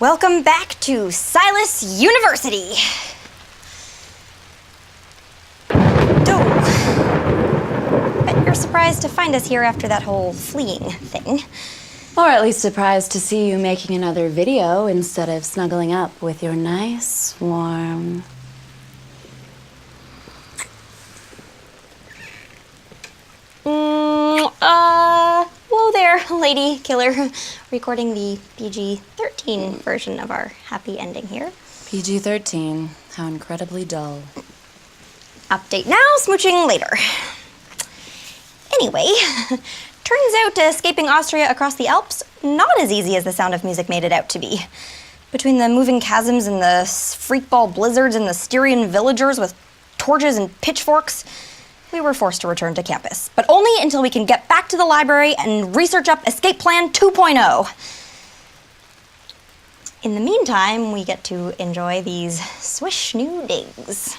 Welcome back to Silas University. Bet you're surprised to find us here after that whole fleeing thing. Or at least surprised to see you making another video instead of snuggling up with your nice, warm... Whoa there, lady killer. Recording the PG-13 version of our happy ending here. PG-13. How incredibly dull. Update now, smooching later. Anyway, turns out escaping Austria across the Alps, not as easy as the Sound of Music made it out to be. Between the moving chasms and the freakball blizzards and the Styrian villagers with torches and pitchforks, we were forced to return to campus, but only until we can get back to the library and research up Escape Plan 2.0. In the meantime, we get to enjoy these swish new digs,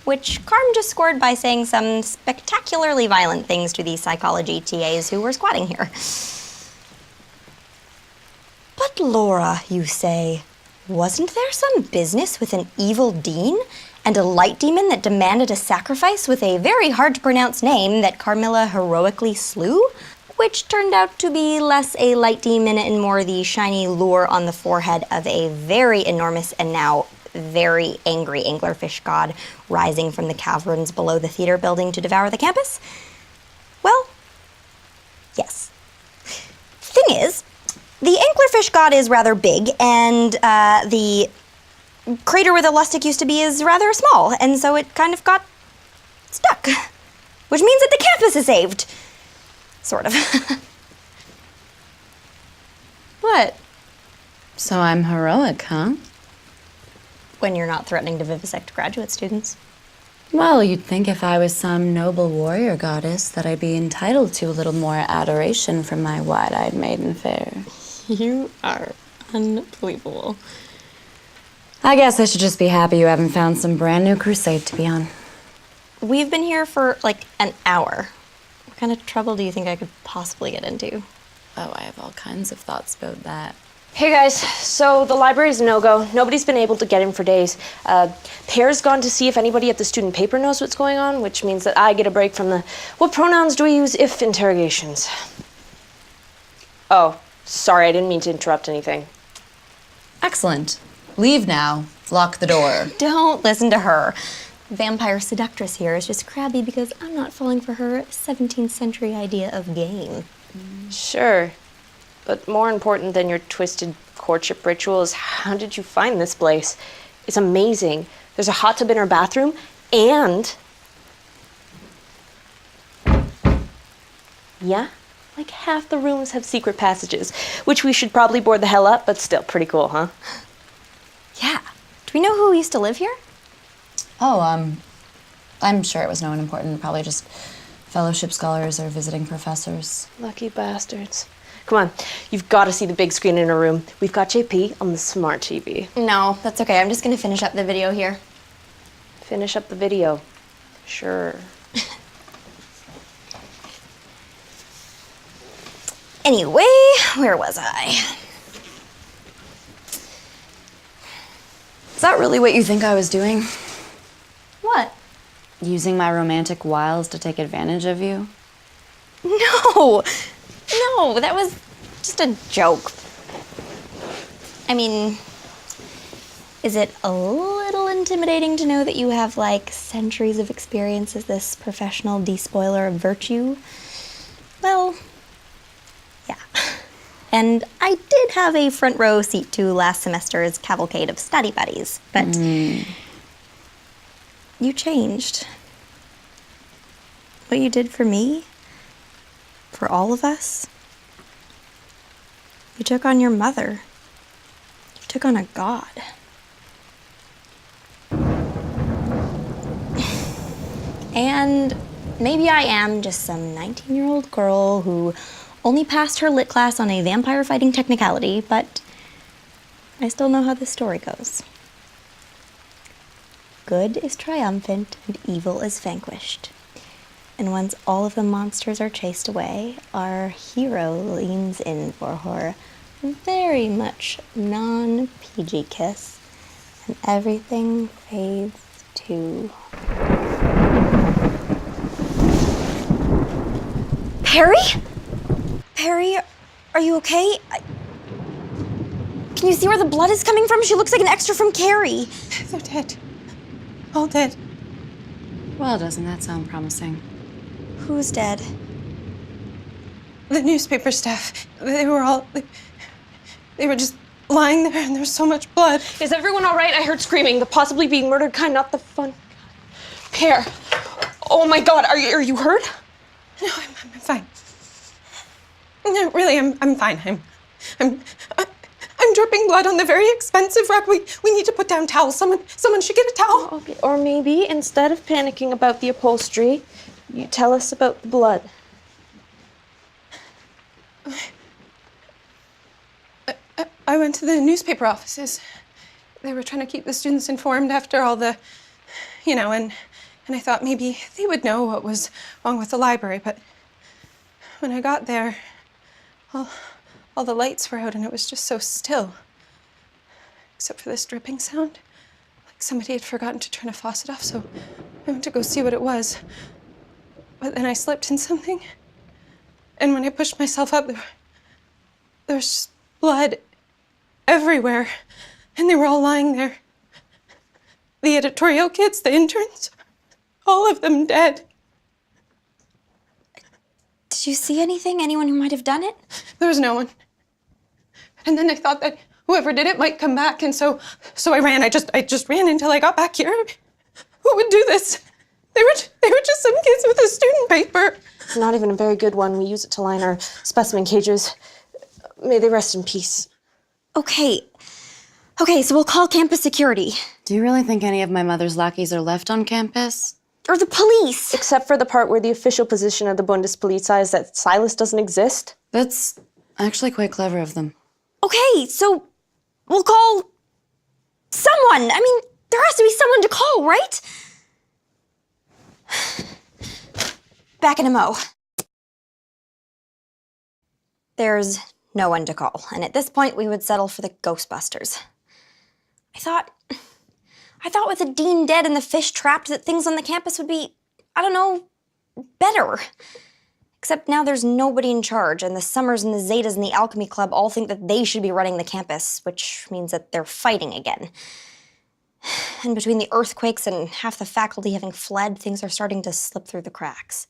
which Carm just scored by saying some spectacularly violent things to the psychology TAs who were squatting here. But Laura, you say, wasn't there some business with an evil dean and a light demon that demanded a sacrifice with a very hard-to-pronounce name that Carmilla heroically slew? Which turned out to be less a light demon and more the shiny lure on the forehead of a very enormous and now very angry anglerfish god rising from the caverns below the theater building to devour the campus? Well, yes. Thing is, the anglerfish god is rather big, and the crater where the lustic used to be is rather small, and so it kind of got stuck. Which means that the campus is saved. Sort of. What? So I'm heroic, huh? When you're not threatening to vivisect graduate students. Well, you'd think if I was some noble warrior goddess that I'd be entitled to a little more adoration from my wide-eyed maiden fair. You are unbelievable. I guess I should just be happy you haven't found some brand new crusade to be on. We've been here for like an hour. What kind of trouble do you think I could possibly get into? Oh, I have all kinds of thoughts about that. Hey guys, so the library's a no-go. Nobody's been able to get in for days. Pear's gone to see if anybody at the student paper knows what's going on, which means that I get a break from the what pronouns do we use if interrogations. Oh, sorry, I didn't mean to interrupt anything. Excellent. Leave now. Lock the door. Don't listen to her. Vampire seductress here is just crabby because I'm not falling for her 17th century idea of game. Sure, but more important than your twisted courtship ritual is how did you find this place? It's amazing. There's a hot tub in our bathroom and... yeah, like half the rooms have secret passages, which we should probably board the hell up, but still pretty cool, huh? Yeah. Do we know who used to live here? Oh, I'm sure it was no one important. Probably just fellowship scholars or visiting professors. Lucky bastards. Come on, you've got to see the big screen in our room. We've got JP on the smart TV. No, that's okay. I'm just going to finish up the video here. Finish up the video. Sure. Anyway, where was I? Is that really what you think I was doing? What? Using my romantic wiles to take advantage of you? No! No, that was just a joke. I mean, is it a little intimidating to know that you have, like, centuries of experience as this professional despoiler of virtue? Well, yeah. And I did have a front row seat to last semester's cavalcade of study buddies, but you changed. What you did for me, for all of us, you took on your mother. You took on a god. And maybe I am just some 19-year-old girl who only passed her lit class on a vampire fighting technicality, but I still know how this story goes. Good is triumphant and evil is vanquished. And once all of the monsters are chased away, our hero leans in for her very much non-PG kiss, and everything fades to... Perry? Perry, are you okay? Can you see where the blood is coming from? She looks like an extra from Carrie. They're dead. All dead. Well, doesn't that sound promising? Who's dead? The newspaper staff, they were just lying there and there's so much blood. Is everyone all right? I heard screaming. The possibly being murdered kind, not the fun. Pear. Oh my God, are you hurt? No, I'm fine. No, really, I'm fine. I'm dripping blood on the very expensive rug. We need to put down towels. Someone should get a towel. Okay. Or maybe instead of panicking about the upholstery, you tell us about the blood. I went to the newspaper offices. They were trying to keep the students informed after all the, and I thought maybe they would know what was wrong with the library, but when I got there, all the lights were out and it was just so still. Except for this dripping sound. Like somebody had forgotten to turn a faucet off, so I went to go see what it was. But then I slipped in something. And when I pushed myself up, there's blood everywhere. And they were all lying there. The editorial kids, the interns, all of them dead. Did you see anything? Anyone who might have done it? There was no one. And then I thought that whoever did it might come back, and so I ran. I just ran until I got back here. Who would do this? They were just some kids with a student paper. Not even a very good one. We use it to line our specimen cages. May they rest in peace. Okay, so we'll call campus security. Do you really think any of my mother's lackeys are left on campus? Or the police. Except for the part where the official position of the Bundespolizei is that Silas doesn't exist. That's actually quite clever of them. Okay, so we'll call someone. I mean, there has to be someone to call, right? Back in a mo. There's no one to call, and at this point we would settle for the Ghostbusters. I thought with the dean dead and the fish trapped that things on the campus would be, better. Except now there's nobody in charge, and the Summers and the Zetas and the Alchemy Club all think that they should be running the campus, which means that they're fighting again. And between the earthquakes and half the faculty having fled, things are starting to slip through the cracks.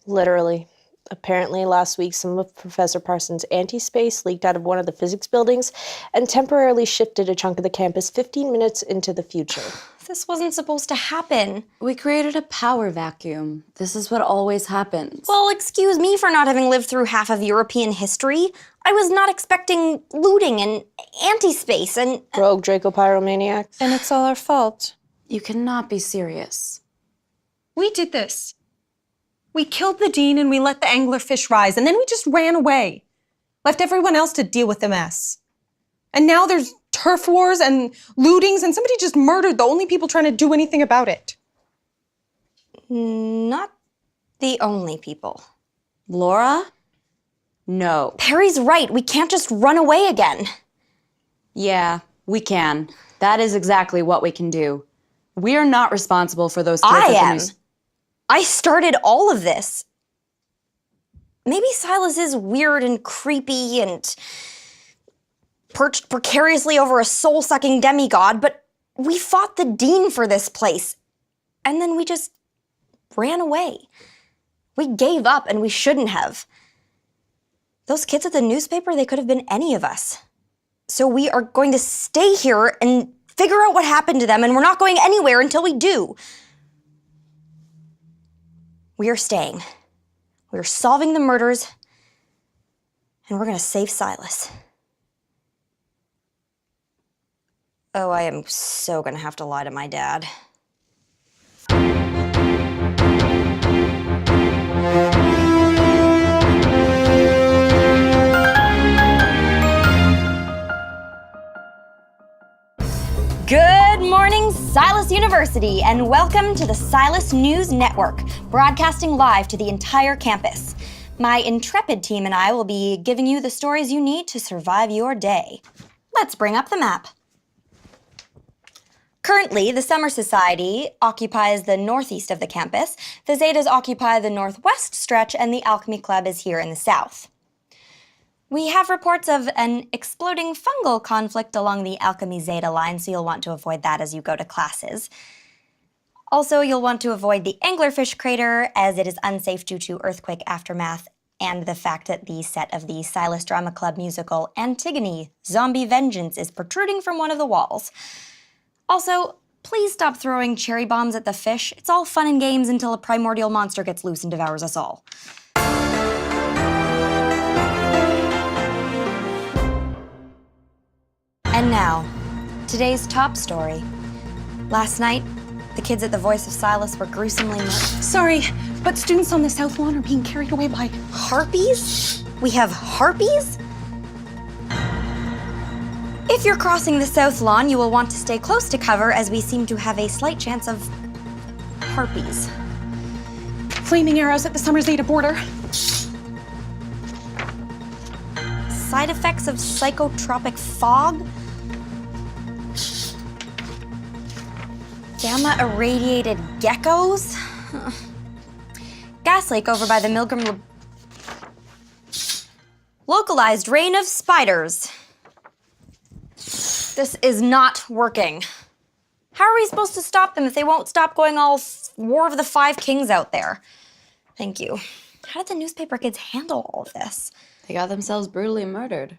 Literally. Apparently last week, some of Professor Parsons' anti-space leaked out of one of the physics buildings and temporarily shifted a chunk of the campus 15 minutes into the future. This wasn't supposed to happen. We created a power vacuum. This is what always happens. Well, excuse me for not having lived through half of European history. I was not expecting looting and anti-space and... Rogue Draco pyromaniacs. And it's all our fault. You cannot be serious. We did this. We killed the dean and we let the anglerfish rise, and then we just ran away. Left everyone else to deal with the mess. And now there's turf wars and lootings, and somebody just murdered the only people trying to do anything about it. Not the only people. Laura? No. Perry's right. We can't just run away again. Yeah, we can. That is exactly what we can do. We are not responsible for those kids I at the am. news. I started all of this. Maybe Silas is weird and creepy and perched precariously over a soul-sucking demigod, but we fought the dean for this place, and then we just ran away. We gave up, and we shouldn't have. Those kids at the newspaper, they could have been any of us. So we are going to stay here and figure out what happened to them, and we're not going anywhere until we do. We are staying. We are solving the murders, and we're going to save Silas. Oh, I am so going to have to lie to my dad. Good morning, Silas University, and welcome to the Silas News Network, broadcasting live to the entire campus. My intrepid team and I will be giving you the stories you need to survive your day. Let's bring up the map. Currently, the Summer Society occupies the northeast of the campus, the Zetas occupy the northwest stretch, and the Alchemy Club is here in the south. We have reports of an exploding fungal conflict along the Alchemy Zeta line, so you'll want to avoid that as you go to classes. Also, you'll want to avoid the anglerfish crater, as it is unsafe due to earthquake aftermath and the fact that the set of the Silas Drama Club musical Antigone, Zombie Vengeance, is protruding from one of the walls. Also, please stop throwing cherry bombs at the fish. It's all fun and games until a primordial monster gets loose and devours us all. And now, today's top story. Last night, the kids at the Voice of Silas were gruesomely murdered. Sorry, but students on the South Lawn are being carried away by Harpies? We have harpies? If you're crossing the South Lawn, you will want to stay close to cover, as we seem to have a slight chance of harpies. flaming arrows at the Summer Zeta border. Side effects of psychotropic fog? Gamma-irradiated geckos? Gas leak over by the Milgram... Localized rain of spiders. This is not working. How are we supposed to stop them if they won't stop going all War of the Five Kings out there? Thank you. How did the newspaper kids handle all of this? They got themselves brutally murdered.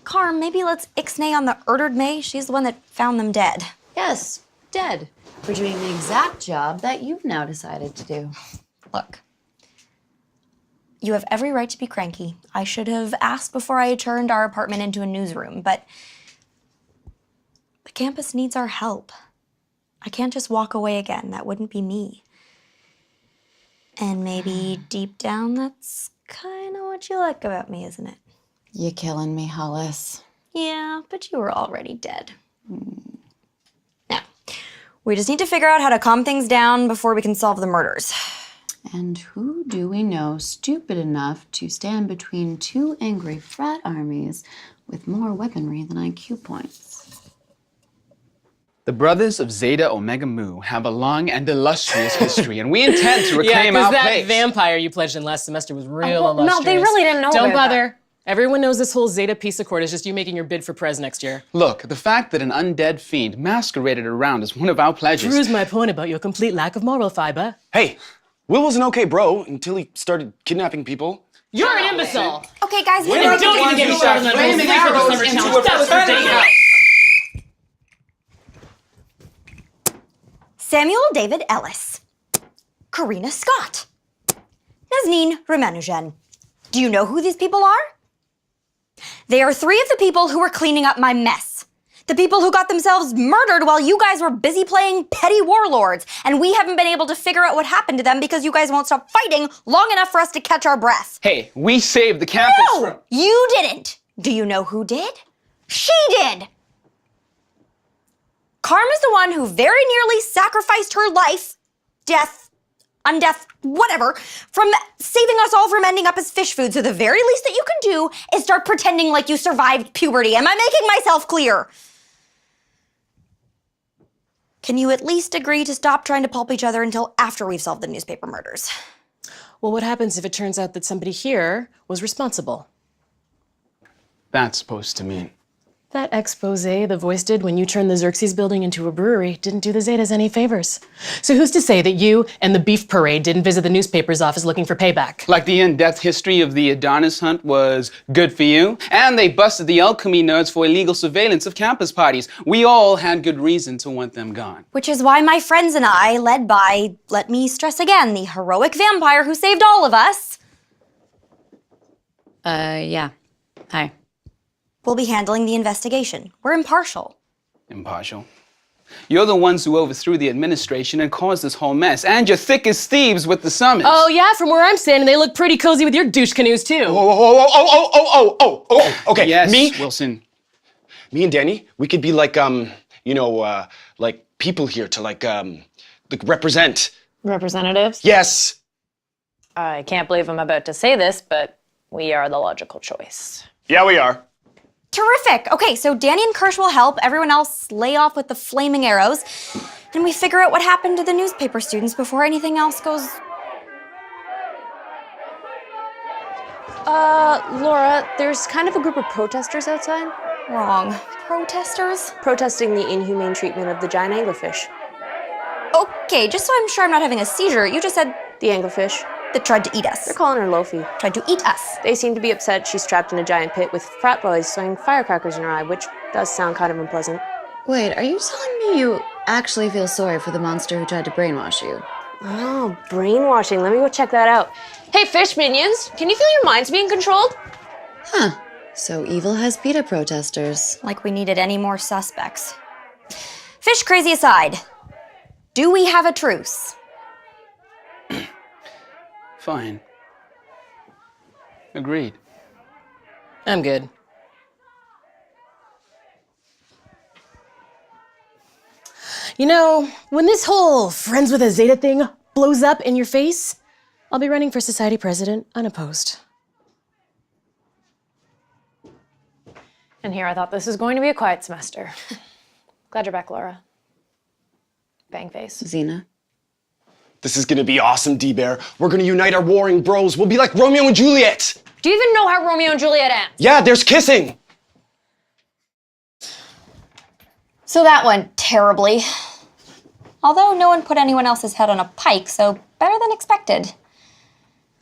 Carm, maybe let's ixnay on the Erderd May. She's the one that found them dead. Yes, dead. For doing the exact job that you've now decided to do. Look, you have every right to be cranky. I should have asked before I turned our apartment into a newsroom, but the campus needs our help. I can't just walk away again. That wouldn't be me. And maybe deep down, that's kind of what you like about me, isn't it? You're killing me, Hollis. Yeah, but you were already dead. Now, we just need to figure out how to calm things down before we can solve the murders. And who do we know stupid enough to stand between two angry frat armies with more weaponry than IQ points? The brothers of Zeta Omega Mu have a long and illustrious history, and we intend to reclaim our that place. vampire you pledged in last semester was real illustrious. Mel, they really didn't know Don't about bother. Everyone knows this whole Zeta peace accord is just you making your bid for prez next year. Look, the fact that an undead fiend masqueraded around as one of our pledges... Proves my point about your complete lack of moral fiber. Hey, Will was an okay bro until he started kidnapping people. You're an imbecile. Okay, guys, we You don't even get me started on flaming those arrows summer into challenge. a That was fraternity. ridiculous. Samuel David Ellis. Karina Scott. Nazneen Ramanujan. Do you know who these people are? They are three of the people who were cleaning up my mess. The people who got themselves murdered while you guys were busy playing petty warlords, and we haven't been able to figure out what happened to them because you guys won't stop fighting long enough for us to catch our breath. Hey, we saved the campus from... No, you didn't. Do you know who did? She did. Carm is the one who very nearly sacrificed her life, death, undeath, whatever, from saving us all from ending up as fish food. So the very least that you can do is start pretending like you survived puberty. Am I making myself clear? Can you at least agree to stop trying to pulp each other until after we've solved the newspaper murders? Well, what happens if it turns out that somebody here was responsible? That's supposed to mean... That expose the Voice did when you turned the Xerxes building into a brewery didn't do the Zetas any favors. So who's to say that you and the Beef Parade didn't visit the newspaper's office looking for payback? Like the in-depth history of the Adonis hunt was good for you, and they busted the alchemy nerds for illegal surveillance of campus parties. We all had good reason to want them gone. Which is why my friends and I, led by, let me stress again, the heroic vampire who saved all of us, Yeah. Hi. will be handling the investigation. We're impartial. Impartial. You're the ones who overthrew the administration and caused this whole mess, and you're thick as thieves with the summons. Oh yeah, from where I'm standing, they look pretty cozy with your douche canoes too. Okay. Yes, Me Wilson. and Danny, we could be like, like people here to like represent Representatives? Yes! I can't believe I'm about to say this, but we are the logical choice. Yeah, we are. Terrific. Okay, so Danny and Kirsch will help. Everyone else lay off with the flaming arrows. And we figure out what happened to the newspaper students before anything else goes... Laura, there's kind of a group of protesters outside. wrong. Protesters? Protesting the inhumane treatment of the giant anglerfish. Okay, just so I'm sure I'm not having a seizure, you just said The anglerfish. that tried to eat us. They're calling her Lofi. Tried to eat us. They seem to be upset she's trapped in a giant pit with frat boys throwing firecrackers in her eye, which does sound kind of unpleasant. Wait, are you telling me you actually feel sorry for the monster who tried to brainwash you? Oh, brainwashing. Let me go check that out. Hey, fish minions, can you feel your minds being controlled? Huh. So evil has PETA protesters. Like we needed any more suspects. Fish crazy aside, do we have a truce? Fine. Agreed. I'm good. You know, when this whole friends with a Zeta thing blows up in your face, I'll be running for society president unopposed. And here I thought this was going to be a quiet semester. Glad you're back, Laura. Bang face. Xena? This is gonna be awesome, D-Bear. We're gonna unite our warring bros. We'll be like Romeo and Juliet. Do you even know how Romeo and Juliet ends? Yeah, there's kissing. So that went terribly. Although no one put anyone else's head on a pike, so better than expected.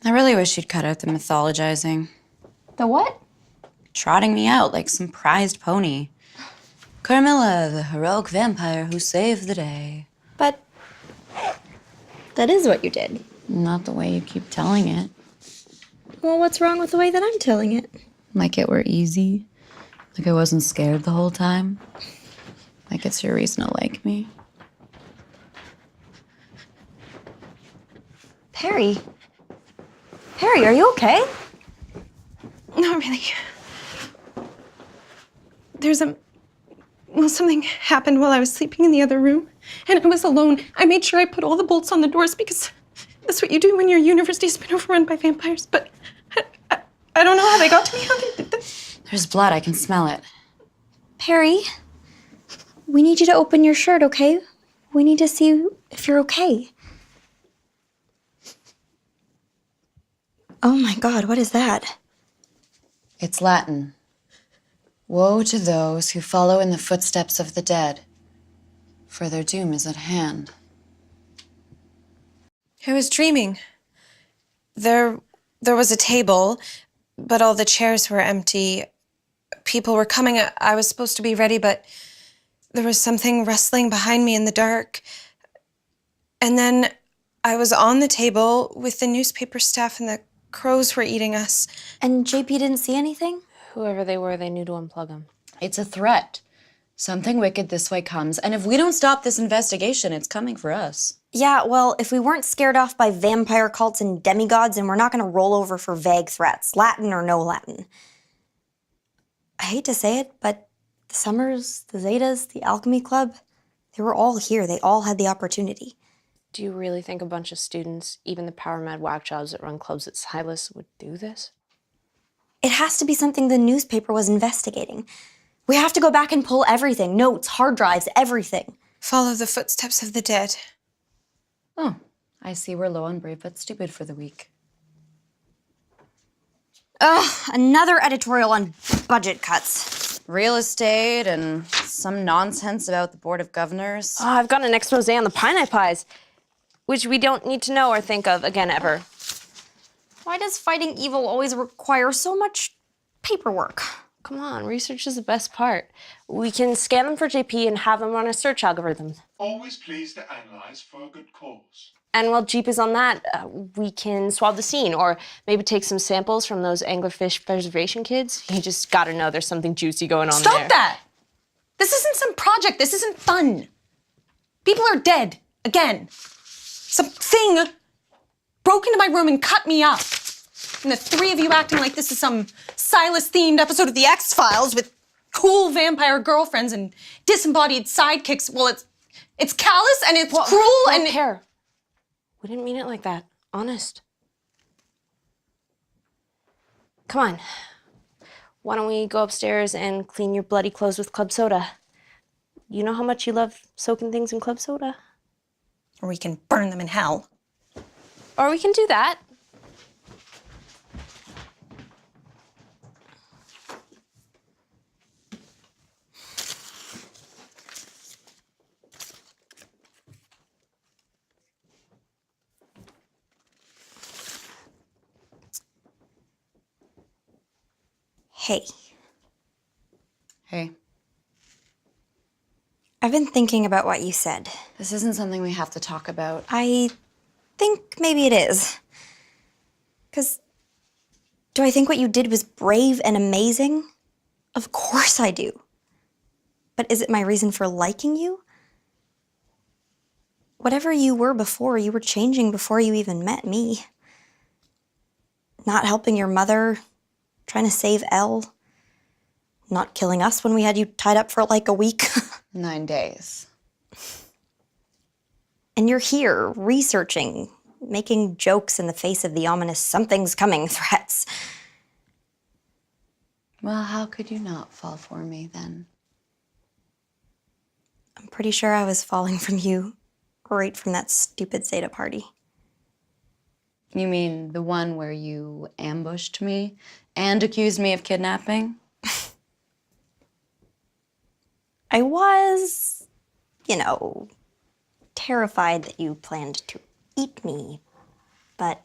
I really wish you'd cut out the mythologizing. The what? Trotting me out like some prized pony. Carmilla, the heroic vampire who saved the day. But that is what you did. Not the way you keep telling it. Well, what's wrong with the way that I'm telling it? Like it were easy. Like I wasn't scared the whole time. Like it's your reason to like me. Perry, are you okay? Not really. Something happened while I was sleeping in the other room, and I was alone. I made sure I put all the bolts on the doors because that's what you do when your university's been overrun by vampires, but I don't know how they got to me, how they did this. There's blood, I can smell it. Perry, we need you to open your shirt, okay? We need to see if you're okay. Oh my God, what is that? It's Latin. Woe to those who follow in the footsteps of the dead, for their doom is at hand. I was dreaming. There was a table, but all the chairs were empty. People were coming. I was supposed to be ready, but there was something rustling behind me in the dark. And then I was on the table with the newspaper staff and the crows were eating us. And JP didn't see anything? Whoever they were, they knew to unplug them. It's a threat. Something wicked this way comes, and if we don't stop this investigation, it's coming for us. Yeah, well, if we weren't scared off by vampire cults and demigods, then we're not gonna roll over for vague threats, Latin or no Latin. I hate to say it, but the Summers, the Zetas, the Alchemy Club, they were all here. They all had the opportunity. Do you really think a bunch of students, even the power-mad whack jobs that run clubs at Silas, would do this? It has to be something the newspaper was investigating. We have to go back and pull everything, notes, hard drives, everything. Follow the footsteps of the dead. Oh, I see we're low on brave but stupid for the week. Ugh, another editorial on budget cuts. Real estate and some nonsense about the Board of Governors. Oh, I've got an expose on the Pine Pies, which we don't need to know or think of again ever. Why does fighting evil always require so much paperwork? Come on, research is the best part. We can scan them for JP and have them run a search algorithm. Always pleased to analyze for a good cause. And while Jeep is on that, we can swab the scene or maybe take some samples from those anglerfish preservation kids. You just gotta know there's something juicy going on there. Stop that! This isn't some project. This isn't fun. People are dead. Again. Something broke into my room and cut me up. And the three of you acting like this is some Silas-themed episode of The X-Files with cool vampire girlfriends and disembodied sidekicks. Well, it's callous and it's cruel and... Hair. We didn't mean it like that. Honest. Come on. Why don't we go upstairs and clean your bloody clothes with club soda? You know how much you love soaking things in club soda? Or we can burn them in hell. Or we can do that. Hey, Hey, I've been thinking about what you said. this isn't something we have to talk about. I think maybe it is. 'Cause do I think what you did was brave and amazing? Of course I do. But is it my reason for liking you? Whatever you were before, you were changing before you even met me. Not helping your mother, trying to save Elle, not killing us when we had you tied up for like a week. 9 days. And you're here, researching, making jokes in the face of the ominous something's coming threats. Well, how could you not fall for me then? I'm pretty sure I was falling from you right from that stupid Zeta party. You mean the one where you ambushed me and accused me of kidnapping? I was, terrified that you planned to eat me, but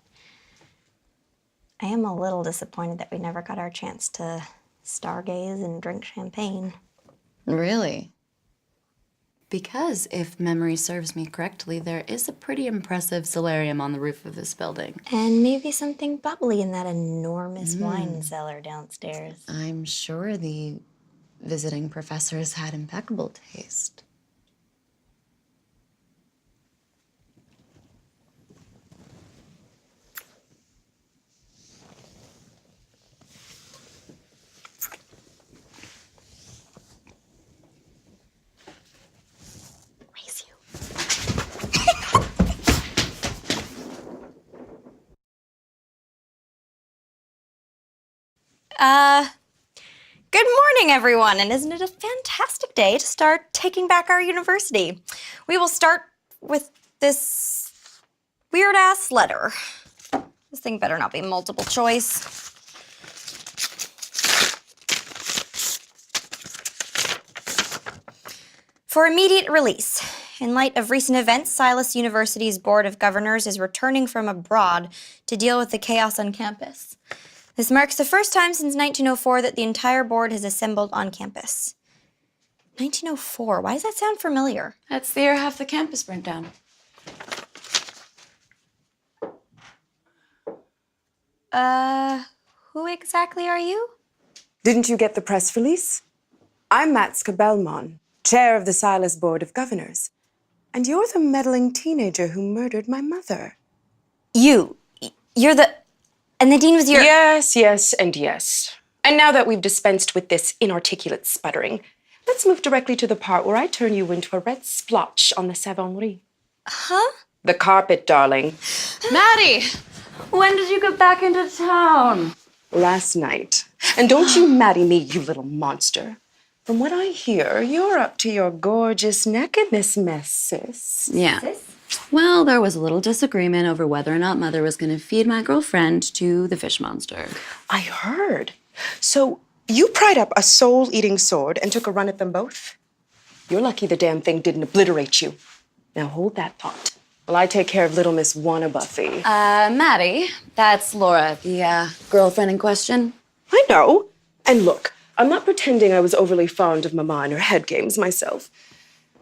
I am a little disappointed that we never got our chance to stargaze and drink champagne. Really? Because if memory serves me correctly, there is a pretty impressive solarium on the roof of this building. And maybe something bubbly in that enormous wine cellar downstairs. I'm sure the visiting professors had impeccable taste. Raise you. Good morning, everyone, and isn't it a fantastic day to start taking back our university? We will start with this weird-ass letter. This thing better not be multiple choice. For immediate release. In light of recent events, Silas University's Board of Governors is returning from abroad to deal with the chaos on campus. This marks the first time since 1904 that the entire board has assembled on campus. 1904, why does that sound familiar? That's the year half the campus burnt down. Who exactly are you? Didn't you get the press release? I'm Matska Belmonde, chair of the Silas Board of Governors. And you're the meddling teenager who murdered my mother. You're the... And the dean was your... Yes, yes, and yes. And now that we've dispensed with this inarticulate sputtering, let's move directly to the part where I turn you into a red splotch on the savonnerie. Huh? The carpet, darling. Mattie! When did you get back into town? Last night. And don't you marry me, you little monster. From what I hear, you're up to your gorgeous neck in this mess, sis. Yeah. Well, there was a little disagreement over whether or not Mother was going to feed my girlfriend to the fish monster. I heard. So you pried up a soul-eating sword and took a run at them both? You're lucky the damn thing didn't obliterate you. Now hold that thought while I take care of little Miss Wannabuffy. Mattie, that's Laura, the girlfriend in question. I know. And look, I'm not pretending I was overly fond of Mama and her head games myself.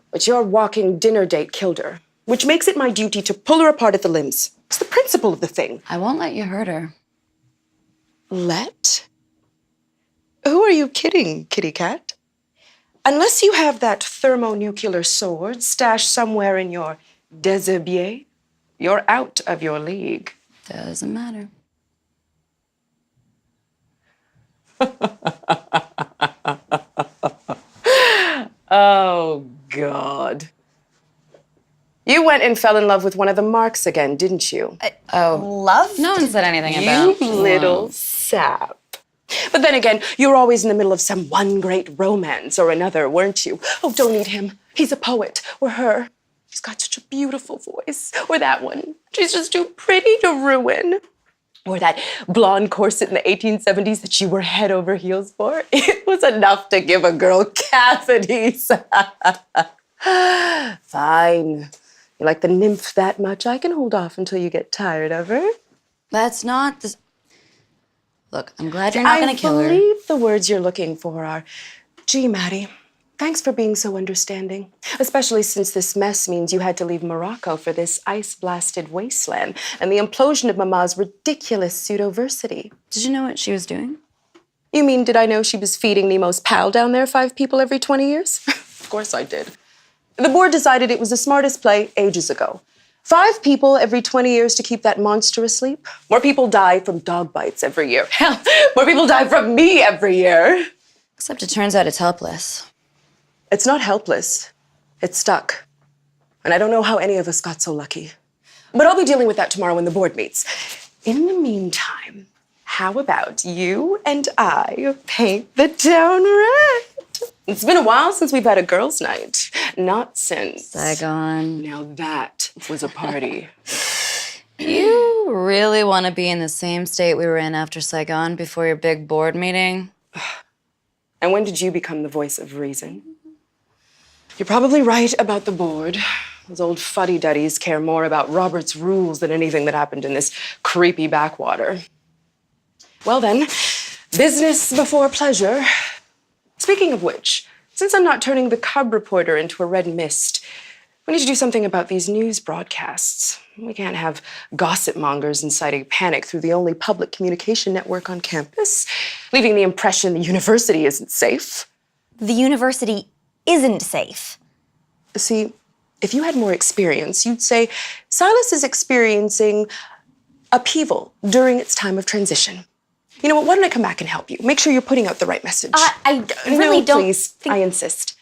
But your walking dinner date killed her, which makes it my duty to pull her apart at the limbs. It's the principle of the thing. I won't let you hurt her. Let? Who are you kidding, kitty cat? Unless you have that thermonuclear sword stashed somewhere in your déshabillé, you're out of your league. Doesn't matter. Oh, God. You went and fell in love with one of the marks again, didn't you? Love? No one said anything about You little sap. But then again, you were always in the middle of some one great romance or another, weren't you? Oh, don't need him. He's a poet. Or her. She's got such a beautiful voice. Or that one. She's just too pretty to ruin. Or that blonde corset in the 1870s that you were head over heels for. It was enough to give a girl cavities. Fine. You like the nymph that much? I can hold off until you get tired of her. That's not the... Look, I'm glad you're not going to kill her. I believe the words you're looking for are, gee, Mattie, thanks for being so understanding. Especially since this mess means you had to leave Morocco for this ice-blasted wasteland and the implosion of Mama's ridiculous pseudo-versity. Did you know what she was doing? You mean, did I know she was feeding Nemo's pal down there 5 people every 20 years? Of course I did. The board decided it was the smartest play ages ago. 5 people every 20 years to keep that monster asleep. More people die from dog bites every year. Hell, more people die from me every year. Except it turns out it's helpless. It's not helpless. It's stuck. And I don't know how any of us got so lucky. But I'll be dealing with that tomorrow when the board meets. In the meantime, how about you and I paint the town red? It's been a while since we've had a girls' night. Not since... Saigon. Now that was a party. You really want to be in the same state we were in after Saigon before your big board meeting? And when did you become the voice of reason? You're probably right about the board. Those old fuddy-duddies care more about Robert's rules than anything that happened in this creepy backwater. Well then, business before pleasure. Speaking of which, since I'm not turning the cub reporter into a red mist, we need to do something about these news broadcasts. We can't have gossip mongers inciting panic through the only public communication network on campus, leaving the impression the university isn't safe. The university isn't safe. See, if you had more experience, you'd say Silas is experiencing upheaval during its time of transition. You know what, why don't I come back and help you? Make sure you're putting out the right message. I really no, don't please, think... I insist.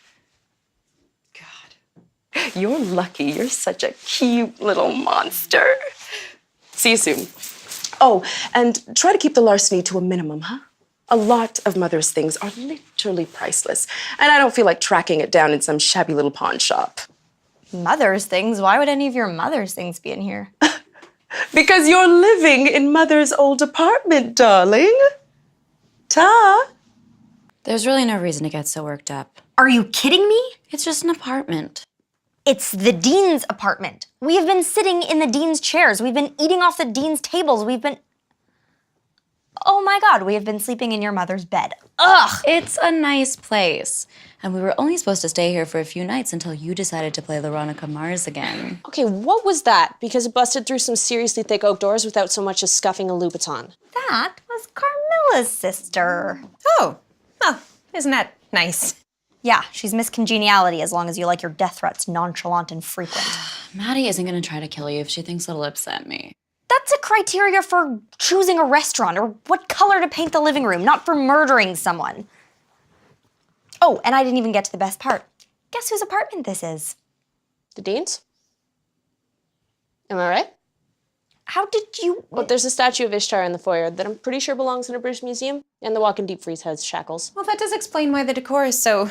God, you're lucky. You're such a cute little monster. See you soon. Oh, and try to keep the larceny to a minimum, huh? A lot of Mother's things are literally priceless, and I don't feel like tracking it down in some shabby little pawn shop. Mother's things? Why would any of your mother's things be in here? Because you're living in Mother's old apartment, darling. Ta. There's really no reason to get so worked up. Are you kidding me? It's just an apartment. It's the dean's apartment. We have been sitting in the dean's chairs. We've been eating off the dean's tables. We've been... Oh my God, we have been sleeping in your mother's bed. Ugh! It's a nice place. And we were only supposed to stay here for a few nights until you decided to play Veronica Mars again. Okay, what was that? Because it busted through some seriously thick oak doors without so much as scuffing a Louboutin. That was Carmilla's sister. Oh, well, isn't that nice? Yeah, she's Miss Congeniality as long as you like your death threats nonchalant and frequent. Mattie isn't gonna try to kill you if she thinks it'll upset me. That's a criteria for choosing a restaurant or what color to paint the living room, not for murdering someone. Oh, and I didn't even get to the best part. Guess whose apartment this is? The dean's? Am I right? How did you... Well, there's a statue of Ishtar in the foyer that I'm pretty sure belongs in a British museum, and the walk-in deep freeze has shackles. Well, that does explain why the decor is so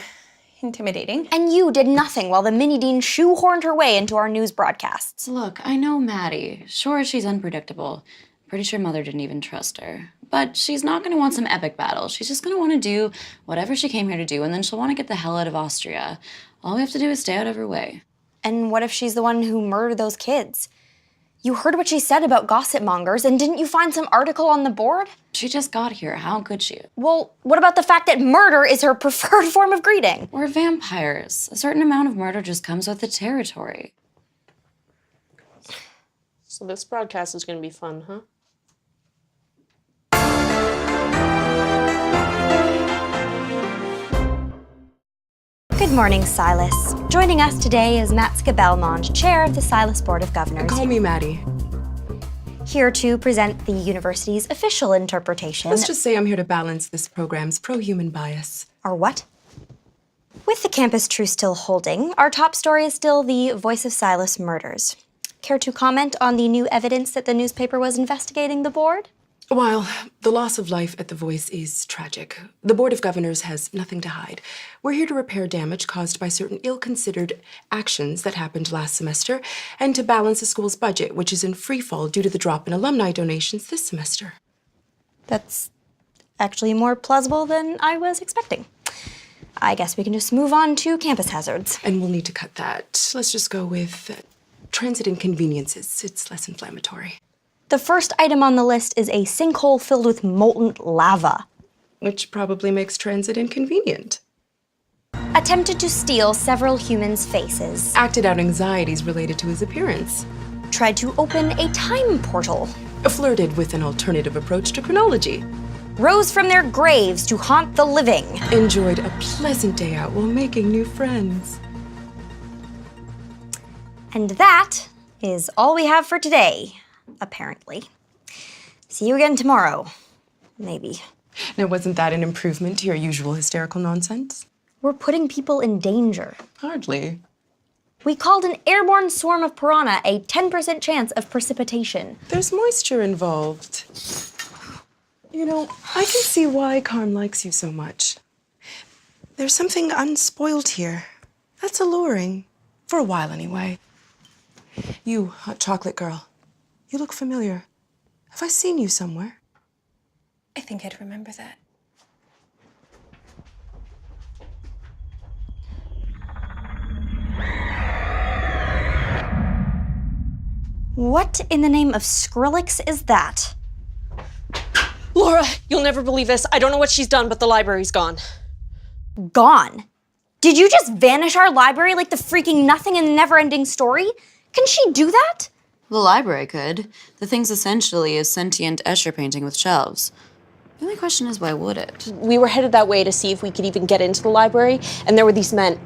intimidating. And you did nothing while the mini-dean shoehorned her way into our news broadcasts. Look, I know Mattie. Sure, she's unpredictable. Pretty sure Mother didn't even trust her. But she's not gonna want some epic battle. She's just gonna wanna do whatever she came here to do, and then she'll wanna get the hell out of Austria. All we have to do is stay out of her way. And what if she's the one who murdered those kids? You heard what she said about gossip mongers, and didn't you find some article on the board? She just got here. How could she? Well, what about the fact that murder is her preferred form of greeting? We're vampires. A certain amount of murder just comes with the territory. So this broadcast is gonna be fun, huh? Good morning, Silas. Joining us today is Matska Belmonde, chair of the Silas Board of Governors. Call me Mattie. Here to present the university's official interpretation. Let's just say I'm here to balance this program's pro-human bias. Or what? With the campus truce still holding, our top story is still the Voice of Silas murders. Care to comment on the new evidence that the newspaper was investigating the board? While the loss of life at the Voice is tragic, the Board of Governors has nothing to hide. We're here to repair damage caused by certain ill-considered actions that happened last semester and to balance the school's budget, which is in free fall due to the drop in alumni donations this semester. That's actually more plausible than I was expecting. I guess we can just move on to campus hazards. And we'll need to cut that. Let's just go with transit inconveniences. It's less inflammatory. The first item on the list is a sinkhole filled with molten lava. Which probably makes transit inconvenient. Attempted to steal several humans' faces. Acted out anxieties related to his appearance. Tried to open a time portal. Flirted with an alternative approach to chronology. Rose from their graves to haunt the living. Enjoyed a pleasant day out while making new friends. And that is all we have for today, apparently. See you again tomorrow. Maybe. Now, wasn't that an improvement to your usual hysterical nonsense? We're putting people in danger. Hardly. We called an airborne swarm of piranha a 10% chance of precipitation. There's moisture involved. You know, I can see why Carm likes you so much. There's something unspoiled here. That's alluring. For a while, anyway. You, hot chocolate girl. You look familiar. Have I seen you somewhere? I think I'd remember that. What in the name of Skrillex is that? Laura, you'll never believe this. I don't know what she's done, but the library's gone. Gone? Did you just vanish our library like the freaking nothing and never-ending story? Can she do that? The library could. The thing's essentially a sentient Escher painting with shelves. The only question is, why would it? We were headed that way to see if we could even get into the library, and there were these men,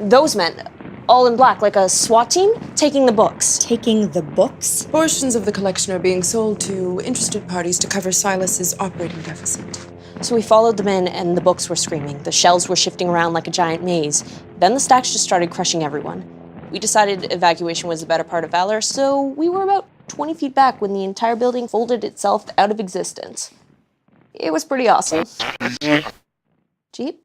those men, all in black, like a SWAT team, taking the books. Taking the books? Portions of the collection are being sold to interested parties to cover Silas's operating deficit. So we followed them in, and the books were screaming. The shelves were shifting around like a giant maze. Then the stacks just started crushing everyone. We decided evacuation was the better part of valor, so we were about 20 feet back when the entire building folded itself out of existence. It was pretty awesome. Jeep,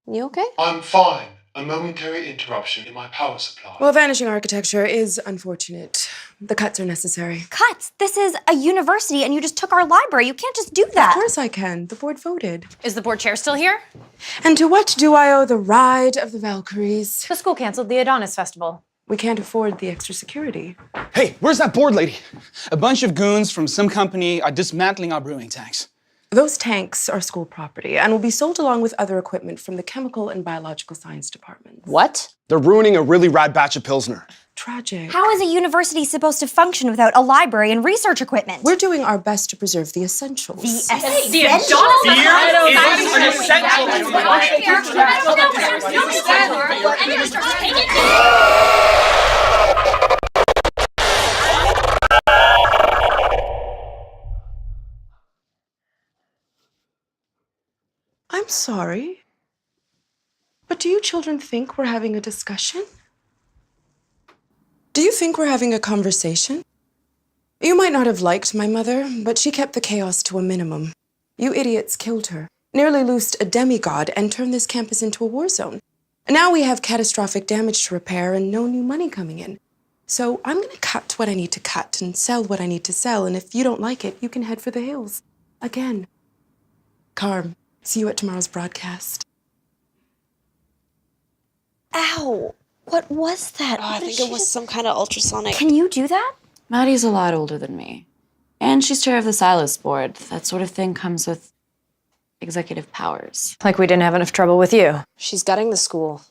you okay? I'm fine. A momentary interruption in my power supply. Well, vanishing architecture is unfortunate. The cuts are necessary. Cuts? This is a university and you just took our library. You can't just do that. Of course I can. The board voted. Is the board chair still here? And to what do I owe the ride of the Valkyries? The school canceled the Adonis Festival. We can't afford the extra security. Hey, where's that board lady? A bunch of goons from some company are dismantling our brewing tanks. Those tanks are school property and will be sold along with other equipment from the chemical and biological science departments. What? They're ruining a really rad batch of Pilsner. Tragic. How is a university supposed to function without a library and research equipment? We're doing our best to preserve the essentials. The essentials? I'm sorry, but do you children think we're having a discussion? Do you think we're having a conversation? You might not have liked my mother, but she kept the chaos to a minimum. You idiots killed her, nearly loosed a demigod, and turned this campus into a war zone. Now we have catastrophic damage to repair and no new money coming in. So I'm gonna cut what I need to cut and sell what I need to sell, and if you don't like it, you can head for the hills. Again. Carm, see you at tomorrow's broadcast. Ow. What was that? Oh, I think it was some kind of ultrasonic. Can you do that? Mattie's a lot older than me. And she's chair of the Silas Board. That sort of thing comes with executive powers. Like we didn't have enough trouble with you. She's gutting the school.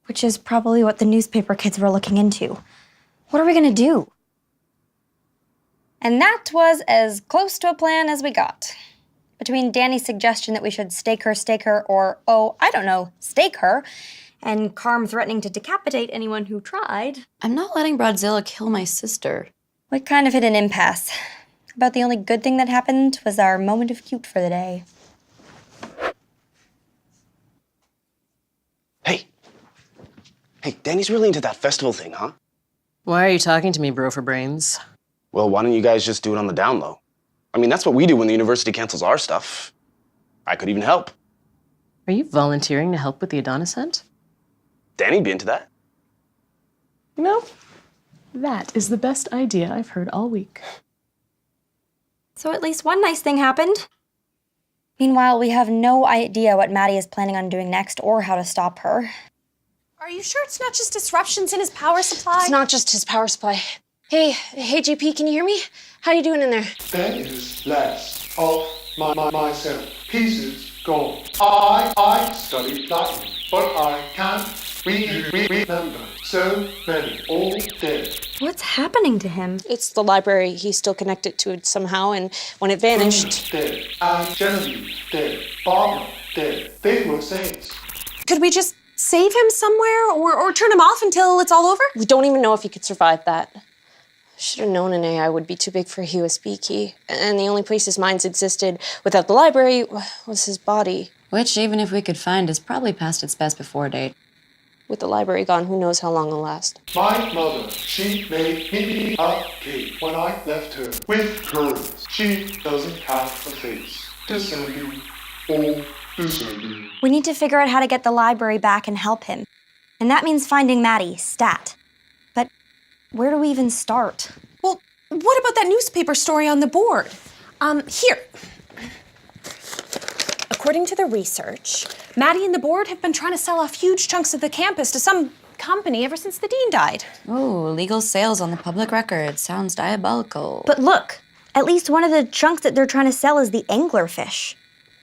Which is probably what the newspaper kids were looking into. What are we gonna do? And that was as close to a plan as we got. Between Danny's suggestion that we should stake her, or, oh, I don't know, stake her, and Carm threatening to decapitate anyone who tried. I'm not letting Broadzilla kill my sister. We kind of hit an impasse. About the only good thing that happened was our moment of cute for the day. Hey, Hey, Danny's really into that festival thing, huh? Why are you talking to me, bro for brains? Well, why don't you guys just do it on the down low? I mean, that's what we do when the university cancels our stuff. I could even help. Are you volunteering to help with the Adonis hunt? Danny'd be into that. No. That is the best idea I've heard all week. So at least one nice thing happened. Meanwhile, we have no idea what Mattie is planning on doing next or how to stop her. Are you sure it's not just disruptions in his power supply? It's not just his power supply. Hey, JP, can you hear me? How you doing in there? There is less of myself. Pieces gone. I studied Latin, but I can't remember. So many, all dead. What's happening to him? It's the library. He's still connected to it somehow, and when it vanished... Dead. And Genevieve dead. Barbara dead. They were saints. Could we just save him somewhere or turn him off until it's all over? We don't even know if he could survive that. Should have known an AI would be too big for a USB key. And the only place his minds existed without the library was his body. Which, even if we could find, is probably past its best before date. With the library gone, who knows how long it'll last. My mother, she made me a cake when I left her with curls. She doesn't have a face. Descendant. Oh, descendant. We need to figure out how to get the library back and help him. And that means finding Mattie, stat. But where do we even start? Well, what about that newspaper story on the board? Here. According to the research, Mattie and the board have been trying to sell off huge chunks of the campus to some company ever since the dean died. Oh, legal sales on the public record. Sounds diabolical. But look, at least one of the chunks that they're trying to sell is the anglerfish.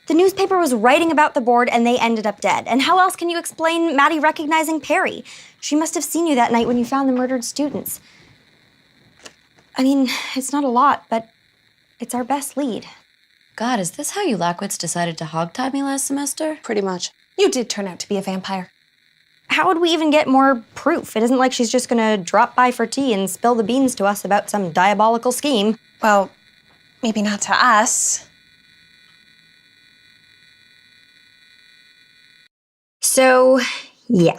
The newspaper was writing about the board and they ended up dead. And how else can you explain Mattie recognizing Perry? She must have seen you that night when you found the murdered students. I mean, it's not a lot, but it's our best lead. God, is this how you Lackwitz decided to hogtie me last semester? Pretty much. You did turn out to be a vampire. How would we even get more proof? It isn't like she's just gonna drop by for tea and spill the beans to us about some diabolical scheme. Well, maybe not to us. So, yeah.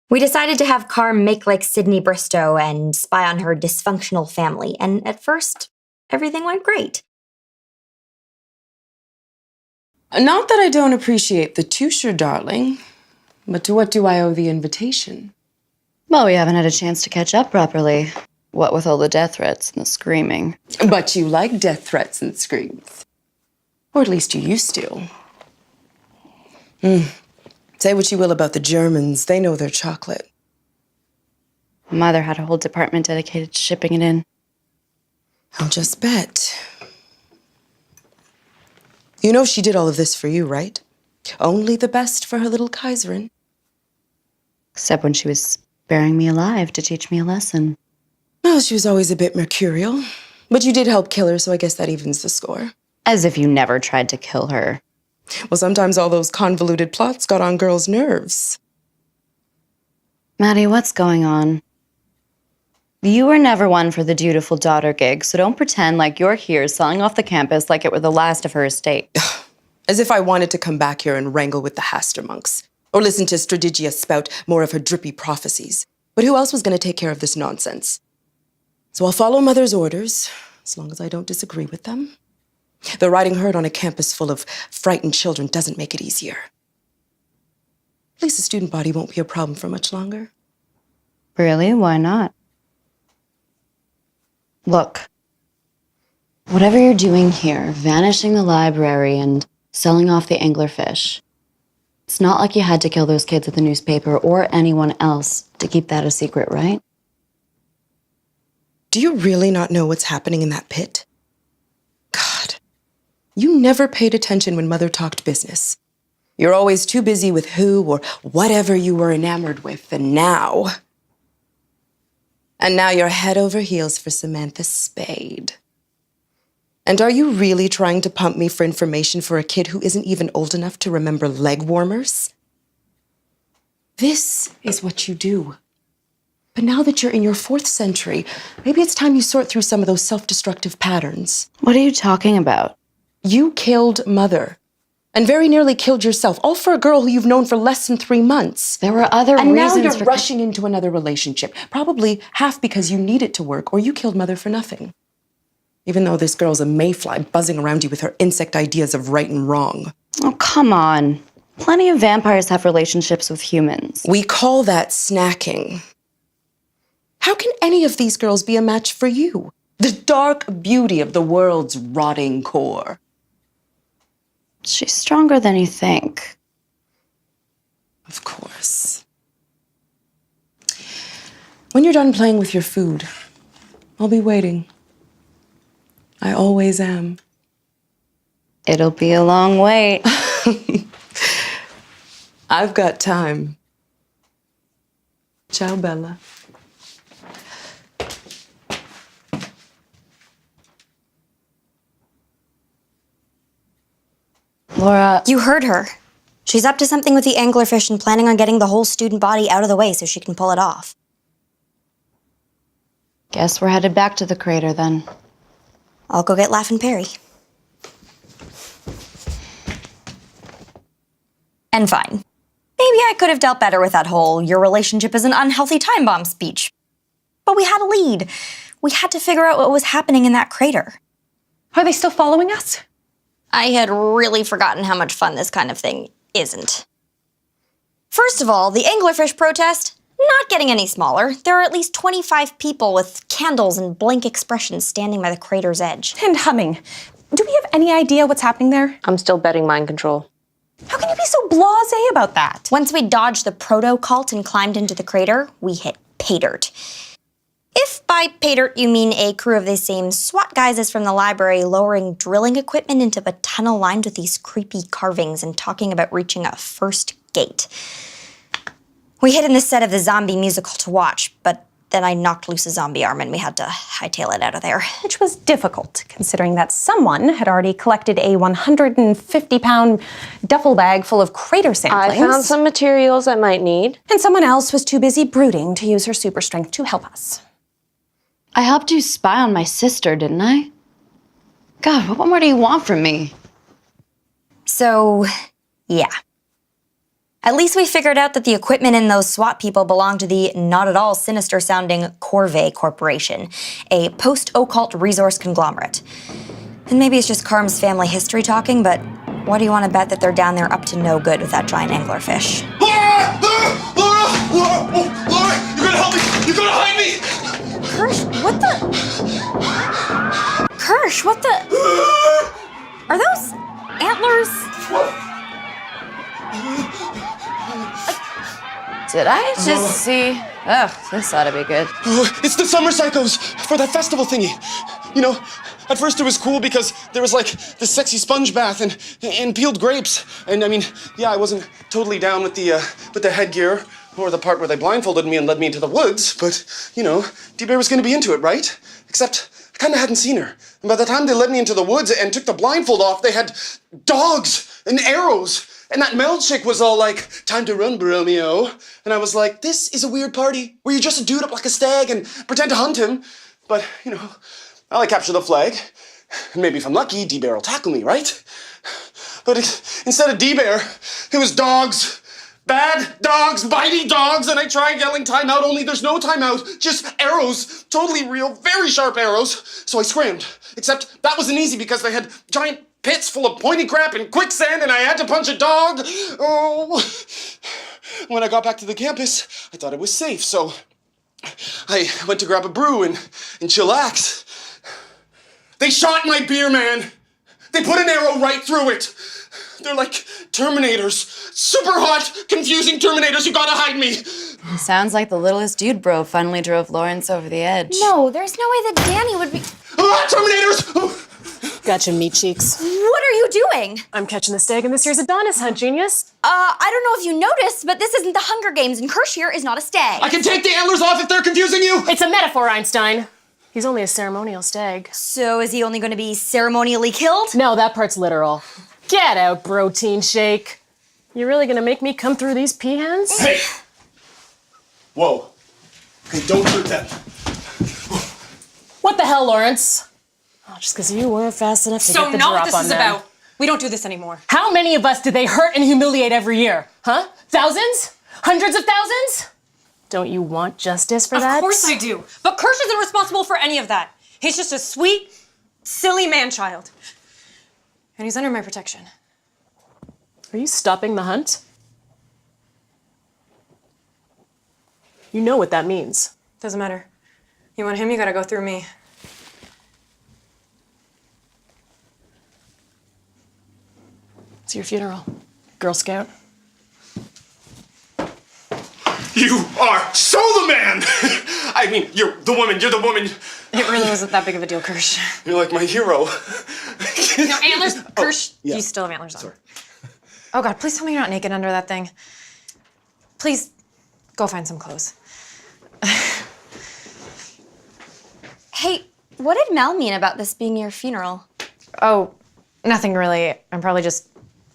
We decided to have Carm make like Sydney Bristow and spy on her dysfunctional family, and at first, everything went great. Not that I don't appreciate the tutor, darling, but to what do I owe the invitation? Well, we haven't had a chance to catch up properly. What with all the death threats and the screaming. But you like death threats and screams. Or at least you used to. Say what you will about the Germans, they know their chocolate. Mother had a whole department dedicated to shipping it in. I'll just bet. You know she did all of this for you, right? Only the best for her little Kaiserin. Except when she was burying me alive to teach me a lesson. Well, she was always a bit mercurial. But you did help kill her, so I guess that evens the score. As if you never tried to kill her. Well, sometimes all those convoluted plots got on girls' nerves. Mattie, what's going on? You were never one for the dutiful daughter gig, so don't pretend like you're here selling off the campus like it were the last of her estate. As if I wanted to come back here and wrangle with the Haster monks. Or listen to Stradigia spout more of her drippy prophecies. But who else was going to take care of this nonsense? So I'll follow Mother's orders, as long as I don't disagree with them. Though riding herd on a campus full of frightened children doesn't make it easier. At least the student body won't be a problem for much longer. Really? Why not? Look, whatever you're doing here, vanishing the library and selling off the anglerfish, it's not like you had to kill those kids at the newspaper or anyone else to keep that a secret, right? Do you really not know what's happening in that pit? God, you never paid attention when Mother talked business. You're always too busy with who or whatever you were enamored with, and now you're head over heels for Samantha Spade. And are you really trying to pump me for information for a kid who isn't even old enough to remember leg warmers? This is what you do. But now that you're in your 4th century, maybe it's time you sort through some of those self-destructive patterns. What are you talking about? You killed Mother. And very nearly killed yourself, all for a girl who you've known for less than 3 months. There were other And reasons now you're for rushing into another relationship, probably half because you need it to work or you killed Mother for nothing. Even though this girl's a mayfly buzzing around you with her insect ideas of right and wrong. Oh, come on. Plenty of vampires have relationships with humans. We call that snacking. How can any of these girls be a match for you? The dark beauty of the world's rotting core. She's stronger than you think. Of course. When you're done playing with your food, I'll be waiting. I always am. It'll be a long wait. I've got time. Ciao, Bella. Laura. You heard her. She's up to something with the anglerfish and planning on getting the whole student body out of the way so she can pull it off. Guess we're headed back to the crater then. I'll go get Laugh and Perry. And fine. Maybe I could have dealt better with that whole "your relationship is an unhealthy time bomb" speech. But we had a lead. We had to figure out what was happening in that crater. Are they still following us? I had really forgotten how much fun this kind of thing isn't. First of all, the anglerfish protest, not getting any smaller. There are at least 25 people with candles and blank expressions standing by the crater's edge. And humming. Do we have any idea what's happening there? I'm still betting mind control. How can you be so blasé about that? Once we dodged the proto-cult and climbed into the crater, we hit pay dirt. If by pay dirt you mean a crew of the same SWAT guys as from the library lowering drilling equipment into a tunnel lined with these creepy carvings and talking about reaching a first gate. We hid in the set of the zombie musical to watch, but then I knocked loose a zombie arm and we had to hightail it out of there. Which was difficult, considering that someone had already collected a 150-pound duffel bag full of crater samplings. I found some materials I might need. And someone else was too busy brooding to use her super strength to help us. I helped you spy on my sister, didn't I? God, what more do you want from me? So, yeah. At least we figured out that the equipment in those SWAT people belonged to the not at all sinister-sounding Corvée Corporation, a post-occult resource conglomerate. And maybe it's just Carm's family history talking, but what do you want to bet that they're down there up to no good with that giant anglerfish? Laura! Laura! Laura! You gotta help me! You gotta hide me! Kirsch, what the? Kirsch, what the? Are those antlers? Did I just see? Ugh, this ought to be good. Oh, it's the summer psychos for that festival thingy. You know, at first it was cool because there was like this sexy sponge bath and peeled grapes. And I mean, yeah, I wasn't totally down with the headgear or the part where they blindfolded me and led me into the woods. But, you know, D-Bear was gonna be into it, right? Except I kinda hadn't seen her. And by the time they led me into the woods and took the blindfold off, they had dogs and arrows. And that Mel chick was all like, "Time to run, Romeo." And I was like, this is a weird party where you dress a dude up like a stag and pretend to hunt him. But, you know, I'll like capture the flag. And maybe if I'm lucky, D-Bear will tackle me, right? But instead of D-Bear, it was dogs. Bad dogs, bitey dogs, and I tried yelling timeout, only there's no timeout, just arrows, totally real, very sharp arrows. So I scrammed, except that wasn't easy because they had giant pits full of pointy crap and quicksand, and I had to punch a dog. Oh. When I got back to the campus, I thought it was safe, so I went to grab a brew and chillax. They shot my beer, man. They put an arrow right through it. They're like Terminators. Super hot, confusing Terminators. You gotta hide me. Sounds like the littlest dude bro finally drove Lawrence over the edge. No, there's no way that Danny would be... Ah, Terminators! Oh. Gotcha, meat cheeks. What are you doing? I'm catching the stag in this year's Adonis hunt, genius. I don't know if you noticed, but this isn't the Hunger Games, and Kirsch here is not a stag. I can take the antlers off if they're confusing you. It's a metaphor, Einstein. He's only a ceremonial stag. So is he only going to be ceremonially killed? No, that part's literal. Get out, protein shake. You really gonna make me come through these peahens? Hey! Whoa. Hey, don't hurt them. What the hell, Lawrence? Oh, just because you weren't fast enough to get the drop on them. So know what this is about. We don't do this anymore. How many of us do they hurt and humiliate every year? Huh? Thousands? Hundreds of thousands? Don't you want justice for that? Of course I do. But Kirsch isn't responsible for any of that. He's just a sweet, silly man-child. And he's under my protection. Are you stopping the hunt? You know what that means. Doesn't matter. You want him, you gotta go through me. It's your funeral, Girl Scout. You are so the man! I mean, you're the woman. It really wasn't that big of a deal, Kirsch. You're like my hero. No, antlers, Kirsch, yeah. you still have antlers on. Sorry. Oh God, please tell me you're not naked under that thing. Please, go find some clothes. Hey, what did Mel mean about this being your funeral? Oh, nothing really. I'm probably just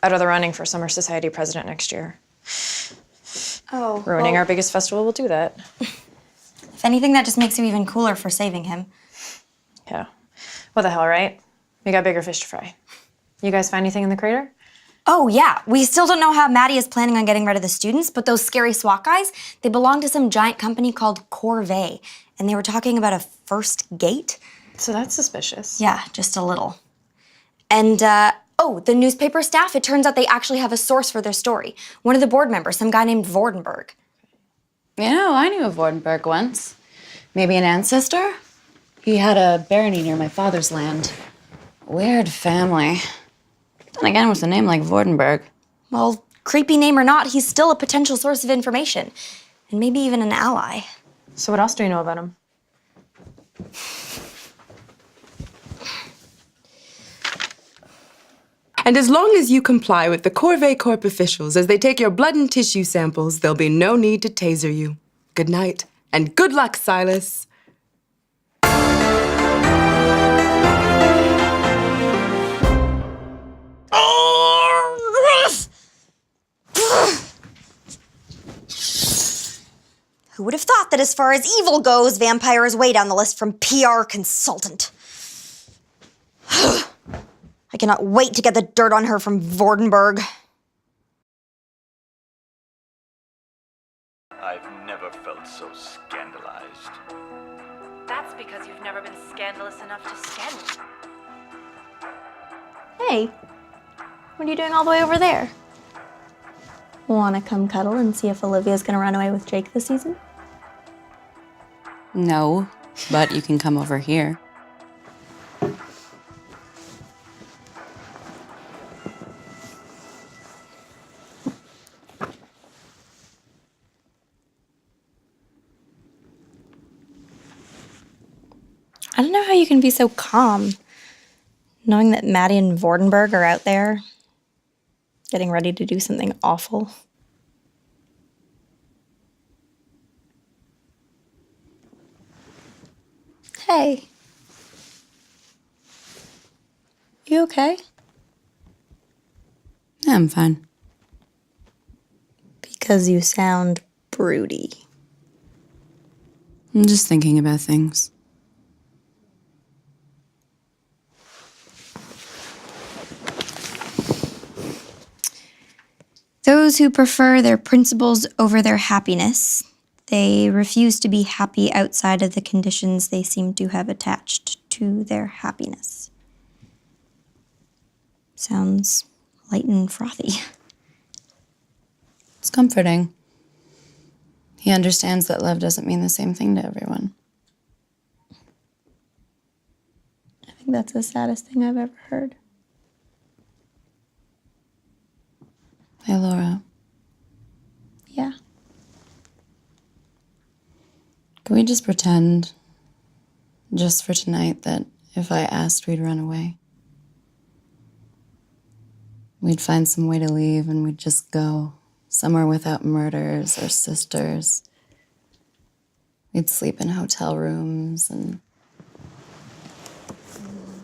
out of the running for Summer Society president next year. Oh. Ruining well, our biggest festival will do that. If anything, that just makes you even cooler for saving him. Yeah. What the hell, right? We got bigger fish to fry. You guys find anything in the crater? Oh, yeah. We still don't know how Mattie is planning on getting rid of the students, but those scary SWAT guys, they belong to some giant company called Corvée, and they were talking about a first gate. So that's suspicious. Yeah, just a little. And, oh, the newspaper staff, it turns out they actually have a source for their story. One of the board members, some guy named Vordenberg. You know, I knew a Vordenberg once. Maybe an ancestor? He had a barony near my father's land. Weird family. Then again, with a name like Vordenberg. Well, creepy name or not, he's still a potential source of information. And maybe even an ally. So what else do you know about him? And as long as you comply with the Corvée Corp officials as they take your blood and tissue samples, there'll be no need to taser you. Good night, and good luck, Silas. Who would have thought that as far as evil goes, vampire is way down the list from PR consultant. I cannot wait to get the dirt on her from Vordenberg. I've never felt so scandalized. That's because you've never been scandalous enough to scandal. Hey, what are you doing all the way over there? Wanna come cuddle and see if Olivia's gonna run away with Jake this season? No, but you can come over here. I don't know how you can be so calm, knowing that Mattie and Vordenberg are out there, getting ready to do something awful. Hey. You okay? Yeah, I'm fine. Because you sound broody. I'm just thinking about things. Those who prefer their principles over their happiness, they refuse to be happy outside of the conditions they seem to have attached to their happiness. Sounds light and frothy. It's comforting. He understands that love doesn't mean the same thing to everyone. I think that's the saddest thing I've ever heard. Hey, Laura. Yeah. Can we just pretend, just for tonight, that if I asked, we'd run away? We'd find some way to leave and we'd just go somewhere without murders or sisters. We'd sleep in hotel rooms and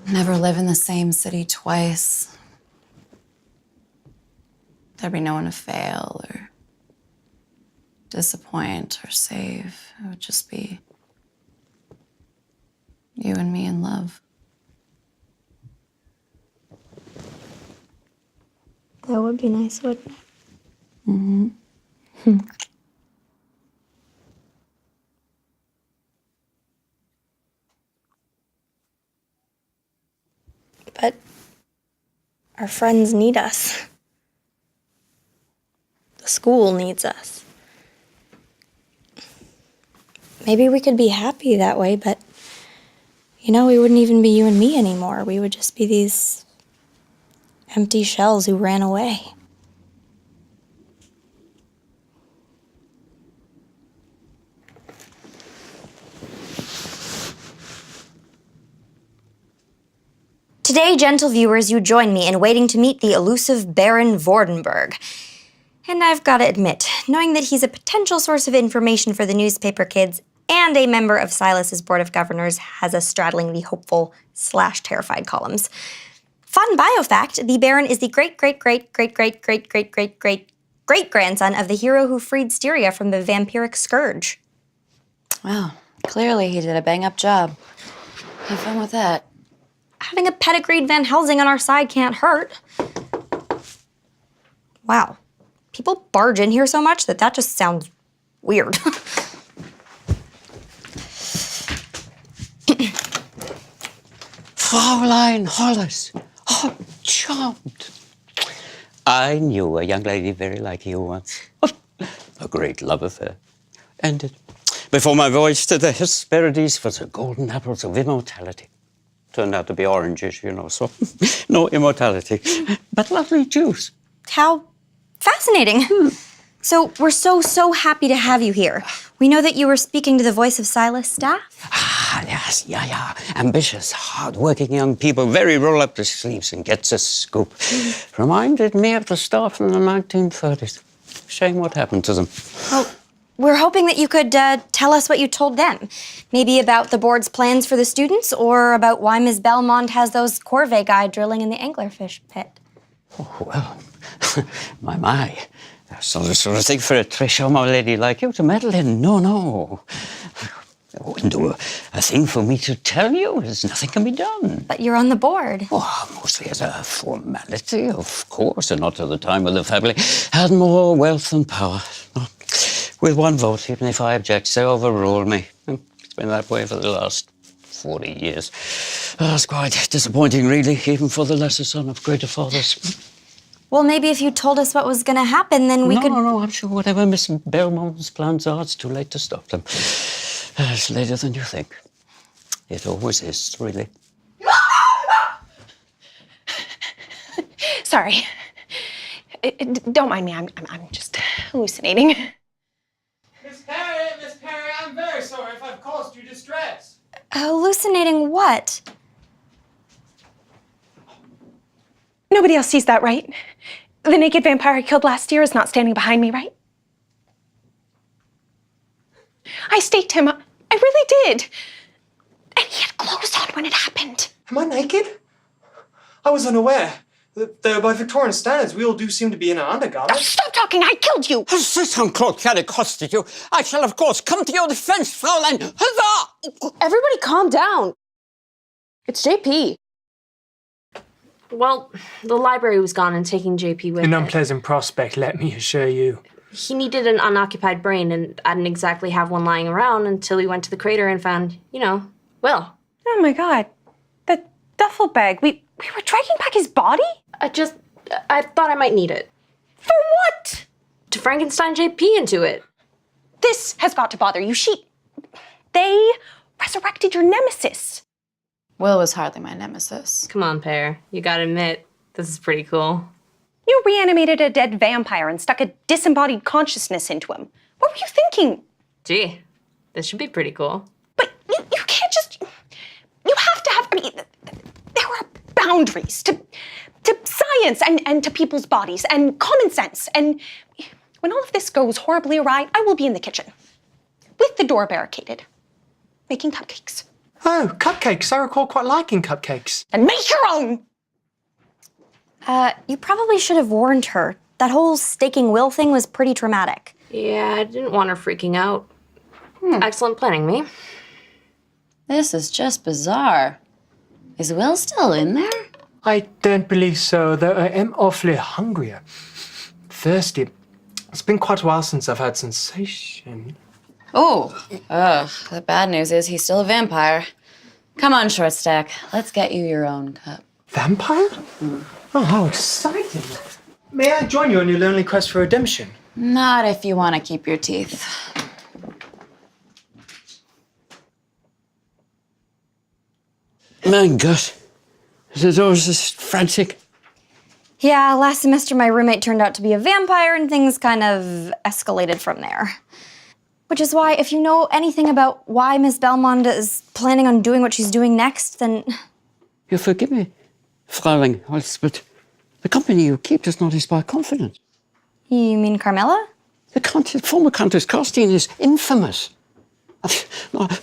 never live in the same city twice. There'd be no one to fail or disappoint or save. It would just be you and me in love. That would be nice, wouldn't it? Mm-hmm. But our friends need us. The school needs us. Maybe we could be happy that way, but, you know, we wouldn't even be you and me anymore. We would just be these empty shells who ran away. Today, gentle viewers, you join me in waiting to meet the elusive Baron Vordenberg. And I've got to admit, knowing that he's a potential source of information for the newspaper kids and a member of Silas's Board of Governors has us straddling the hopeful/terrified columns. Fun bio fact, the Baron is the great-great-great-great-great-great-great-great-great-grandson of the hero who freed Styria from the vampiric scourge. Wow, clearly he did a bang-up job. Have fun with that. Having a pedigreed Van Helsing on our side can't hurt. Wow. People barge in here so much that just sounds weird. Fräulein Hollis. Oh, charmed. I knew a young lady very like you once. A great love affair. Ended before my voyage to the Hesperides for the golden apples of immortality. Turned out to be oranges, you know, so no immortality. But lovely juice. How fascinating. So we're so happy to have you here. We know that you were speaking to the voice of Silas staff. Ah, yes, yeah. Ambitious, hard-working young people, very roll up their sleeves and gets a scoop. Reminded me of the staff in the 1930s. Shame what happened to them. Well, we're hoping that you could tell us what you told them. Maybe about the board's plans for the students, or about why Ms. Belmonde has those corvée guy drilling in the anglerfish pit. Oh, well, my. That's not the sort of thing for a Trishoma lady like you to meddle in. No. It wouldn't do a thing for me to tell you. There's nothing can be done. But you're on the board. Oh, mostly as a formality, of course, and not till the time when the family had more wealth and power. With one vote, even if I object, they overrule me. It's been that way for the last 40 years. It's quite disappointing, really, even for the lesser son of greater fathers. Well, maybe if you told us what was going to happen, then we could... No, I'm sure whatever Miss Belmonde's plans are, it's too late to stop them. It's later than you think. It always is, really. Sorry. Don't mind me. I'm just hallucinating. Miss Perry, I'm very sorry if I've caused you distress. Hallucinating what? Nobody else sees that, right? The naked vampire I killed last year is not standing behind me, right? I staked him. I really did. And he had clothes on when it happened. Am I naked? I was unaware. By Victorian standards, we all do seem to be in our undergarments. Oh, stop talking! I killed you! Has this uncloaked cat accosted you? I shall, of course, come to your defense, Fräulein. Huzzah! Everybody calm down. It's JP. Well, the library was gone and taking JP with it. An unpleasant prospect, let me assure you. He needed an unoccupied brain, and I didn't exactly have one lying around until we went to the crater and found, Will. Oh my God. The duffel bag. We were dragging back his body? I thought I might need it. For what? To Frankenstein JP into it. This has got to bother you. They resurrected your nemesis. Will was hardly my nemesis. Come on, Pear. You gotta admit, this is pretty cool. You reanimated a dead vampire and stuck a disembodied consciousness into him. What were you thinking? Gee, this should be pretty cool. But you can't just... You have to have... there are boundaries to science and to people's bodies and common sense. And when all of this goes horribly awry, I will be in the kitchen with the door barricaded, making cupcakes. Oh, cupcakes. I recall quite liking cupcakes. And make your own! You probably should have warned her. That whole staking Will thing was pretty traumatic. Yeah, I didn't want her freaking out. Excellent planning, me. This is just bizarre. Is Will still in there? I don't believe so, though I am awfully hungry. Thirsty. It's been quite a while since I've had sensation. Oh, the bad news is he's still a vampire. Come on, short stack. Let's get you your own cup. Vampire? Oh, how exciting. May I join you on your lonely quest for redemption? Not if you want to keep your teeth. My God. The door's just frantic. Yeah, last semester my roommate turned out to be a vampire and things kind of escalated from there. Which is why, if you know anything about why Miss Belmonde is planning on doing what she's doing next, then... You forgive me, Fraulein Holz, but the company you keep does not inspire confidence. You mean Carmilla? The former Countess Carstine is infamous,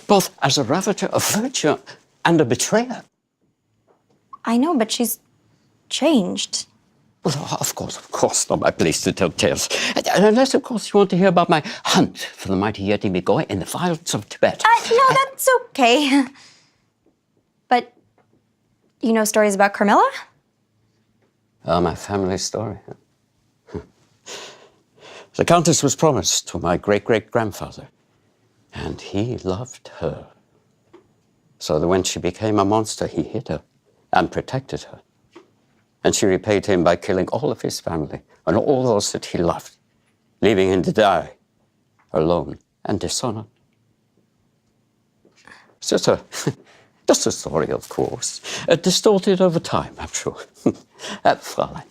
both as a ravager of virtue and a betrayer. I know, but she's changed. Well, of course, not my place to tell tales. Unless, of course, you want to hear about my hunt for the mighty Yeti Migoi in the wilds of Tibet. No, that's okay. But you know stories about Carmilla? My family story. The Countess was promised to my great-great-grandfather, and he loved her. So that when she became a monster, he hid her and protected her. And she repaid him by killing all of his family and all those that he loved, leaving him to die alone and dishonored. It's just a story, of course, distorted over time, I'm sure. Fraulein.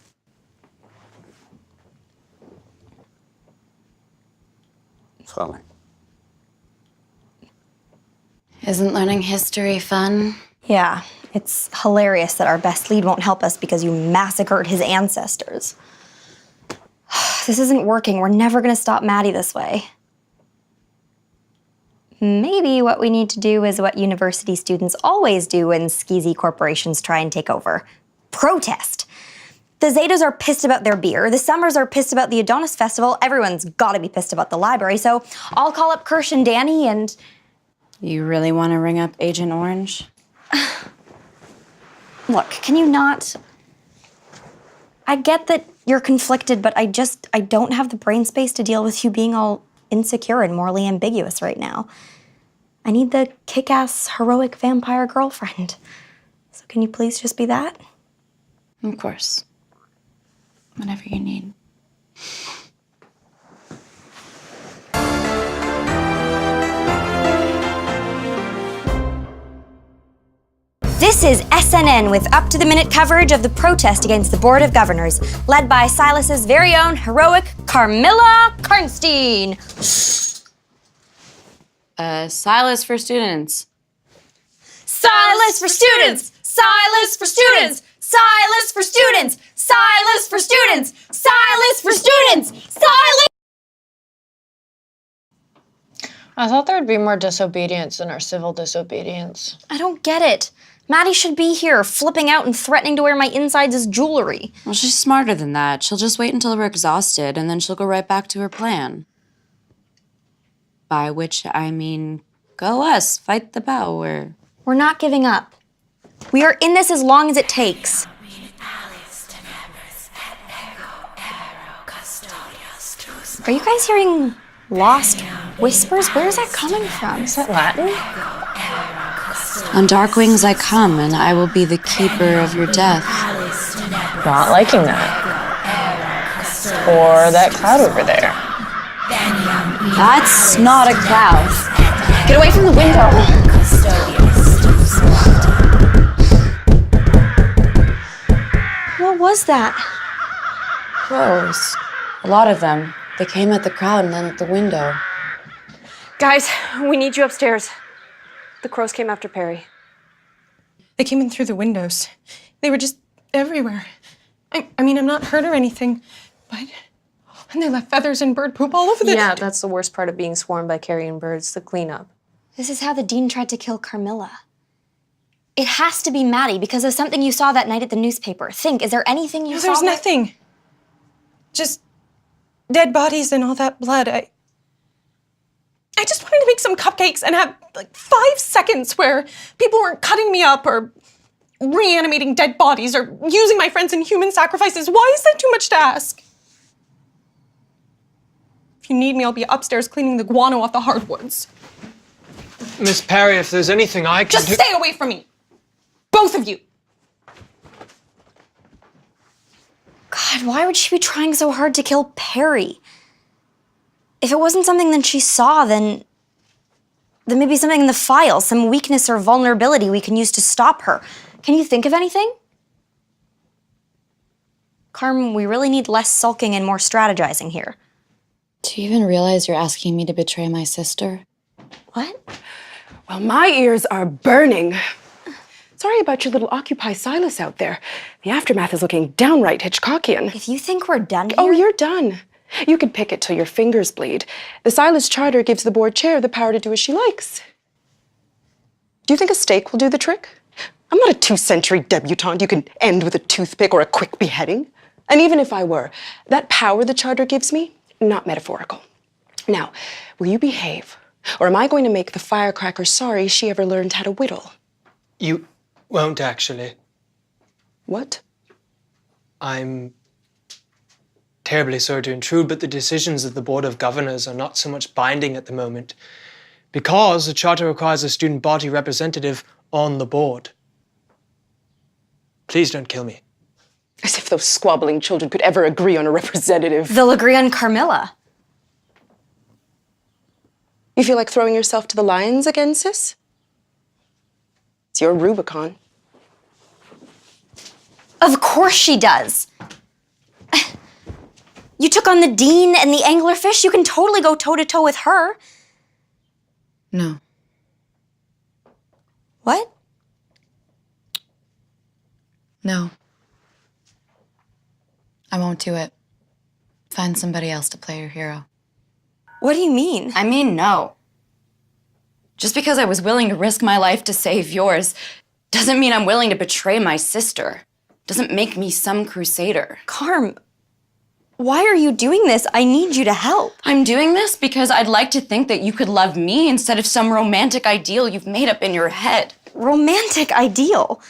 Fraulein. Isn't learning history fun? Yeah, it's hilarious that our best lead won't help us because you massacred his ancestors. This isn't working. We're never gonna stop Mattie this way. Maybe what we need to do is what university students always do when skeezy corporations try and take over. Protest. The Zetas are pissed about their beer, the Summers are pissed about the Adonis Festival, everyone's gotta be pissed about the library, so I'll call up Kirsch and Danny and... You really want to ring up Agent Orange? Look, can you not... I get that you're conflicted, but I don't have the brain space to deal with you being all insecure and morally ambiguous right now. I need the kick-ass, heroic vampire girlfriend. So can you please just be that? Of course. Whatever you need. This is SNN with up-to-the-minute coverage of the protest against the Board of Governors, led by Silas's very own heroic Carmilla Karnstein. Silas for students. Silas for students! Silas for students! Silas for students! Silas for students! Silas for students! Silas! I thought there would be more disobedience in our civil disobedience. I don't get it. Mattie should be here, flipping out and threatening to wear my insides as jewelry. Well, she's smarter than that. She'll just wait until we're exhausted, and then she'll go right back to her plan. By which I mean, go us, fight the power. We're not giving up. We are in this as long as it takes. Are you guys hearing lost whispers? Where is that coming from? Is that Latin? On dark wings I come, and I will be the keeper of your death. Not liking that. Or that cloud over there. That's not a cloud. Get away from the window. What was that? Crows. A lot of them. They came at the crowd and then at the window. Guys, we need you upstairs. The crows came after Perry. They came in through the windows. They were just everywhere. I mean, I'm not hurt or anything, but... And they left feathers and bird poop all over the... Yeah, that's the worst part of being swarmed by carrion birds, the cleanup. This is how the dean tried to kill Carmilla. It has to be Mattie because of something you saw that night at the newspaper. Think, is there anything you saw? There's nothing. Just dead bodies and all that blood. I just wanted to make some cupcakes and have like 5 seconds where people weren't cutting me up or reanimating dead bodies or using my friends in human sacrifices. Why is that too much to ask? If you need me, I'll be upstairs cleaning the guano off the hardwoods. Miss Perry, if there's anything I can Just do... stay away from me! Both of you! God, why would she be trying so hard to kill Perry? If it wasn't something that she saw, then maybe something in the file, some weakness or vulnerability we can use to stop her. Can you think of anything? Carm, we really need less sulking and more strategizing here. Do you even realize you're asking me to betray my sister? What? Well, my ears are burning. Sorry about your little Occupy Silas out there. The aftermath is looking downright Hitchcockian. If you think we're done here... Oh, you're done. You could pick it till your fingers bleed. The Silas Charter gives the board chair the power to do as she likes. Do you think a stake will do the trick? I'm not a 2th-century debutante you can end with a toothpick or a quick beheading. And even if I were, that power the Charter gives me, not metaphorical. Now, will you behave? Or am I going to make the firecracker sorry she ever learned how to whittle? You won't, actually. What? I'm terribly sorry to intrude, but the decisions of the Board of Governors are not so much binding at the moment because the Charter requires a student body representative on the board. Please don't kill me. As if those squabbling children could ever agree on a representative. They'll agree on Carmilla. You feel like throwing yourself to the lions again, sis? It's your Rubicon. Of course she does. You took on the Dean and the anglerfish. You can totally go toe-to-toe with her. No. What? No. I won't do it. Find somebody else to play your hero. What do you mean? I mean no. Just because I was willing to risk my life to save yours doesn't mean I'm willing to betray my sister. Doesn't make me some crusader. Carm, why are you doing this? I need you to help. I'm doing this because I'd like to think that you could love me instead of some romantic ideal you've made up in your head. Romantic ideal?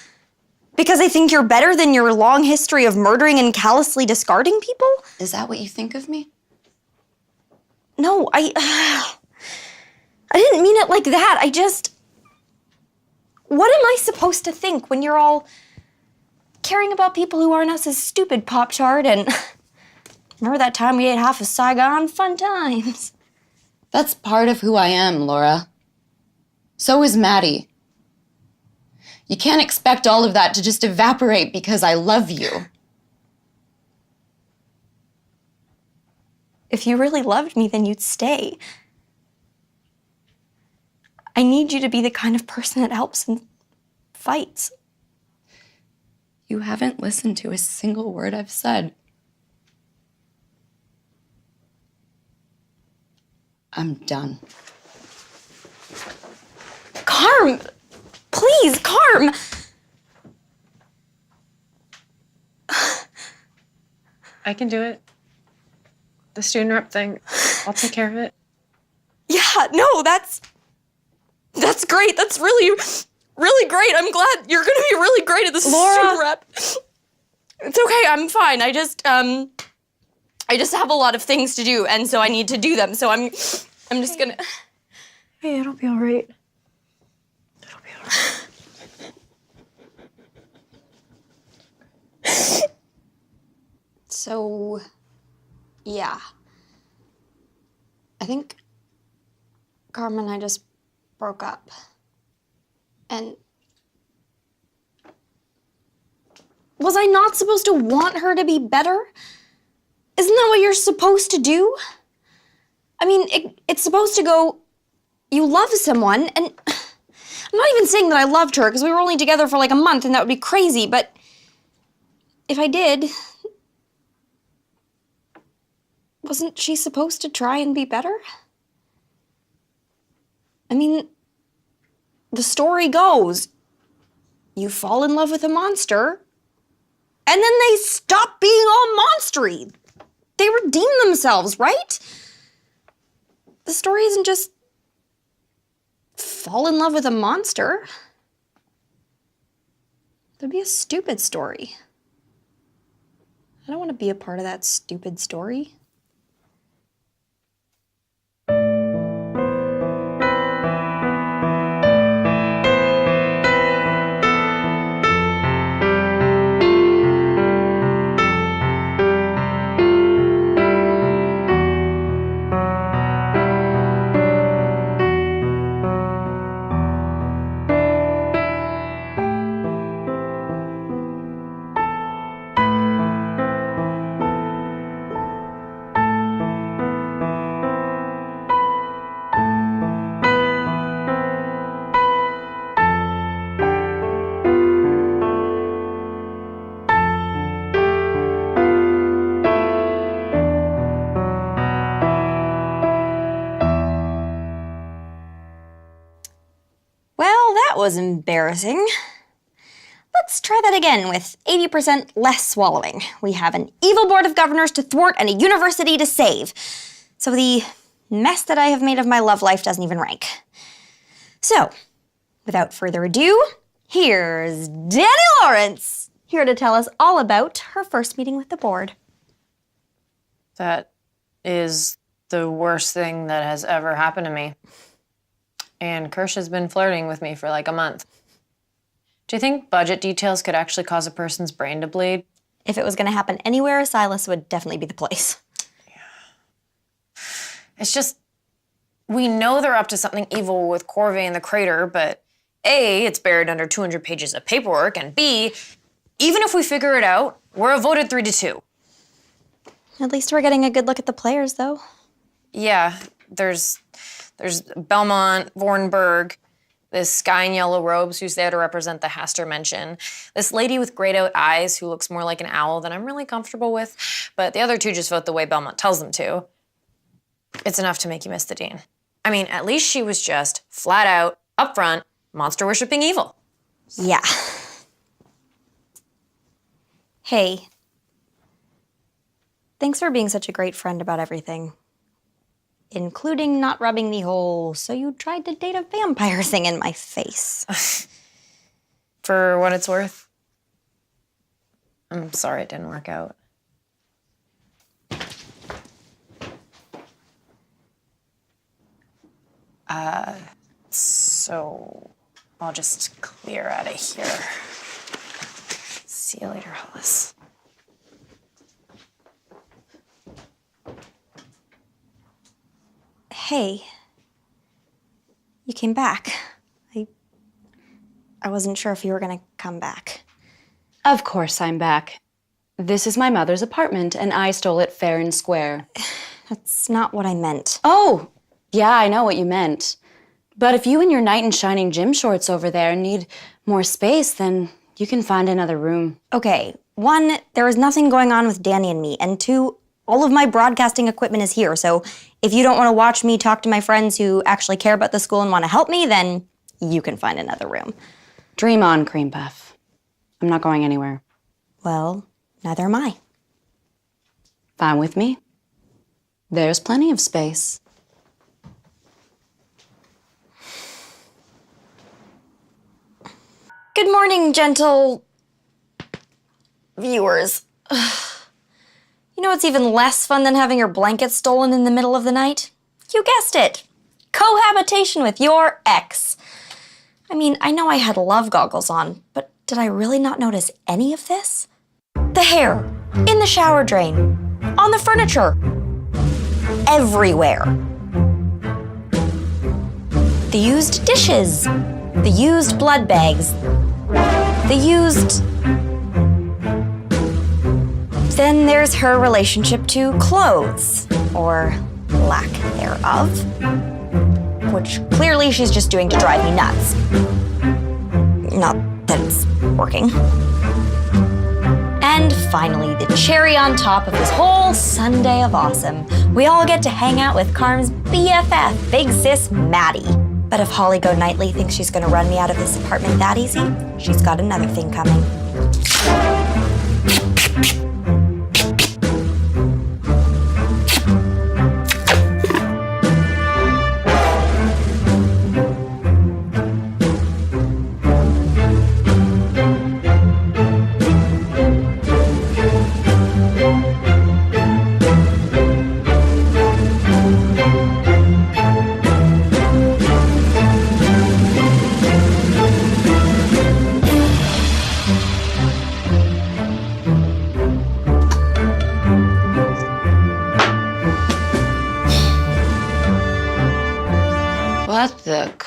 Because I think you're better than your long history of murdering and callously discarding people? Is that what you think of me? No, I didn't mean it like that. What am I supposed to think when you're all caring about people who aren't us as stupid, Pop-Tart, and remember that time we ate half of Saigon? Fun times. That's part of who I am, Laura. So is Mattie. You can't expect all of that to just evaporate because I love you. If you really loved me, then you'd stay. I need you to be the kind of person that helps in fights. You haven't listened to a single word I've said. I'm done. Carm! Please, Carm! I can do it. The student rep thing, I'll take care of it. Yeah, no, that's great. That's really great. I'm glad you're gonna be really great at the student rep. It's okay, I'm fine. I just have a lot of things to do, and so I need to do them. So I'm just gonna... Hey, it'll be all right. It'll be all right. So, yeah. I think Carm and I just broke up. And was I not supposed to want her to be better? Isn't that what you're supposed to do? I mean, it's supposed to go, you love someone, and I'm not even saying that I loved her, because we were only together for like a month, and that would be crazy, but if I did, wasn't she supposed to try and be better? I mean, the story goes, you fall in love with a monster, and then they stop being all monstery. They redeem themselves, right? The story isn't just fall in love with a monster. That'd be a stupid story. I don't want to be a part of that stupid story. Well, that was embarrassing. Let's try that again with 80% less swallowing. We have an evil board of governors to thwart and a university to save. So the mess that I have made of my love life doesn't even rank. So, without further ado, here's Danny Lawrence, here to tell us all about her first meeting with the board. That is the worst thing that has ever happened to me. And Kirsch has been flirting with me for like a month. Do you think budget details could actually cause a person's brain to bleed? If it was going to happen anywhere, Silas would definitely be the place. It's just, we know they're up to something evil with Corvée and the crater, but A, it's buried under 200 pages of paperwork, and B, even if we figure it out, we're outvoted 3-2. At least we're getting a good look at the players, though. Yeah, there's Belmonde, Vordenberg, this guy in yellow robes who's there to represent the Hastur mention, this lady with grayed-out eyes who looks more like an owl that I'm really comfortable with, but the other two just vote the way Belmonde tells them to. It's enough to make you miss the dean. I mean, at least she was just flat out, upfront, monster-worshipping evil. Yeah. Hey. Thanks for being such a great friend about everything. Including not rubbing the whole, so you tried to date a vampire thing in my face. For what it's worth, I'm sorry it didn't work out. So I'll just clear out of here. See you later, Hollis. Hey. You came back. I wasn't sure if you were gonna come back. Of course I'm back. This is my mother's apartment, and I stole it fair and square. That's not what I meant. Oh, yeah, I know what you meant. But if you and your knight in shining gym shorts over there need more space, then you can find another room. Okay, 1, there is nothing going on with Danny and me, and 2, all of my broadcasting equipment is here, so if you don't want to watch me talk to my friends who actually care about the school and want to help me, then you can find another room. Dream on, Cream Puff. I'm not going anywhere. Well, neither am I. Fine with me. There's plenty of space. Good morning, gentle viewers. You know what's even less fun than having your blanket stolen in the middle of the night? You guessed it. Cohabitation with your ex. I mean, I know I had love goggles on, but did I really not notice any of this? The hair, in the shower drain, on the furniture, everywhere. The used dishes, the used blood bags, the used... Then there's her relationship to clothes, or lack thereof, which clearly she's just doing to drive me nuts. Not that it's working. And finally, the cherry on top of this whole Sunday of awesome. We all get to hang out with Carm's BFF, Big Sis Mattie. But if Holly Go Nightly thinks she's gonna run me out of this apartment that easy, she's got another thing coming.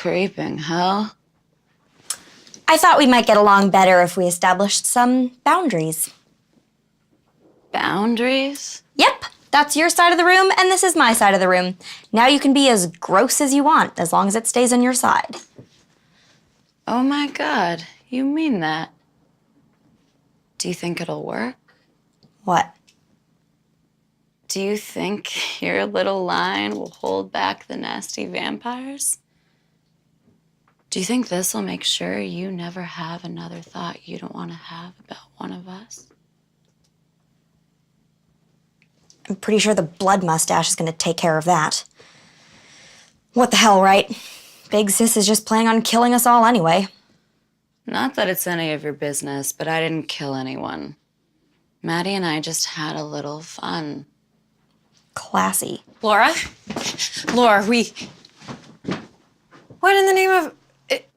creeping hell. I thought we might get along better if we established some boundaries. Boundaries? Yep, that's your side of the room, and this is my side of the room. Now you can be as gross as you want, as long as it stays on your side. Oh my God, you mean that? Do you think it'll work? What? Do you think your little line will hold back the nasty vampires? Do you think this will make sure you never have another thought you don't want to have about one of us? I'm pretty sure the blood mustache is going to take care of that. What the hell, right? Big Sis is just planning on killing us all anyway. Not that it's any of your business, but I didn't kill anyone. Mattie and I just had a little fun. Classy. Laura, what in the name of...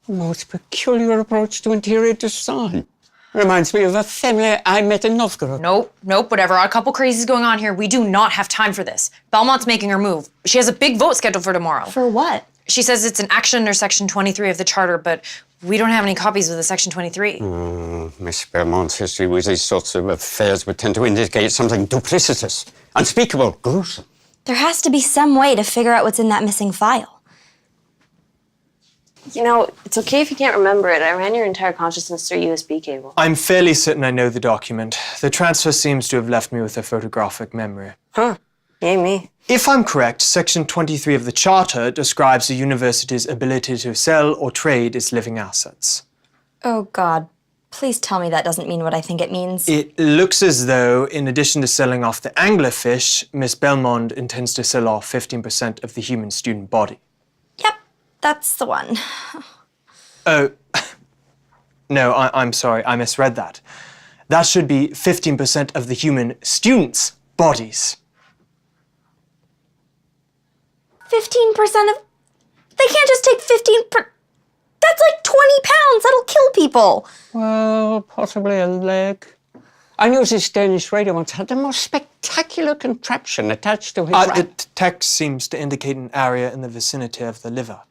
Most peculiar approach to interior design. Reminds me of a family I met in Novgorod. Nope, whatever. A couple crazies going on here. We do not have time for this. Belmonte's making her move. She has a big vote scheduled for tomorrow. For what? She says it's an action under Section 23 of the Charter, but we don't have any copies of the Section 23. Miss Belmonde's history with these sorts of affairs would tend to indicate something duplicitous, unspeakable, gruesome. There has to be some way to figure out what's in that missing file. You know, it's okay if you can't remember it. I ran your entire consciousness through USB cable. I'm fairly certain I know the document. The transfer seems to have left me with a photographic memory. Huh. Yay me. If I'm correct, Section 23 of the Charter describes the university's ability to sell or trade its living assets. Oh, God. Please tell me that doesn't mean what I think it means. It looks as though, in addition to selling off the anglerfish, Miss Belmonde intends to sell off 15% of the human student body. That's the one. Oh, no, I'm sorry, I misread that. That should be 15% of the human students' bodies. 15% of... They can't just take 15%... That's like 20 pounds! That'll kill people! Well, possibly a leg. I knew this Danish radio once had the most spectacular contraption attached to his... The text seems to indicate an area in the vicinity of the liver.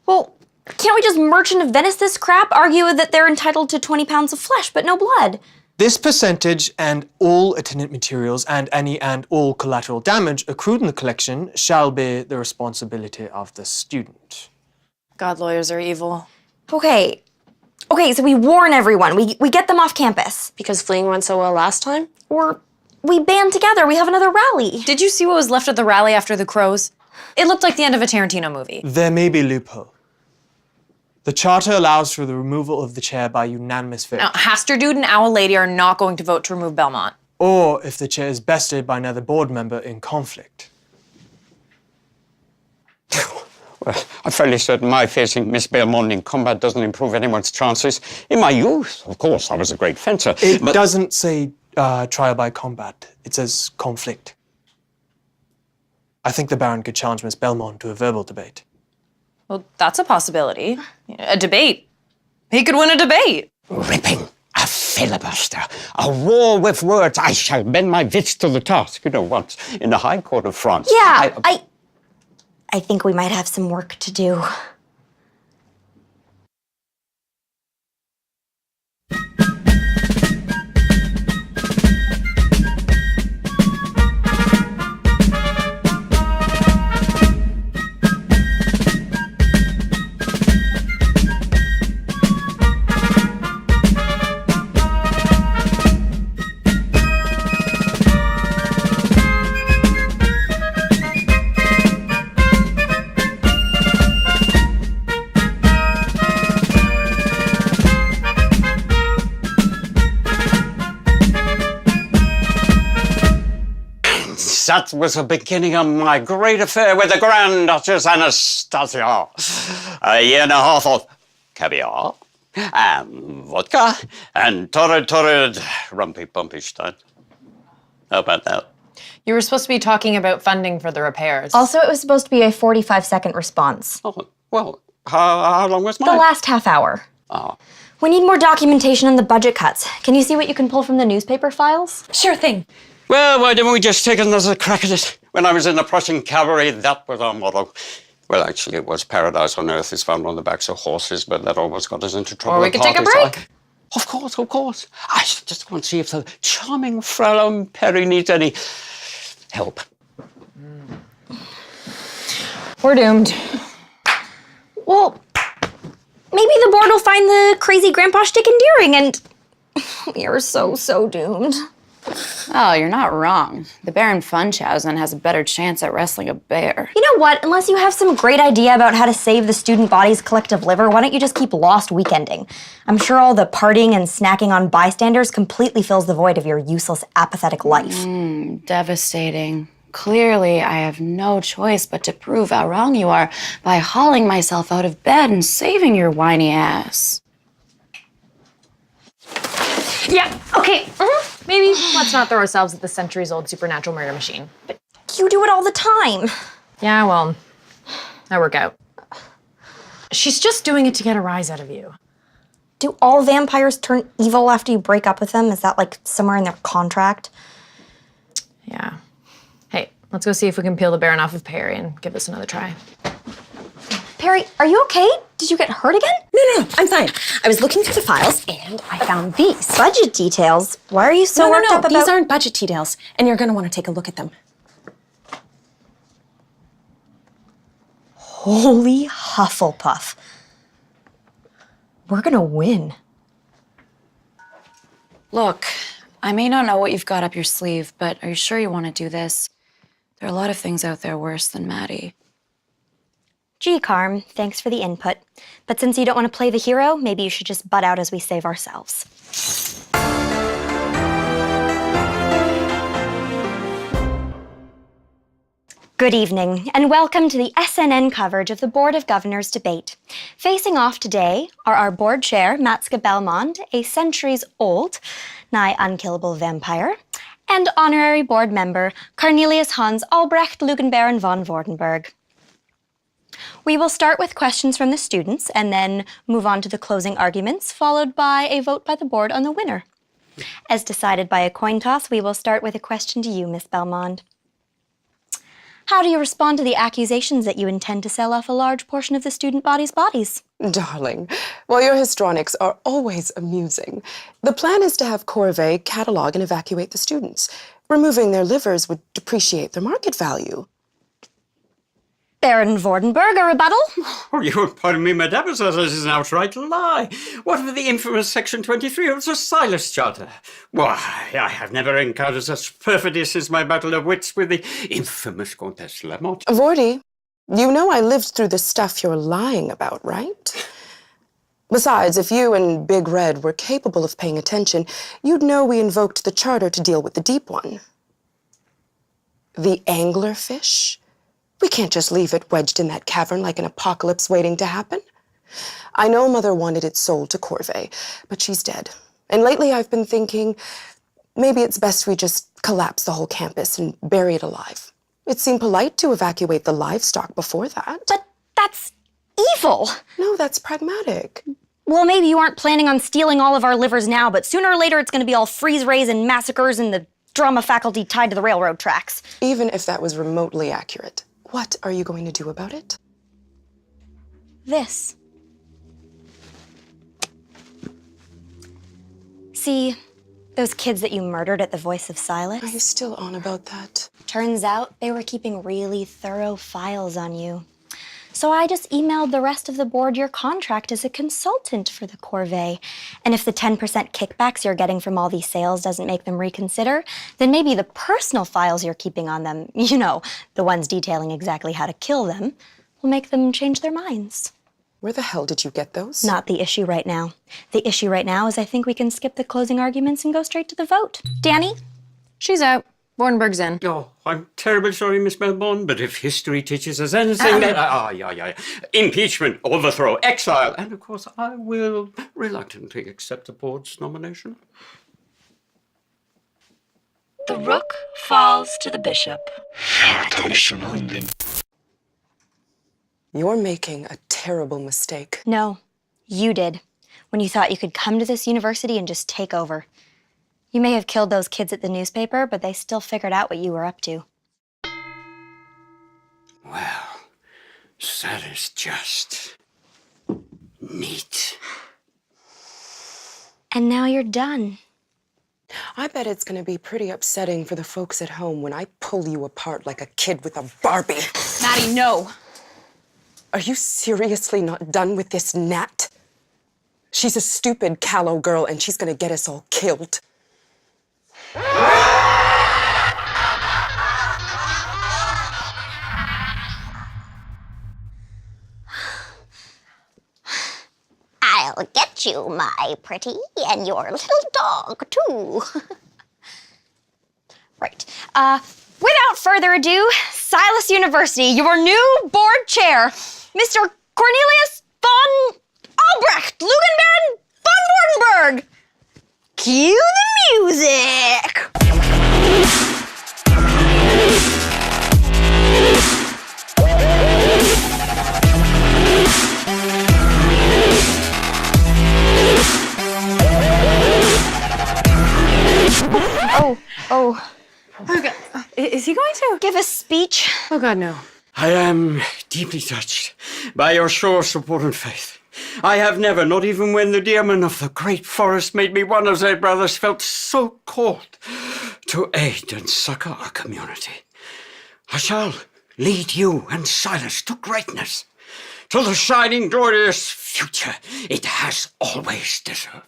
Well, can't we just Merchant of Venice this crap? Argue that they're entitled to 20 pounds of flesh, but no blood. This percentage and all attendant materials and any and all collateral damage accrued in the collection shall be the responsibility of the student. God, lawyers are evil. Okay, so we warn everyone. We get them off campus. Because fleeing went so well last time? Or we band together. We have another rally. Did you see what was left of the rally after the crows? It looked like the end of a Tarantino movie. There may be a loophole. The Charter allows for the removal of the chair by unanimous vote. Now, Haster Dude and Owl Lady are not going to vote to remove Belmonde. Or if the chair is bested by another board member in conflict. Well, I'm fairly certain my facing Miss Belmonde in combat doesn't improve anyone's chances. In my youth, of course, I was a great fencer. It doesn't say trial by combat. It says conflict. I think the Baron could challenge Miss Belmonde to a verbal debate. Well, that's a possibility. A debate. He could win a debate. Ripping. A filibuster. A war with words. I shall bend my wits to the task. You know, once in the High Court of France. Yeah, I think we might have some work to do. That was the beginning of my great affair with the Grand Duchess Anastasia. A year and a half of caviar, and vodka, and torrid rumpy-pumpy stein. How about that? You were supposed to be talking about funding for the repairs. Also, it was supposed to be a 45-second response. Oh, well, how long was mine? The last half hour. Oh. We need more documentation on the budget cuts. Can you see what you can pull from the newspaper files? Sure thing. Well, why didn't we just take another crack at it? When I was in the Prussian cavalry, that was our motto. Well, actually, it was paradise on earth is found on the backs of horses, but that almost got us into trouble. Or we could take a break. Of course, of course. I just want to see if the charming Fraulein Perry needs any help. We're doomed. Well, maybe the board will find the crazy grandpa shtick endearing and we are so doomed. Oh, you're not wrong. The Baron Funchausen has a better chance at wrestling a bear. You know what? Unless you have some great idea about how to save the student body's collective liver, why don't you just keep lost weekending? I'm sure all the partying and snacking on bystanders completely fills the void of your useless, apathetic life. Devastating. Clearly, I have no choice but to prove how wrong you are by hauling myself out of bed and saving your whiny ass. Yeah, okay. Maybe let's not throw ourselves at the centuries-old supernatural murder machine. But you do it all the time. Yeah, well, I work out. She's just doing it to get a rise out of you. Do all vampires turn evil after you break up with them? Is that like somewhere in their contract? Yeah. Hey, let's go see if we can peel the Baron off of Perry and give this another try. Perry, are you okay? Did you get hurt again? No, I'm fine. I was looking through the files and I found these. Budget details? Why are you so worked up about— These aren't budget details, and you're gonna want to take a look at them. Holy Hufflepuff. We're gonna win. Look, I may not know what you've got up your sleeve, but are you sure you want to do this? There are a lot of things out there worse than Mattie. Gee, Carm, thanks for the input. But since you don't want to play the hero, maybe you should just butt out as we save ourselves. Good evening, and welcome to the SNN coverage of the Board of Governors debate. Facing off today are our board chair, Matska Belmonde, a centuries-old, nigh unkillable vampire, and honorary board member, Cornelius Hans Albrecht Lugenbaron von Vordenberg. We will start with questions from the students and then move on to the closing arguments, followed by a vote by the board on the winner. As decided by a coin toss, we will start with a question to you, Miss Belmonde. How do you respond to the accusations that you intend to sell off a large portion of the student body's bodies? Darling, well, your histrionics are always amusing. The plan is to have Corvée catalog and evacuate the students. Removing their livers would depreciate their market value. Baron Vordenberg, a rebuttal? Oh, you pardon me, madame, this is an outright lie. What of the infamous Section 23 of the Silas Charter? Why, I have never encountered such perfidy since my battle of wits with the infamous Comtesse Lamotte. Vordy, you know I lived through the stuff you're lying about, right? Besides, if you and Big Red were capable of paying attention, you'd know we invoked the charter to deal with the deep one. The anglerfish? We can't just leave it wedged in that cavern like an apocalypse waiting to happen. I know Mother wanted it sold to Corvée, but she's dead. And lately I've been thinking maybe it's best we just collapse the whole campus and bury it alive. It seemed polite to evacuate the livestock before that. But that's evil. No, that's pragmatic. Well, maybe you aren't planning on stealing all of our livers now, but sooner or later it's going to be all freeze-rays and massacres and the drama faculty tied to the railroad tracks. Even if that was remotely accurate. What are you going to do about it? This. See, those kids that you murdered at the Voice of Silas? Are you still on about that? Turns out they were keeping really thorough files on you. So I just emailed the rest of the board your contract as a consultant for the Corvée. And if the 10% kickbacks you're getting from all these sales doesn't make them reconsider, then maybe the personal files you're keeping on them, you know, the ones detailing exactly how to kill them, will make them change their minds. Where the hell did you get those? Not the issue right now. The issue right now is I think we can skip the closing arguments and go straight to the vote. Danny? She's out. Vordenberg's in. Oh, I'm terribly sorry, Miss Belmonde, but if history teaches us anything, then... Impeachment, overthrow, exile, and of course I will reluctantly accept the board's nomination. The rook falls to the bishop. You're making a terrible mistake. No, you did. When you thought you could come to this university and just take over. You may have killed those kids at the newspaper, but they still figured out what you were up to. Well, That is just neat. And now you're done. I bet it's gonna be pretty upsetting for the folks at home when I pull you apart like a kid with a Barbie. Mattie, no. Are you seriously not done with this Nat? She's a stupid, callow girl, and she's gonna get us all killed. I'll get you, my pretty, and your little dog, too. Right. Without further ado, Silas University, your new board chair, Mr. Cornelius von Albrecht Lugenbaron von Vordenberg. Cue the music. Oh. Is he going to give a speech? Oh, God, no. I am deeply touched by your show of support and faith. I have never, not even when the demon of the great forest made me one of their brothers, felt so called to aid and succor our community. I shall lead you and Silas to greatness, to the shining, glorious future it has always deserved.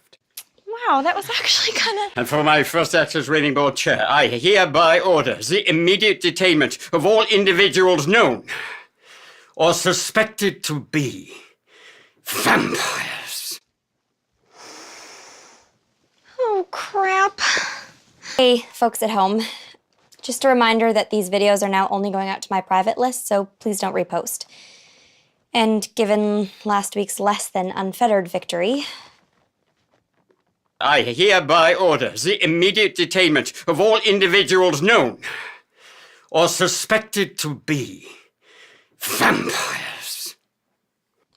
Wow, that was actually kind of... And for my first Access Rating Board chair, I hereby order the immediate detainment of all individuals known or suspected to be vampires. Oh, crap. Hey, folks at home. Just a reminder that these videos are now only going out to my private list, so please don't repost. And given last week's less than unfettered victory... I hereby order the immediate detainment of all individuals known or suspected to be vampires.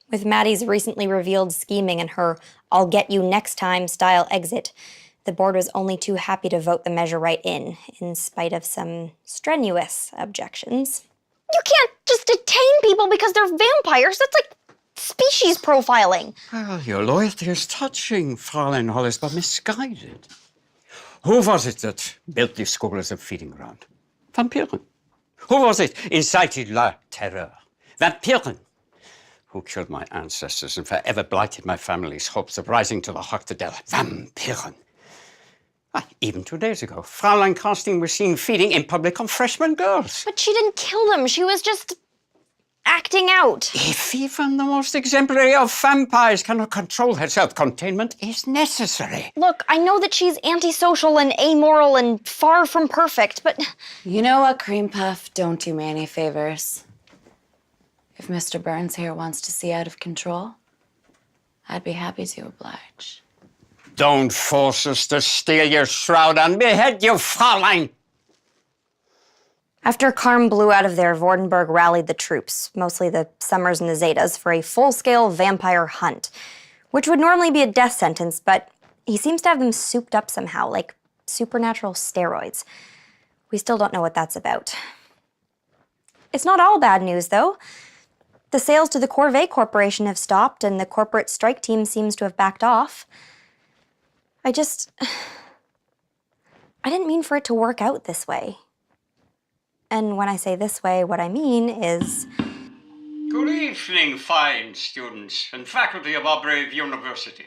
With Mattie's recently revealed scheming and her "I'll get you next time" style exit, the board was only too happy to vote the measure right in spite of some strenuous objections. You can't just detain people because they're vampires. That's like species profiling. Well, your loyalty is touching, Fräulein Hollis, but misguided. Who was it that built this school as a feeding ground? Vampiren. Who was it incited la terror? Vampiren. Who killed my ancestors and forever blighted my family's hopes of rising to the Hoch der Vampiren. Even 2 days ago, Fräulein Karstein was seen feeding in public on freshman girls. But she didn't kill them. She was just acting out. If even the most exemplary of vampires cannot control herself, containment is necessary. Look, I know that she's antisocial and amoral and far from perfect, but... You know what, Cream Puff? Don't do me any favors. If Mr. Burns here wants to see out of control, I'd be happy to oblige. Don't force us to steal your shroud and behead you, Fräulein! After Carm blew out of there, Vordenberg rallied the troops, mostly the Summers and the Zetas, for a full-scale vampire hunt, which would normally be a death sentence, but he seems to have them souped up somehow, like supernatural steroids. We still don't know what that's about. It's not all bad news, though. The sales to the Corvée Corporation have stopped, and the corporate strike team seems to have backed off. I didn't mean for it to work out this way. And when I say this way, what I mean is... Good evening, fine students and faculty of our brave university.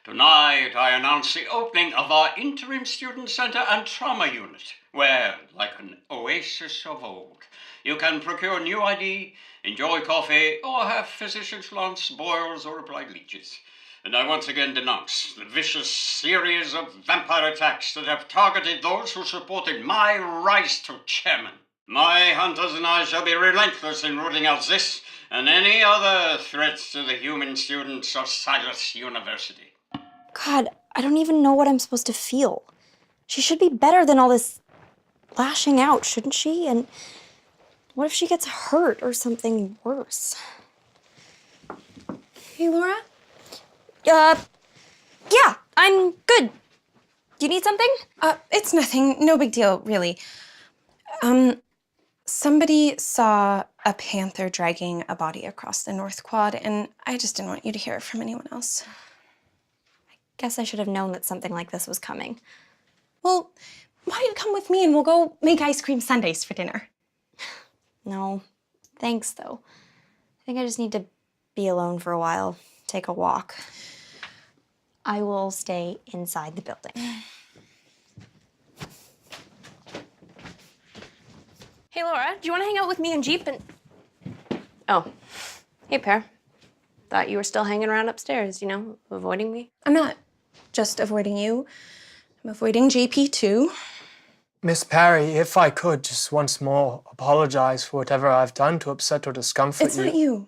Tonight, I announce the opening of our interim student center and trauma unit, where, like an oasis of old, you can procure new ID, enjoy coffee, or have physician's lunch, boils, or applied leeches. And I once again denounce the vicious series of vampire attacks that have targeted those who supported my rise to chairman. My hunters and I shall be relentless in rooting out this and any other threats to the human students of Silas University. God, I don't even know what I'm supposed to feel. She should be better than all this lashing out, shouldn't she? And what if she gets hurt or something worse? Hey, Laura? Yeah, I'm good. Do you need something? It's nothing. No big deal, really. Somebody saw a panther dragging a body across the North Quad, and I just didn't want you to hear it from anyone else. Guess I should have known that something like this was coming. Well, why don't you come with me and we'll go make ice cream sundaes for dinner? No, thanks though. I think I just need to be alone for a while, take a walk. I will stay inside the building. Hey, Laura, do you want to hang out with me and Jeep and... Oh, hey, Pear. Thought you were still hanging around upstairs, you know, avoiding me. I'm not just avoiding you. I'm avoiding JP too. Miss Parry, if I could, just once more apologize for whatever I've done to upset or discomfort It's not you.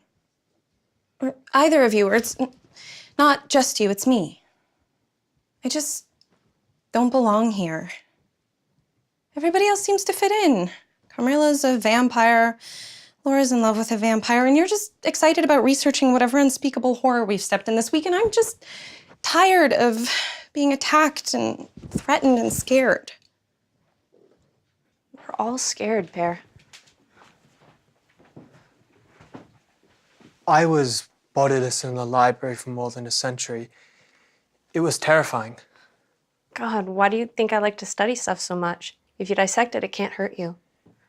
Or either of you, or it's not just you, it's me. I just don't belong here. Everybody else seems to fit in. Carmilla's a vampire, Laura's in love with a vampire, and you're just excited about researching whatever unspeakable horror we've stepped in this week, and I'm just tired of being attacked and threatened and scared. We're all scared, Pear. I was bodiless in the library for more than a century. It was terrifying. God, why do you think I like to study stuff so much? If you dissect it, it can't hurt you.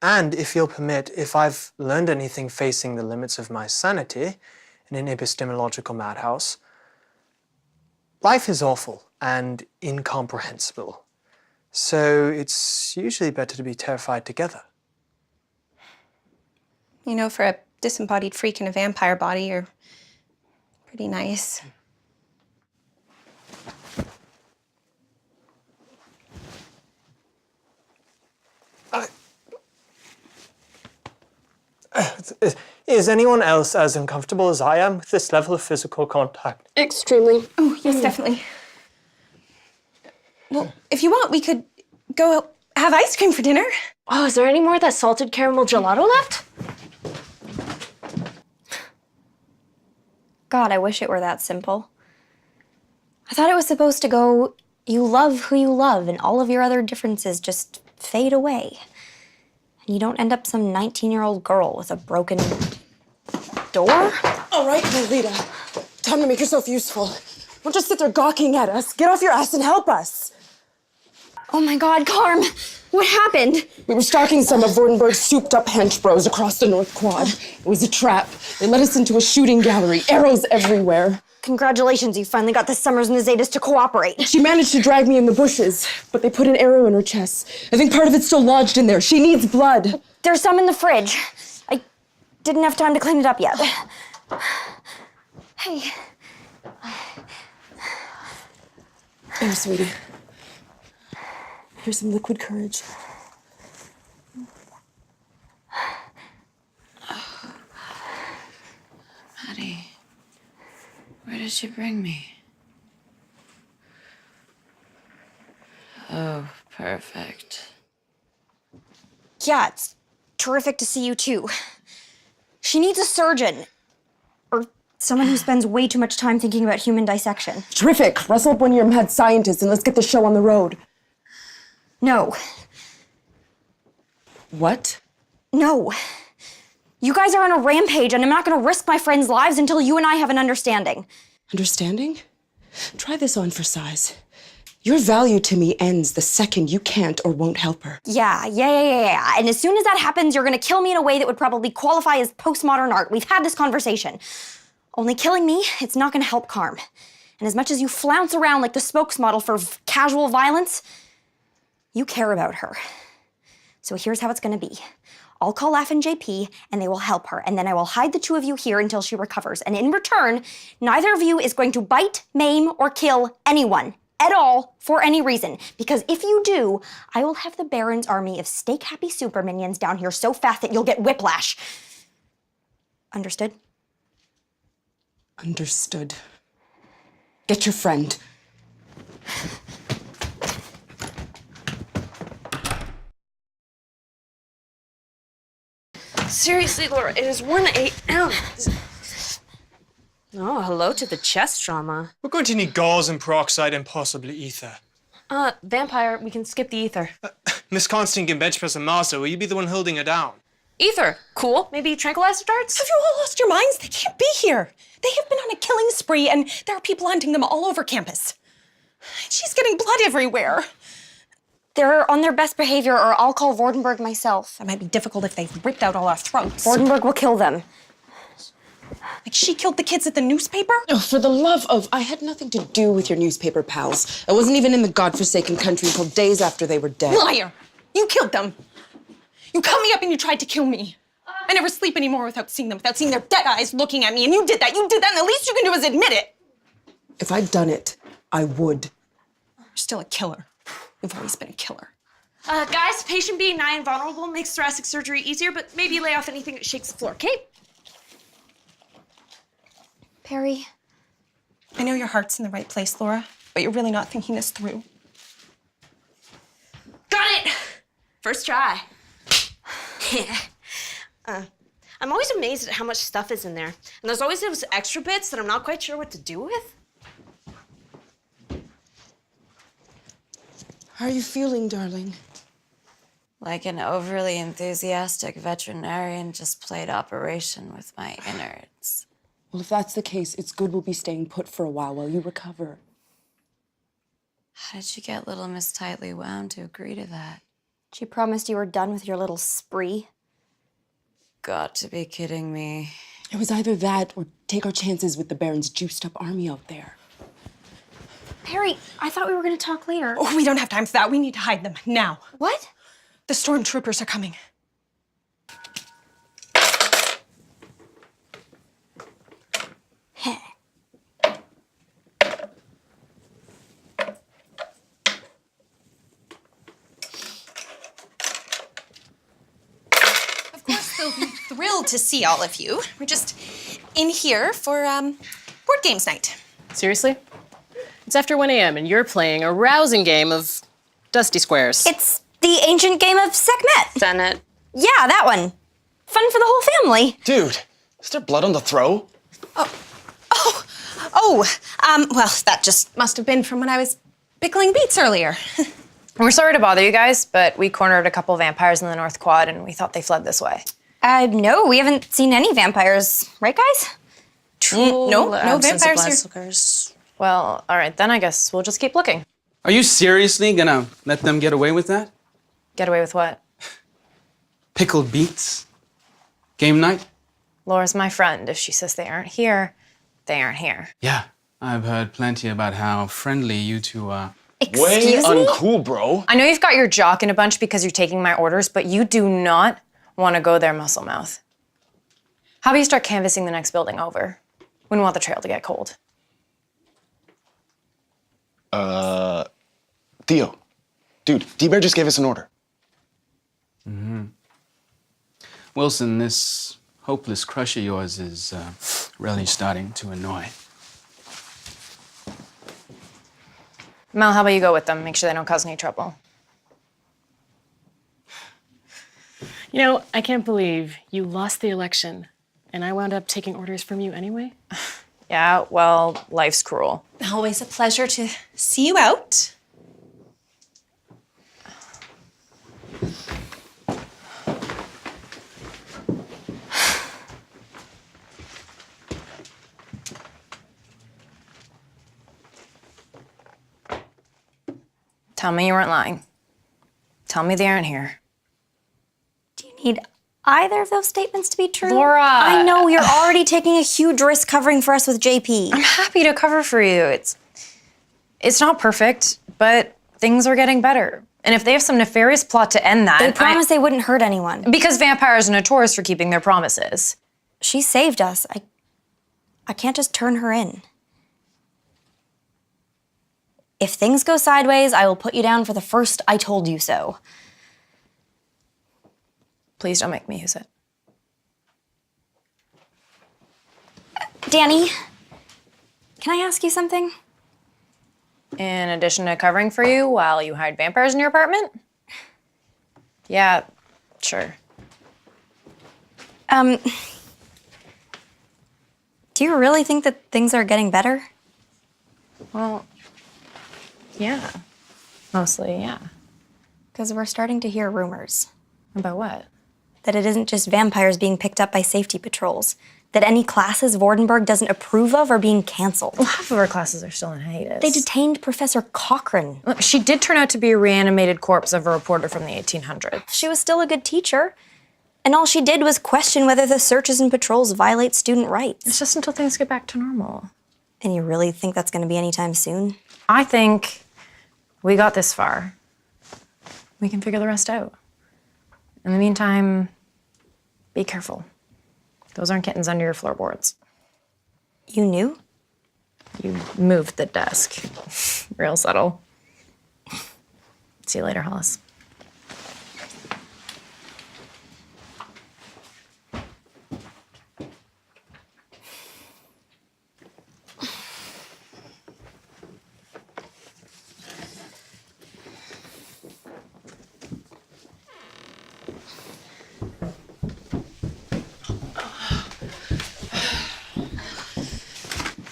And if you'll permit, if I've learned anything facing the limits of my sanity in an epistemological madhouse, life is awful and incomprehensible. So it's usually better to be terrified together. You know, for a disembodied freak in a vampire body, you're pretty nice. Is anyone else as uncomfortable as I am with this level of physical contact? Extremely. Oh, yes, definitely. Well, if you want, we could go have ice cream for dinner. Oh, is there any more of that salted caramel gelato left? God, I wish it were that simple. I thought it was supposed to go, you love who you love, and all of your other differences just fade away. And you don't end up some 19-year-old girl with a broken door? All right, Lolita. Time to make yourself useful. Don't just sit there gawking at us. Get off your ass and help us. Oh my God, Carm! What happened? We were stalking some of Vordenberg's souped-up hench bros across the North Quad. It was a trap. They led us into a shooting gallery. Arrows everywhere. Congratulations, you finally got the Summers and the Zetas to cooperate. She managed to drag me in the bushes, but they put an arrow in her chest. I think part of it's still lodged in there. She needs blood. There's some in the fridge. I didn't have time to clean it up yet. Hey. Here, sweetie. Here's some liquid courage. Mattie, where did you bring me? Oh, perfect. Yeah, it's terrific to see you too. She needs a surgeon. Or someone who spends way too much time thinking about human dissection. Terrific. Rustle up one of your mad scientists and let's get the show on the road. No. What? No. You guys are on a rampage, and I'm not gonna risk my friends' lives until you and I have an understanding. Understanding? Try this on for size. Your value to me ends the second you can't or won't help her. Yeah. And as soon as that happens, you're gonna kill me in a way that would probably qualify as postmodern art. We've had this conversation. Only killing me, it's not gonna help Carm. And as much as you flounce around like the spokesmodel for casual violence, you care about her. So here's how it's gonna be. I'll call Laff and JP, and they will help her, and then I will hide the two of you here until she recovers. And in return, neither of you is going to bite, maim, or kill anyone at all for any reason. Because if you do, I will have the Baron's army of steak-happy super minions down here so fast that you'll get whiplash. Understood? Understood. Get your friend. Seriously, Laura, it is 1 a.m. Oh, hello to the chest trauma. We're going to need gauze and peroxide and possibly ether. Vampire, we can skip the ether. Miss Constantine can bench press a Mazda. Will you be the one holding her down? Ether. Cool. Maybe tranquilizer darts? Have you all lost your minds? They can't be here. They have been on a killing spree, and there are people hunting them all over campus. She's getting blood everywhere. They're on their best behavior, or I'll call Vordenberg myself. That might be difficult if they've ripped out all our throats. Vordenberg will kill them. Like she killed the kids at the newspaper? Oh, for the love of... I had nothing to do with your newspaper pals. I wasn't even in the godforsaken country until days after they were dead. Liar! You killed them. You cut me up and you tried to kill me. I never sleep anymore without seeing them, without seeing their dead eyes looking at me, and you did that, and the least you can do is admit it. If I'd done it, I would. You're still a killer. You've always been a killer. Guys, patient being nigh invulnerable makes thoracic surgery easier, but maybe lay off anything that shakes the floor, okay? Perry. I know your heart's in the right place, Laura, but you're really not thinking this through. Got it! First try. I'm always amazed at how much stuff is in there. And there's always those extra bits that I'm not quite sure what to do with. How are you feeling, darling? Like an overly enthusiastic veterinarian just played operation with my innards. Well, if that's the case, it's good we'll be staying put for a while you recover. How did you get little Miss Tightly Wound to agree to that? She promised you were done with your little spree. Got to be kidding me. It was either that or take our chances with the Baron's juiced-up army out there. Perry, I thought we were going to talk later. Oh, we don't have time for that. We need to hide them now. What? The stormtroopers are coming. Of course, they'll be thrilled to see all of you. We're just in here for board games night. Seriously? It's after 1 a.m. and you're playing a rousing game of Dusty Squares. It's the ancient game of Sekhmet. Senate. Yeah, that one. Fun for the whole family. Dude, is there blood on the throw? Well, that just must have been from when I was pickling beets earlier. We're sorry to bother you guys, but we cornered a couple vampires in the North Quad and we thought they fled this way. No, we haven't seen any vampires. Right, guys? No vampires here. Well, all right, then I guess we'll just keep looking. Are you seriously gonna let them get away with that? Get away with what? Pickled beets? Game night? Laura's my friend. If she says they aren't here, they aren't here. Yeah, I've heard plenty about how friendly you two are. Way uncool, bro. I know you've got your jock in a bunch because you're taking my orders, but you do not want to go there, muscle mouth. How about you start canvassing the next building over? We don't want the trail to get cold. Theo. Dude, D-Bear just gave us an order. Wilson, this hopeless crush of yours is really starting to annoy. Mel, how about you go with them? Make sure they don't cause any trouble. You know, I can't believe you lost the election and I wound up taking orders from you anyway. Yeah, well, life's cruel. Always a pleasure to see you out. Tell me you weren't lying. Tell me they aren't here. Do you need either of those statements to be true? Laura! I know, you're already taking a huge risk covering for us with JP. I'm happy to cover for you. It's not perfect, but things are getting better. And if they have some nefarious plot to end that... They promised they wouldn't hurt anyone. Because vampires are notorious for keeping their promises. She saved us. I can't just turn her in. If things go sideways, I will put you down for the first I told you so. Please don't make me use it. Danny, can I ask you something? In addition to covering for you while you hide vampires in your apartment? Yeah, sure. Do you really think that things are getting better? Well, yeah. Mostly, yeah. Because we're starting to hear rumors. About what? That it isn't just vampires being picked up by safety patrols. That any classes Vordenberg doesn't approve of are being canceled. Well, half of our classes are still in hiatus. They detained Professor Cochrane. Look, she did turn out to be a reanimated corpse of a reporter from the 1800s. She was still a good teacher. And all she did was question whether the searches and patrols violate student rights. It's just until things get back to normal. And you really think that's going to be anytime soon? I think we got this far. We can figure the rest out. In the meantime, be careful. Those aren't kittens under your floorboards. You knew? You moved the desk. Real subtle. See you later, Hollis.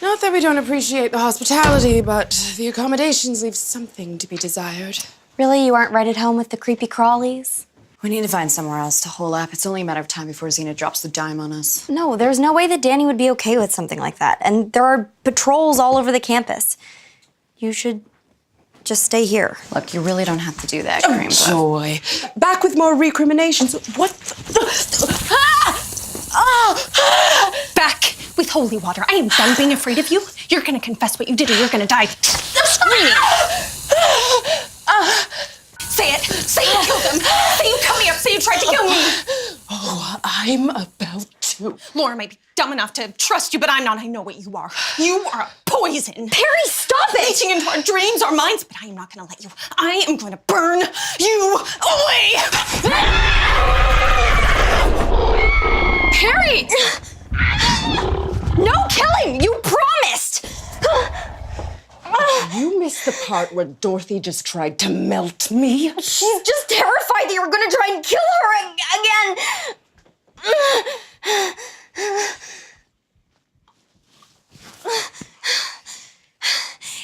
Not that we don't appreciate the hospitality, but the accommodations leave something to be desired. Really, you aren't right at home with the creepy crawlies? We need to find somewhere else to hole up. It's only a matter of time before Xena drops the dime on us. No, there's no way that Danny would be okay with something like that. And there are patrols all over the campus. You should just stay here. Look, you really don't have to do that, Cream Puff. Joy. Back with more recriminations. What the? Back with holy water. I am done being afraid of you. You're gonna confess what you did or you're gonna die. Screaming. Say it. Say you killed him. Say you cut me up. Say you tried to kill me. Oh, I'm about to. Laura might be dumb enough to trust you, but I'm not. I know what you are. You are a poison. Perry, stop it! Reaching into our dreams, our minds, but I am not gonna let you. I am going to burn you away. Perry! No killing! You promised! You missed the part where Dorothy just tried to melt me. She's just terrified that you're gonna try and kill her again.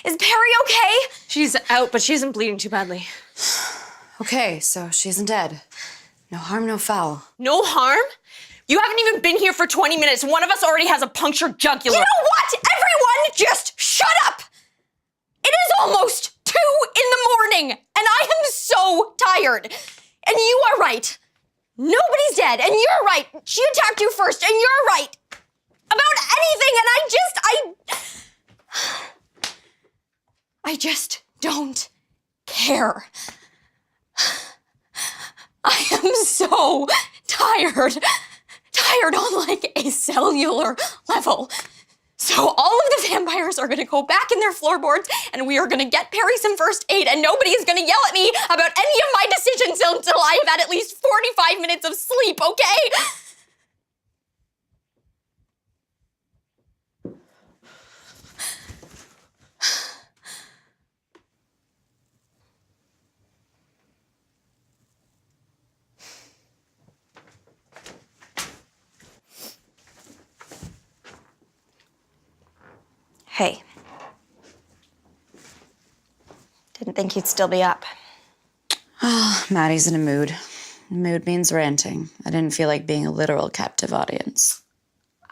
Is Perry okay? She's out, but she isn't bleeding too badly. Okay, so she isn't dead. No harm, no foul. No harm? You haven't even been here for 20 minutes. One of us already has a punctured jugular. You know what? Everyone just shut up! It is almost 2 a.m, and I am so tired. And you are right. Nobody's dead, and you're right. She attacked you first, and you're right. About anything, and I just don't care. I am so tired. Tired on like a cellular level. So all of the vampires are gonna go back in their floorboards and we are gonna get Perry some first aid and nobody is gonna yell at me about any of my decisions until I have had at least 45 minutes of sleep, okay? Hey. Didn't think you'd still be up. Oh, Mattie's in a mood. Mood means ranting. I didn't feel like being a literal captive audience.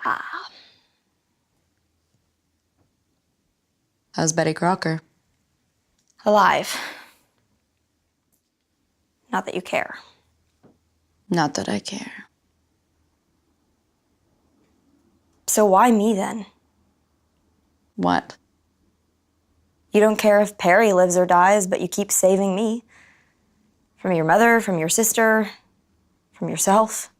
Ah. How's Betty Crocker? Alive. Not that you care. Not that I care. So why me then? What? You don't care if Perry lives or dies, but you keep saving me. From your mother, from your sister, from yourself.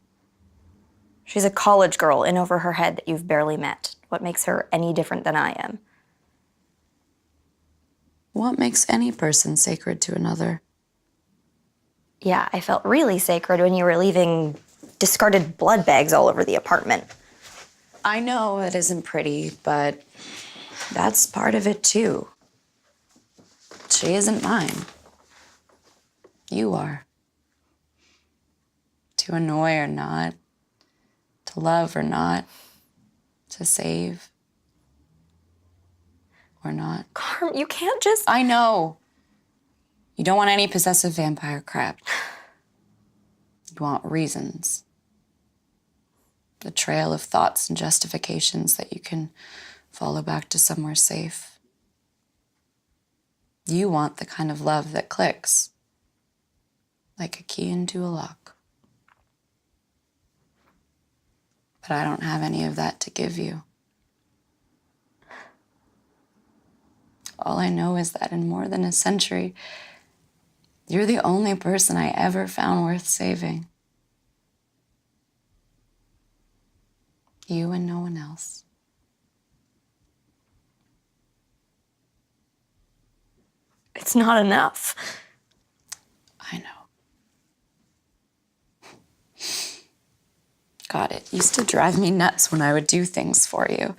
She's a college girl in over her head that you've barely met. What makes her any different than I am? What makes any person sacred to another? Yeah, I felt really sacred when you were leaving discarded blood bags all over the apartment. I know it isn't pretty, but that's part of it too. She isn't mine. You are. To annoy or not, to love or not, to save or not. Carm, you can't just... I know. You don't want any possessive vampire crap. You want reasons. the trail of thoughts and justifications that you can follow back to somewhere safe. You want the kind of love that clicks, like a key into a lock. But I don't have any of that to give you. All I know is that in more than a century, you're the only person I ever found worth saving. You and no one else. It's not enough. I know. God, it used to drive me nuts when I would do things for you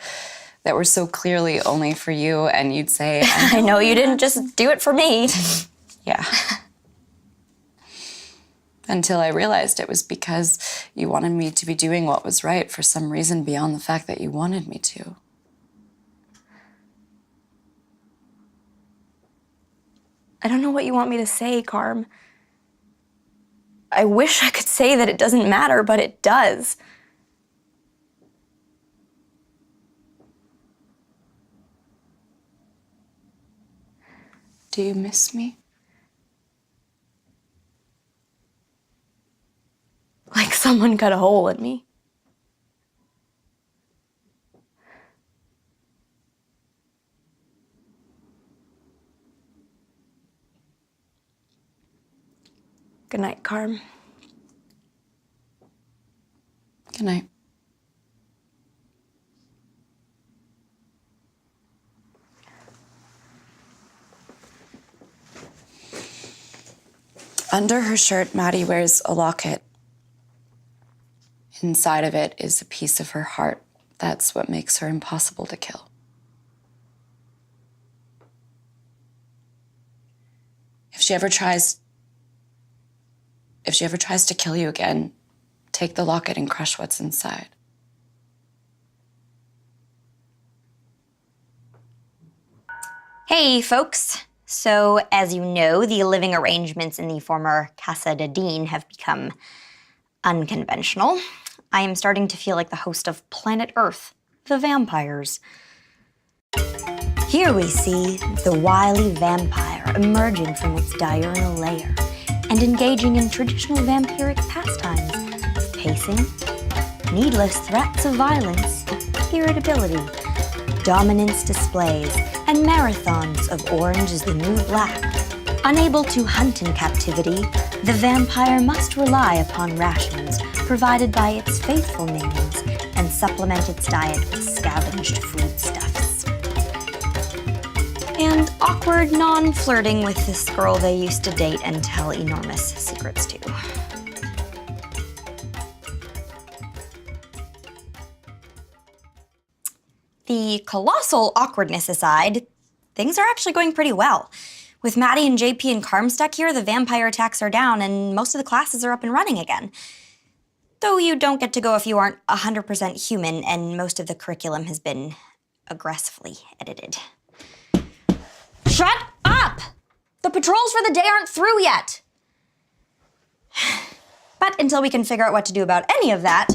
that were so clearly only for you, and you'd say, I know you didn't just do it for me. Yeah. Until I realized it was because you wanted me to be doing what was right for some reason beyond the fact that you wanted me to. I don't know what you want me to say, Carm. I wish I could say that it doesn't matter, but it does. Do you miss me? Like someone cut a hole in me. Good night, Carm. Good night. Under her shirt, Mattie wears a locket. Inside of it is a piece of her heart. That's what makes her impossible to kill. If she ever tries to kill you again, take the locket and crush what's inside. Hey, folks. So, as you know, the living arrangements in the former Casa de Dean have become unconventional. I am starting to feel like the host of Planet Earth, the vampires. Here we see the wily vampire emerging from its diurnal lair and engaging in traditional vampiric pastimes of pacing, needless threats of violence, irritability, dominance displays, and marathons of orange is the new black. Unable to hunt in captivity, the vampire must rely upon rations provided by its faithful minions and supplement its diet with scavenged foodstuffs. And awkward non-flirting with this girl they used to date and tell enormous secrets to. The colossal awkwardness aside, things are actually going pretty well. With Mattie and JP and Carm stuck here, the vampire attacks are down and most of the classes are up and running again. Though you don't get to go if you aren't 100% human, and most of the curriculum has been aggressively edited. Shut up! The patrols for the day aren't through yet! But until we can figure out what to do about any of that,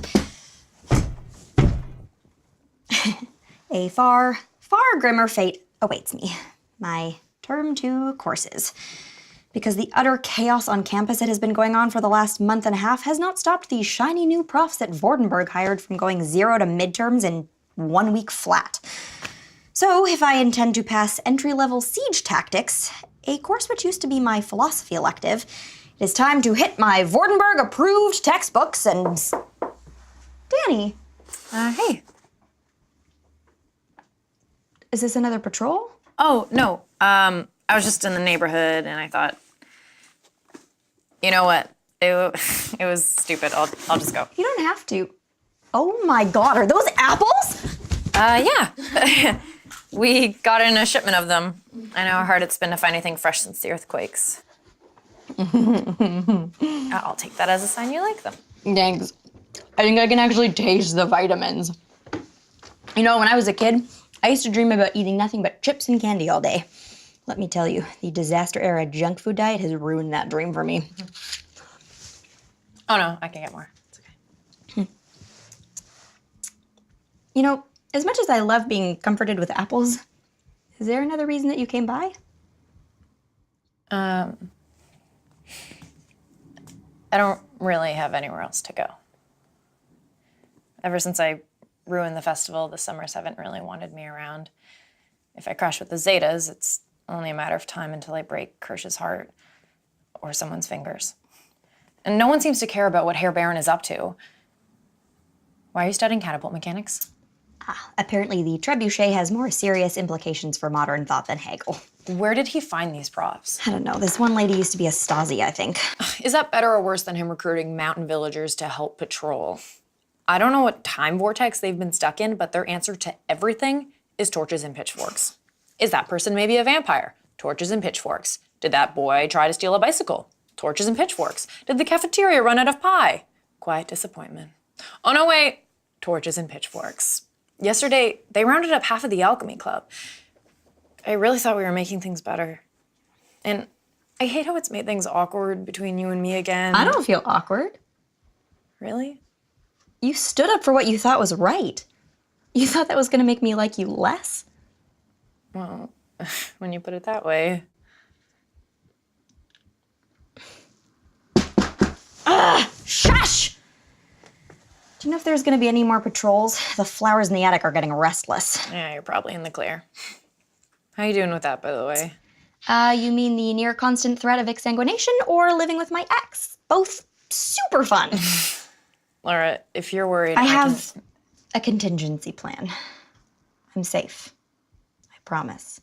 a far, far grimmer fate awaits me. My Term 2 courses. Because the utter chaos on campus that has been going on for the last month and a half has not stopped the shiny new profs that Vordenberg hired from going 0 to midterms in 1 week flat. So if I intend to pass entry-level siege tactics, a course which used to be my philosophy elective, it is time to hit my Vordenberg-approved textbooks and... Danny. Hey. Is this another patrol? Oh, no. I was just in the neighborhood and I thought, you know what? It was stupid. I'll just go. You don't have to. Oh my God, are those apples? Yeah. We got in a shipment of them. I know how hard it's been to find anything fresh since the earthquakes. I'll take that as a sign you like them. Thanks. I think I can actually taste the vitamins. You know, when I was a kid, I used to dream about eating nothing but chips and candy all day. Let me tell you, the disaster-era junk food diet has ruined that dream for me. Oh no, I can get more. It's okay. You know, as much as I love being comforted with apples, is there another reason that you came by? I don't really have anywhere else to go. Ever since I ruined the festival, the summers haven't really wanted me around. If I crash with the Zetas, it's only a matter of time until I break Kirsch's heart or someone's fingers. And no one seems to care about what Herr Baron is up to. Why are you studying catapult mechanics? Apparently the trebuchet has more serious implications for modern thought than Hegel. Where did he find these profs? I don't know. This one lady used to be a Stasi, I think. Is that better or worse than him recruiting mountain villagers to help patrol? I don't know what time vortex they've been stuck in, but their answer to everything is torches and pitchforks. Is that person maybe a vampire? Torches and pitchforks. Did that boy try to steal a bicycle? Torches and pitchforks. Did the cafeteria run out of pie? Quiet disappointment. Oh no, wait. Torches and pitchforks. Yesterday, they rounded up half of the alchemy club. I really thought we were making things better. And I hate how it's made things awkward between you and me again. I don't feel awkward. Really? You stood up for what you thought was right. You thought that was gonna make me like you less? Well, when you put it that way. Shush! Do you know if there's gonna be any more patrols? The flowers in the attic are getting restless. Yeah, you're probably in the clear. How you doing with that, by the way? You mean the near constant threat of exsanguination or living with my ex? Both super fun. Laura, if you're worried, I have a contingency plan. I'm safe. I promise.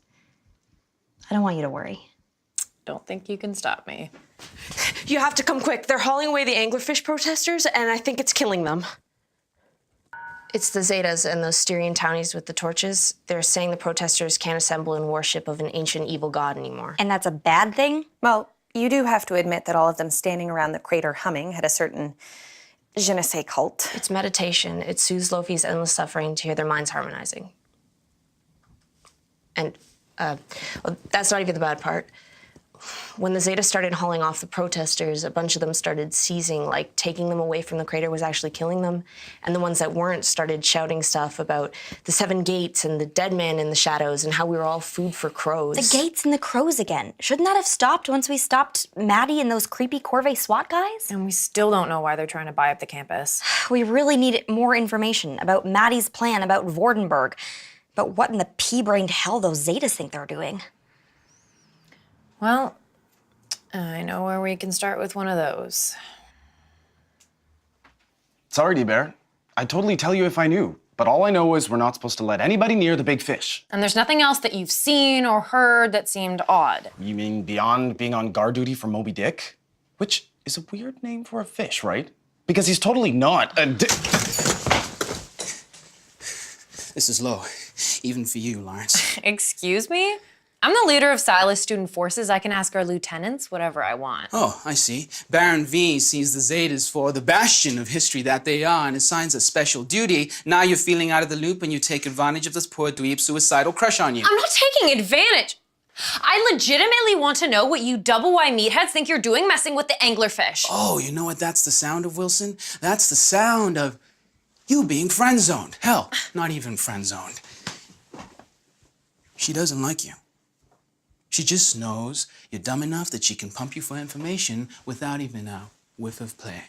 I don't want you to worry. Don't think you can stop me. You have to come quick. They're hauling away the anglerfish protesters, and I think it's killing them. It's the Zetas and those Styrian townies with the torches. They're saying the protesters can't assemble in worship of an ancient evil god anymore. And that's a bad thing? Well, you do have to admit that all of them standing around the crater humming had a certain je ne sais cult. It's meditation. It soothes Lofi's endless suffering to hear their minds harmonizing. And, well, that's not even the bad part. When the Zeta started hauling off the protesters, a bunch of them started seizing, like taking them away from the crater was actually killing them. And the ones that weren't started shouting stuff about the 7 gates and the dead man in the shadows and how we were all food for crows. The gates and the crows again. Shouldn't that have stopped once we stopped Mattie and those creepy Corvée SWAT guys? And we still don't know why they're trying to buy up the campus. We really need more information about Mattie's plan, about Vordenberg, about what in the pea-brained hell those Zetas think they're doing. Well, I know where we can start with one of those. Sorry, D-Bear. I'd totally tell you if I knew, but all I know is we're not supposed to let anybody near the big fish. And there's nothing else that you've seen or heard that seemed odd. You mean beyond being on guard duty for Moby Dick? Which is a weird name for a fish, right? Because he's totally not a This is low, even for you, Lawrence. Excuse me? I'm the leader of Silas Student Forces. I can ask our lieutenants whatever I want. Oh, I see. Baron V sees the Zetas for the bastion of history that they are and assigns a special duty. Now you're feeling out of the loop and you take advantage of this poor dweeb's suicidal crush on you. I'm not taking advantage. I legitimately want to know what you double Y meatheads think you're doing messing with the anglerfish. Oh, you know what that's the sound of, Wilson? That's the sound of you being friend-zoned. Hell, not even friend-zoned. She doesn't like you. She just knows you're dumb enough that she can pump you for information without even a whiff of play.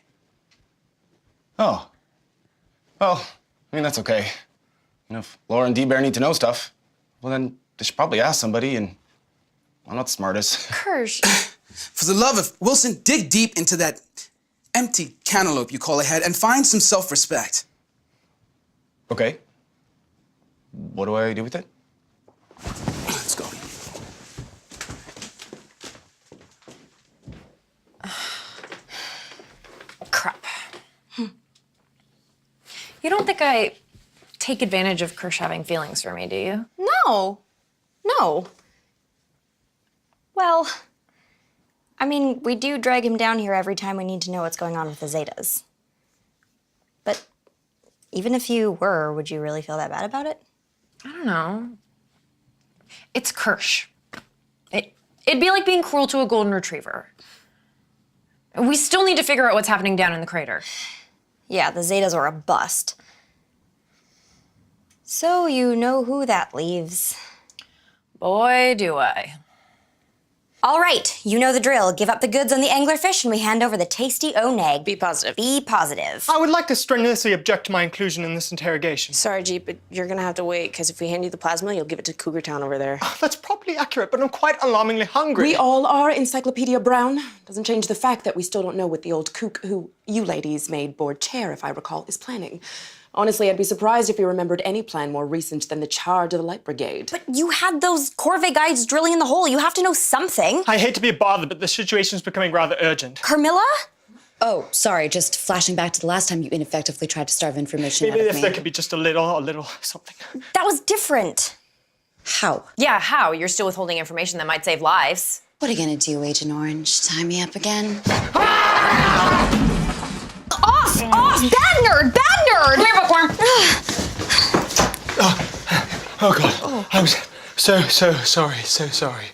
Oh. Well, I mean, that's okay. You know, if Laura and D-Bear need to know stuff, well, then they should probably ask somebody, and I'm not the smartest. Kirsch. For the love of Wilson, dig deep into that empty cantaloupe you call a head and find some self-respect. Okay. What do I do with it? Let's go. Crap. You don't think I take advantage of Kirsch having feelings for me, do you? No. No. Well, I mean, we do drag him down here every time we need to know what's going on with the Zetas. But even if you were, would you really feel that bad about it? I don't know. It's Kirsch. It'd be like being cruel to a golden retriever. We still need to figure out what's happening down in the crater. Yeah, the Zetas are a bust. So you know who that leaves. Boy, do I. All right, you know the drill. Give up the goods on the anglerfish and we hand over the tasty oneg. Be positive. Be positive. I would like to strenuously object to my inclusion in this interrogation. Sorry, Jeep, but you're gonna have to wait, because if we hand you the plasma, you'll give it to Cougar Town over there. That's probably accurate, but I'm quite alarmingly hungry. We all are Encyclopedia Brown. Doesn't change the fact that we still don't know what the old Kook, who you ladies made board chair, if I recall, is planning. Honestly, I'd be surprised if you remembered any plan more recent than the charge of the Light Brigade. But you had those Corvée guides drilling in the hole. You have to know something. I hate to be a bother, but the situation's becoming rather urgent. Carmilla? Oh, sorry, just flashing back to the last time you ineffectively tried to starve information out Maybe of if me. there could be just a little something. That was different. How? Yeah, how? You're still withholding information that might save lives. What are you gonna do, Agent Orange? Tie me up again? Off! Bad nerd! Come here, bookworm! Oh God, I'm so sorry.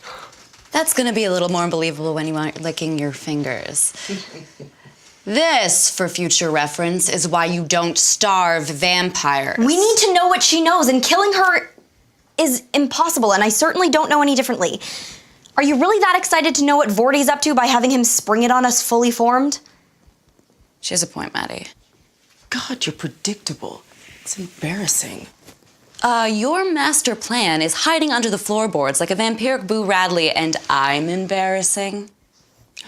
That's gonna be a little more believable when you aren't licking your fingers. This, for future reference, is why you don't starve vampires. We need to know what she knows, and killing her is impossible, and I certainly don't know any differently. Are you really that excited to know what Vordy's up to by having him spring it on us fully formed? She has a point, Mattie. God, you're predictable. It's embarrassing. Your master plan is hiding under the floorboards like a vampiric Boo Radley, and I'm embarrassing.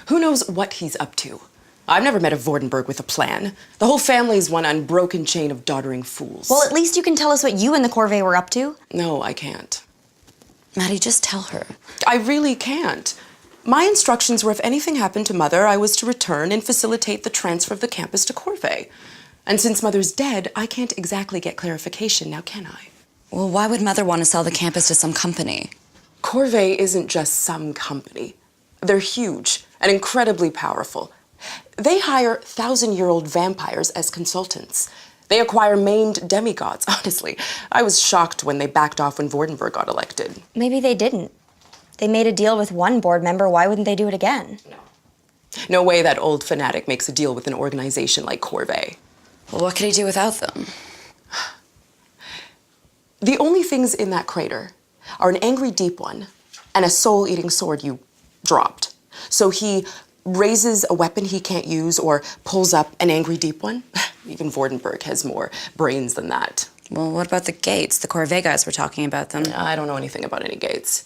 Who knows what he's up to? I've never met a Vordenberg with a plan. The whole family's one unbroken chain of doddering fools. Well, at least you can tell us what you and the Corvée were up to. No, I can't. Mattie, just tell her. I really can't. My instructions were if anything happened to Mother, I was to return and facilitate the transfer of the campus to Corvée. And since Mother's dead, I can't exactly get clarification now, can I? Well, why would Mother want to sell the campus to some company? Corvée isn't just some company. They're huge and incredibly powerful. They hire 1,000-year-old vampires as consultants. They acquire maimed demigods. Honestly, I was shocked when they backed off when Vordenberg got elected. Maybe they didn't. They made a deal with one board member. Why wouldn't they do it again? No way that old fanatic makes a deal with an organization like Corvée. Well, what could he do without them? The only things in that crater are an angry deep one and a soul-eating sword you dropped. So he raises a weapon he can't use or pulls up an angry deep one. Even Vordenberg has more brains than that. Well, what about the gates? The Corvée guys were talking about them. I don't know anything about any gates.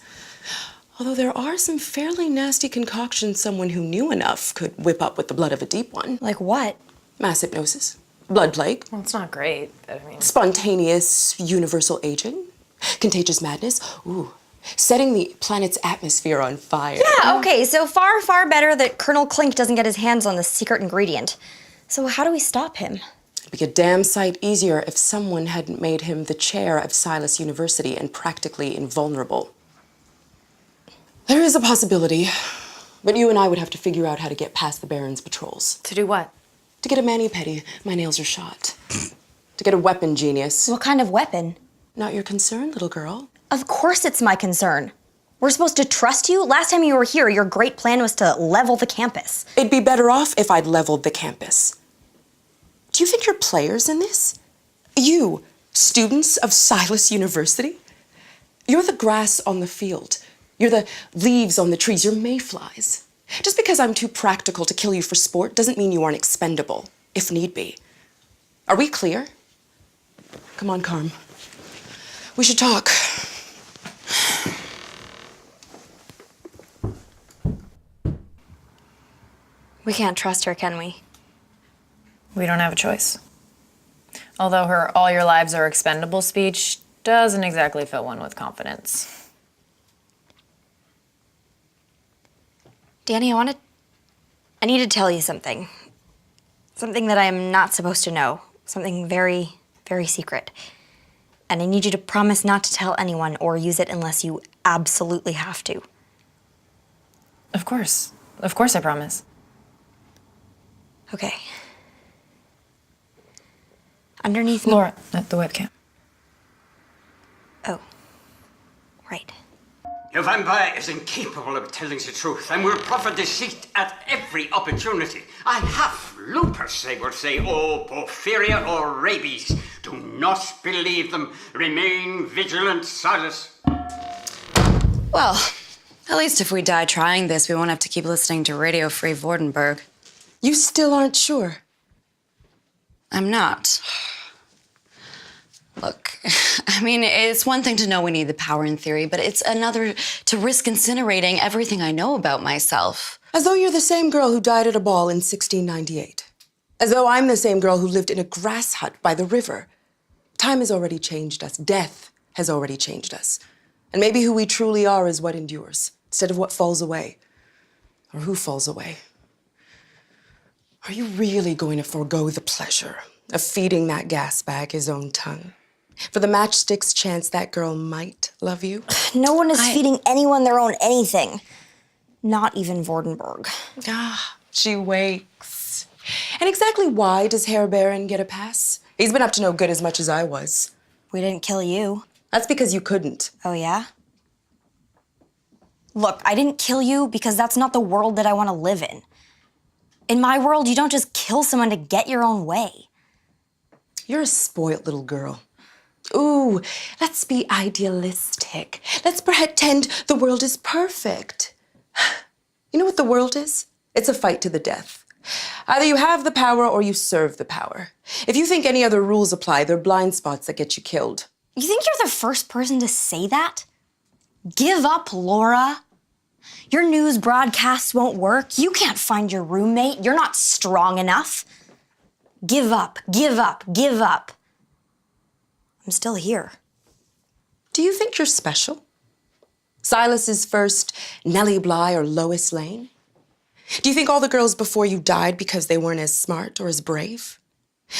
Although there are some fairly nasty concoctions someone who knew enough could whip up with the blood of a deep one. Like what? Mass hypnosis. Blood plague. Well, it's not great, but I mean... Spontaneous universal aging. Contagious madness. Ooh. Setting the planet's atmosphere on fire. Yeah, okay, so far, far better that Colonel Clink doesn't get his hands on the secret ingredient. So how do we stop him? It'd be a damn sight easier if someone hadn't made him the chair of Silas University and practically invulnerable. There is a possibility, but you and I would have to figure out how to get past the Baron's patrols. To do what? To get a mani-pedi. My nails are shot. To get a weapon, genius. What kind of weapon? Not your concern, little girl. Of course it's my concern. We're supposed to trust you? Last time you were here, your great plan was to level the campus. It'd be better off if I'd leveled the campus. Do you think you're players in this? You, students of Silas University? You're the grass on the field. You're the leaves on the trees. You're mayflies. Just because I'm too practical to kill you for sport doesn't mean you aren't expendable, if need be. Are we clear? Come on, Carm. We should talk. We can't trust her, can we? We don't have a choice. Although her "all your lives are expendable" speech doesn't exactly fill one with confidence. Danny, I need to tell you something. Something that I am not supposed to know. Something very, very secret. And I need you to promise not to tell anyone or use it unless you absolutely have to. Of course. Of course I promise. Okay. Underneath Laura, at the webcam. Oh. Right. Your vampire is incapable of telling the truth and will proffer deceit at every opportunity. I have lupus, they will say, or porphyria or rabies. Do not believe them. Remain vigilant, Silas. Well, at least if we die trying this, we won't have to keep listening to Radio Free Vordenberg. You still aren't sure? I'm not. Look, I mean, it's one thing to know we need the power in theory, but it's another to risk incinerating everything I know about myself. As though you're the same girl who died at a ball in 1698. As though I'm the same girl who lived in a grass hut by the river. Time has already changed us. Death has already changed us. And maybe who we truly are is what endures, instead of what falls away. Or who falls away. Are you really going to forego the pleasure of feeding that gas bag his own tongue? For the matchstick's chance that girl might love you? No one is feeding anyone their own anything. Not even Vordenberg. Ah, she wakes. And exactly why does Herr Baron get a pass? He's been up to no good as much as I was. We didn't kill you. That's because you couldn't. Oh, yeah? Look, I didn't kill you because that's not the world that I want to live in. In my world, you don't just kill someone to get your own way. You're a spoiled little girl. Ooh, let's be idealistic. Let's pretend the world is perfect. You know what the world is? It's a fight to the death. Either you have the power or you serve the power. If you think any other rules apply, they're blind spots that get you killed. You think you're the first person to say that? Give up, Laura. Your news broadcasts won't work. You can't find your roommate. You're not strong enough. Give up, give up, give up. I'm still here. Do you think you're special? Silas's first Nellie Bly or Lois Lane? Do you think all the girls before you died because they weren't as smart or as brave?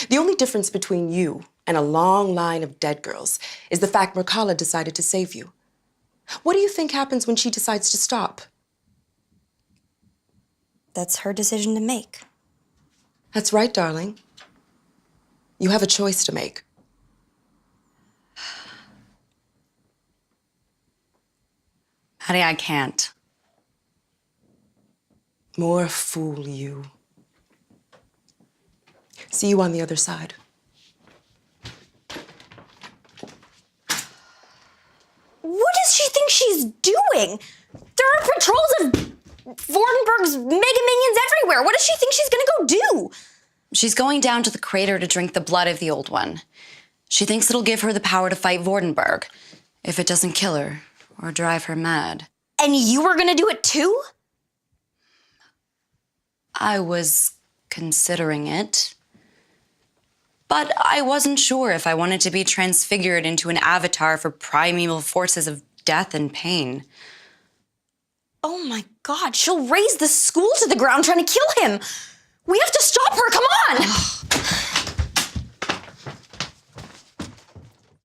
The only difference between you and a long line of dead girls is the fact Mercala decided to save you. What do you think happens when she decides to stop? That's her decision to make. That's right, darling. You have a choice to make. Mattie, I can't. More fool you. See you on the other side. What does she think she's doing? There are patrols of Vordenberg's mega minions everywhere. What does she think she's gonna go do? She's going down to the crater to drink the blood of the old one. She thinks it'll give her the power to fight Vordenberg, if it doesn't kill her or drive her mad. And you were gonna do it too? I was considering it. But I wasn't sure if I wanted to be transfigured into an avatar for primeval forces of death and pain. Oh my God, she'll raise the school to the ground trying to kill him. We have to stop her, come on!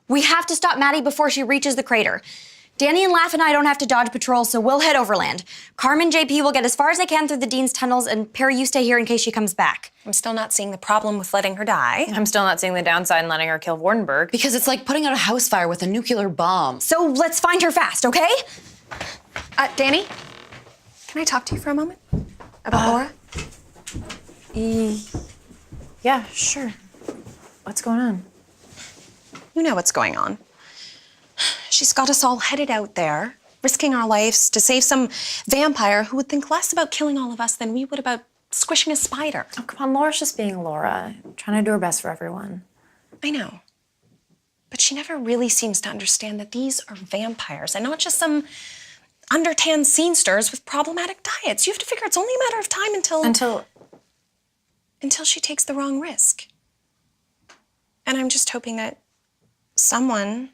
We have to stop Mattie before she reaches the crater. Danny and Laugh and I don't have to dodge patrol, so we'll head overland. Carmen and JP will get as far as they can through the Dean's tunnels, and Perry, you stay here in case she comes back. I'm still not seeing the problem with letting her die. I'm still not seeing the downside in letting her kill Vordenberg. Because it's like putting out a house fire with a nuclear bomb. So let's find her fast, okay? Danny, can I talk to you for a moment? About Laura? Yeah, sure. What's going on? You know what's going on. She's got us all headed out there, risking our lives to save some vampire who would think less about killing all of us than we would about squishing a spider. Oh, come on, Laura's just being Laura, trying to do her best for everyone. I know. But she never really seems to understand that these are vampires and not just some undertanned scenesters with problematic diets. You have to figure it's only a matter of time until she takes the wrong risk. And I'm just hoping that someone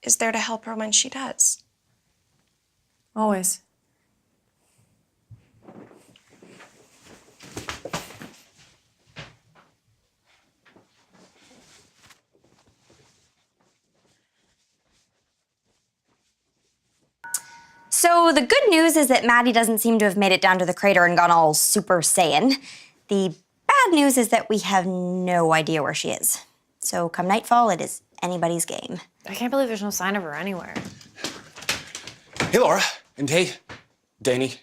is there to help her when she does. Always. So the good news is that Mattie doesn't seem to have made it down to the crater and gone all Super Saiyan. The bad news is that we have no idea where she is. So come nightfall, it is anybody's game. I can't believe there's no sign of her anywhere. Hey, Laura. And hey, Danny.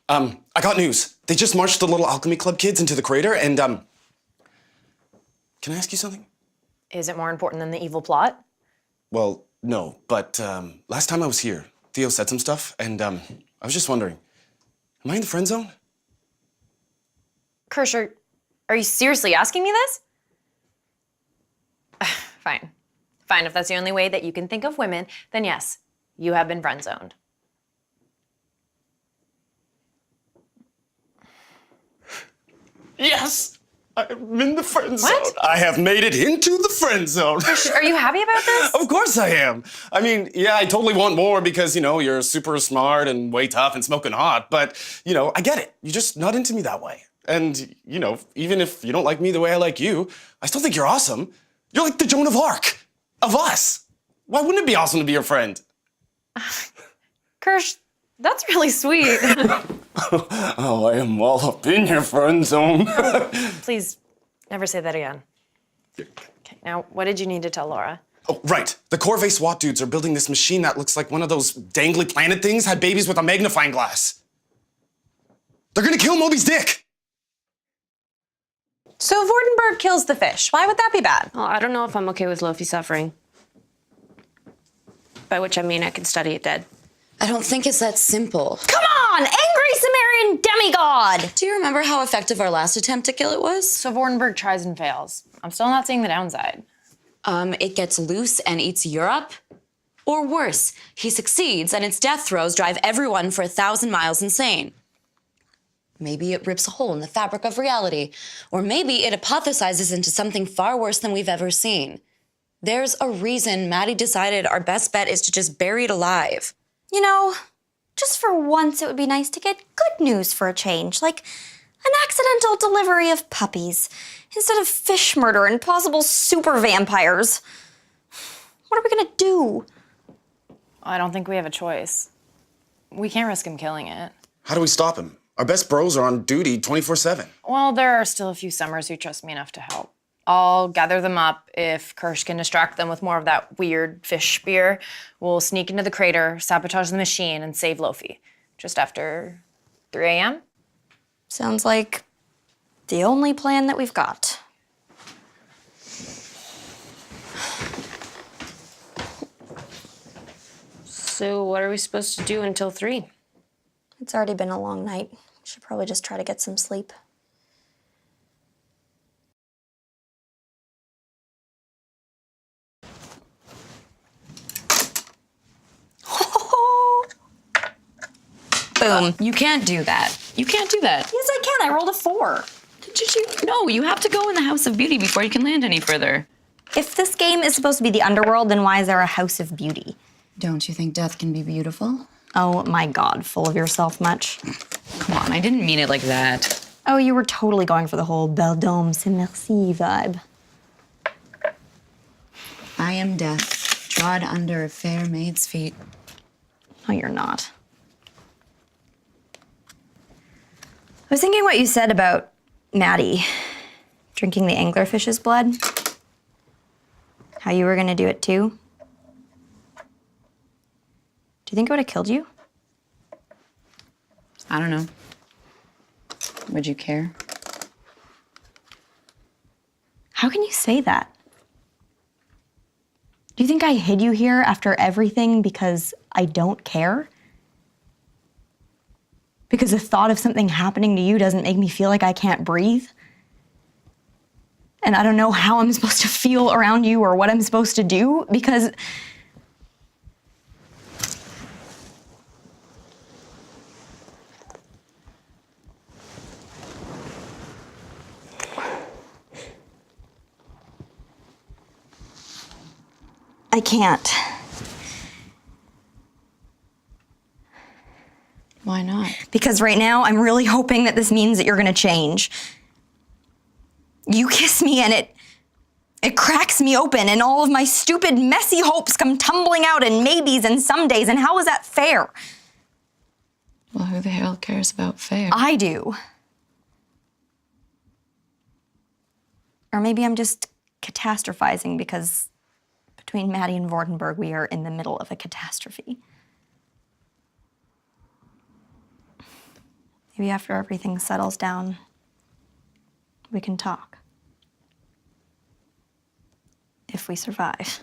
I got news. They just marched the little alchemy club kids into the crater and, can I ask you something? Is it more important than the evil plot? Well, no, but last time I was here, Theo said some stuff, and I was just wondering, am I in the friend zone? Kirsch, are you seriously asking me this? Fine. Fine, if that's the only way that you can think of women, then yes, you have been friend-zoned. Yes! I'm in the friend zone. What? I have made it into the friend zone. Are you happy about this? Of course I am. I mean, yeah, I totally want more because, you're super smart and way tough and smoking hot, but, I get it. You're just not into me that way. And, even if you don't like me the way I like you, I still think you're awesome. You're like the Joan of Arc of us. Why wouldn't it be awesome to be your friend? Kirsch, that's really sweet. Oh, I am all up in your friend zone. Please, never say that again. Okay, now, what did you need to tell Laura? Oh, right. The Corvée SWAT dudes are building this machine that looks like one of those dangly planet things had babies with a magnifying glass. They're gonna kill Moby's dick. So Vordenberg kills the fish. Why would that be bad? Well, I don't know if I'm okay with Lofi suffering. By which I mean I can study it dead. I don't think it's that simple. Come on! Angry Sumerian demigod! Do you remember how effective our last attempt to kill it was? So Vordenberg tries and fails. I'm still not seeing the downside. It gets loose and eats Europe? Or worse, he succeeds and its death throes drive everyone for 1,000 miles insane. Maybe it rips a hole in the fabric of reality. Or maybe it hypothesizes into something far worse than we've ever seen. There's a reason Mattie decided our best bet is to just bury it alive. Just for once it would be nice to get good news for a change, like an accidental delivery of puppies, instead of fish murder and possible super vampires. What are we gonna do? I don't think we have a choice. We can't risk him killing it. How do we stop him? Our best bros are on duty 24/7. Well, there are still a few Summers who trust me enough to help. I'll gather them up. If Kirsch can distract them with more of that weird fish spear, we'll sneak into the crater, sabotage the machine, and save Lofi. Just after 3 a.m.? Sounds like the only plan that we've got. So what are we supposed to do until 3? It's already been a long night. Should probably just try to get some sleep. Boom. You can't do that. You can't do that. Yes, I can. I rolled a 4. No, you have to go in the House of Beauty before you can land any further. If this game is supposed to be the underworld, then why is there a House of Beauty? Don't you think death can be beautiful? Oh my God, full of yourself much? Come on, I didn't mean it like that. Oh, you were totally going for the whole Belle Dome, c'est merci vibe. I am death, trod under a fair maid's feet. No, you're not. I was thinking what you said about Mattie drinking the anglerfish's blood. How you were gonna do it too. Do you think it would have killed you? I don't know. Would you care? How can you say that? Do you think I hid you here after everything because I don't care? Because the thought of something happening to you doesn't make me feel like I can't breathe? And I don't know how I'm supposed to feel around you or what I'm supposed to do because I can't. Why not? Because right now I'm really hoping that this means that you're gonna change. You kiss me and it cracks me open and all of my stupid, messy hopes come tumbling out in maybes and somedays, and how is that fair? Well, who the hell cares about fair? I do. Or maybe I'm just catastrophizing because between Mattie and Vordenberg, we are in the middle of a catastrophe. Maybe after everything settles down, we can talk. If we survive.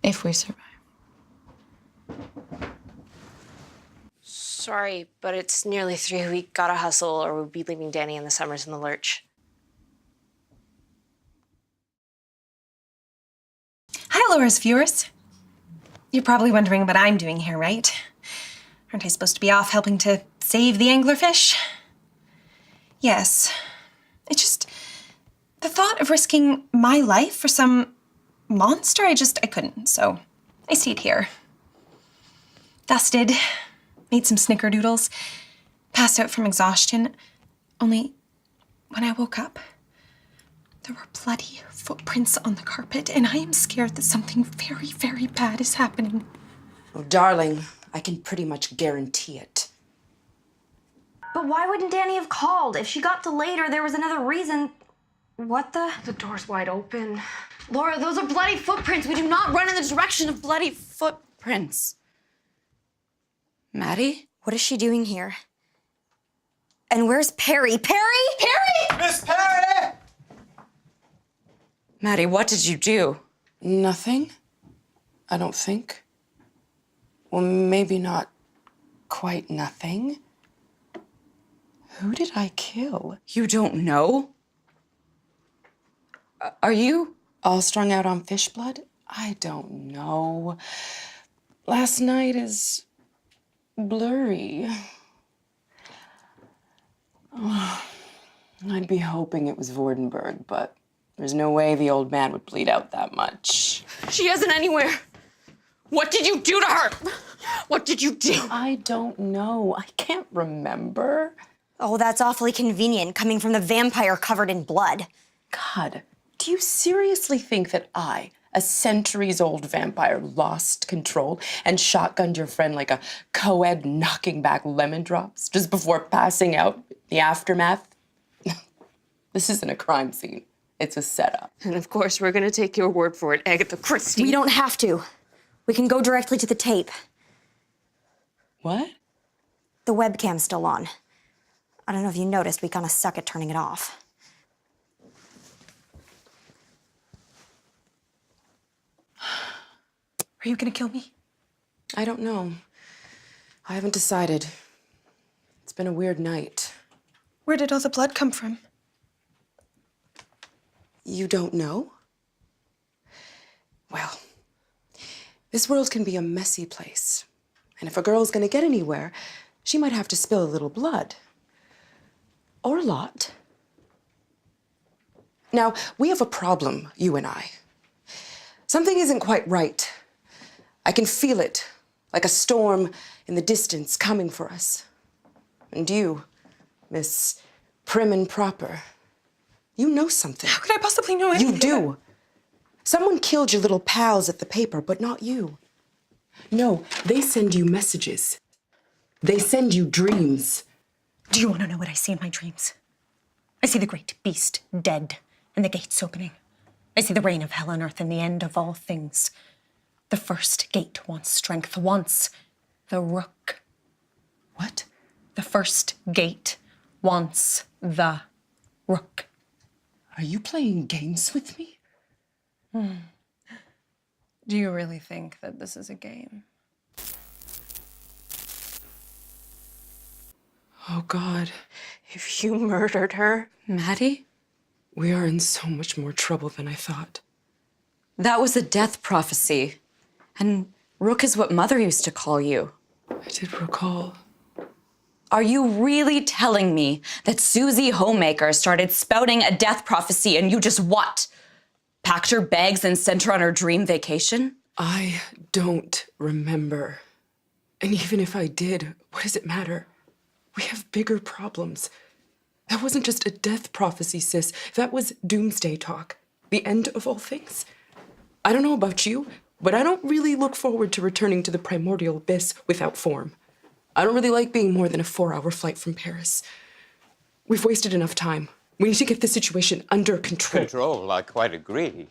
If we survive. Sorry, but it's nearly 3. We gotta hustle or we'll be leaving Danny and the Summers in the lurch. Hi, Laura's viewers. You're probably wondering what I'm doing here, right? Aren't I supposed to be off helping to save the anglerfish? Yes. It's just the thought of risking my life for some monster, I couldn't, so I stayed here. Dusted, made some snickerdoodles, passed out from exhaustion. Only when I woke up, there were bloody footprints on the carpet, and I am scared that something very, very bad is happening. Oh, darling, I can pretty much guarantee it. But why wouldn't Danny have called? If she got delayed or there was another reason... What the? The door's wide open. Laura, those are bloody footprints. We do not run in the direction of bloody footprints. Mattie? What is she doing here? And where's Perry? Perry? Perry! Miss Perry! Mattie, what did you do? Nothing, I don't think. Well, maybe not quite nothing. Who did I kill? You don't know? Are you? All strung out on fish blood? I don't know. Last night is blurry. Oh, I'd be hoping it was Vordenberg, but there's no way the old man would bleed out that much. She isn't anywhere. What did you do to her? What did you do? I don't know. I can't remember. Oh, that's awfully convenient, coming from the vampire covered in blood. God, do you seriously think that I, a centuries-old vampire, lost control and shotgunned your friend like a co-ed knocking back lemon drops just before passing out in the aftermath? This isn't a crime scene. It's a setup. And of course, we're gonna take your word for it, Agatha Christie. We don't have to. We can go directly to the tape. What? The webcam's still on. I don't know if you noticed, we kinda suck at turning it off. Are you gonna kill me? I don't know. I haven't decided. It's been a weird night. Where did all the blood come from? You don't know? Well, this world can be a messy place. And if a girl's gonna get anywhere, she might have to spill a little blood. Or a lot. Now, we have a problem, you and I. Something isn't quite right. I can feel it, like a storm in the distance coming for us. And you, Miss Prim and Proper, you know something. How could I possibly know anything? You do. Someone killed your little pals at the paper, but not you. No, they send you messages. They send you dreams. Do you want to know what I see in my dreams? I see the great beast dead and the gates opening. I see the reign of hell on earth and the end of all things. The first gate wants strength, wants the rook. What? The first gate wants the rook. Are you playing games with me? Do you really think that this is a game? Oh, God. If you murdered her, Mattie? We are in so much more trouble than I thought. That was a death prophecy. And Rook is what Mother used to call you. I did recall. Are you really telling me that Susie Homemaker started spouting a death prophecy and you just what? Packed her bags and sent her on her dream vacation? I don't remember. And even if I did, what does it matter? We have bigger problems. That wasn't just a death prophecy, sis. That was doomsday talk. The end of all things. I don't know about you, but I don't really look forward to returning to the primordial abyss without form. I don't really like being more than a 4-hour flight from Paris. We've wasted enough time. We need to get the situation under control. Control, I quite agree.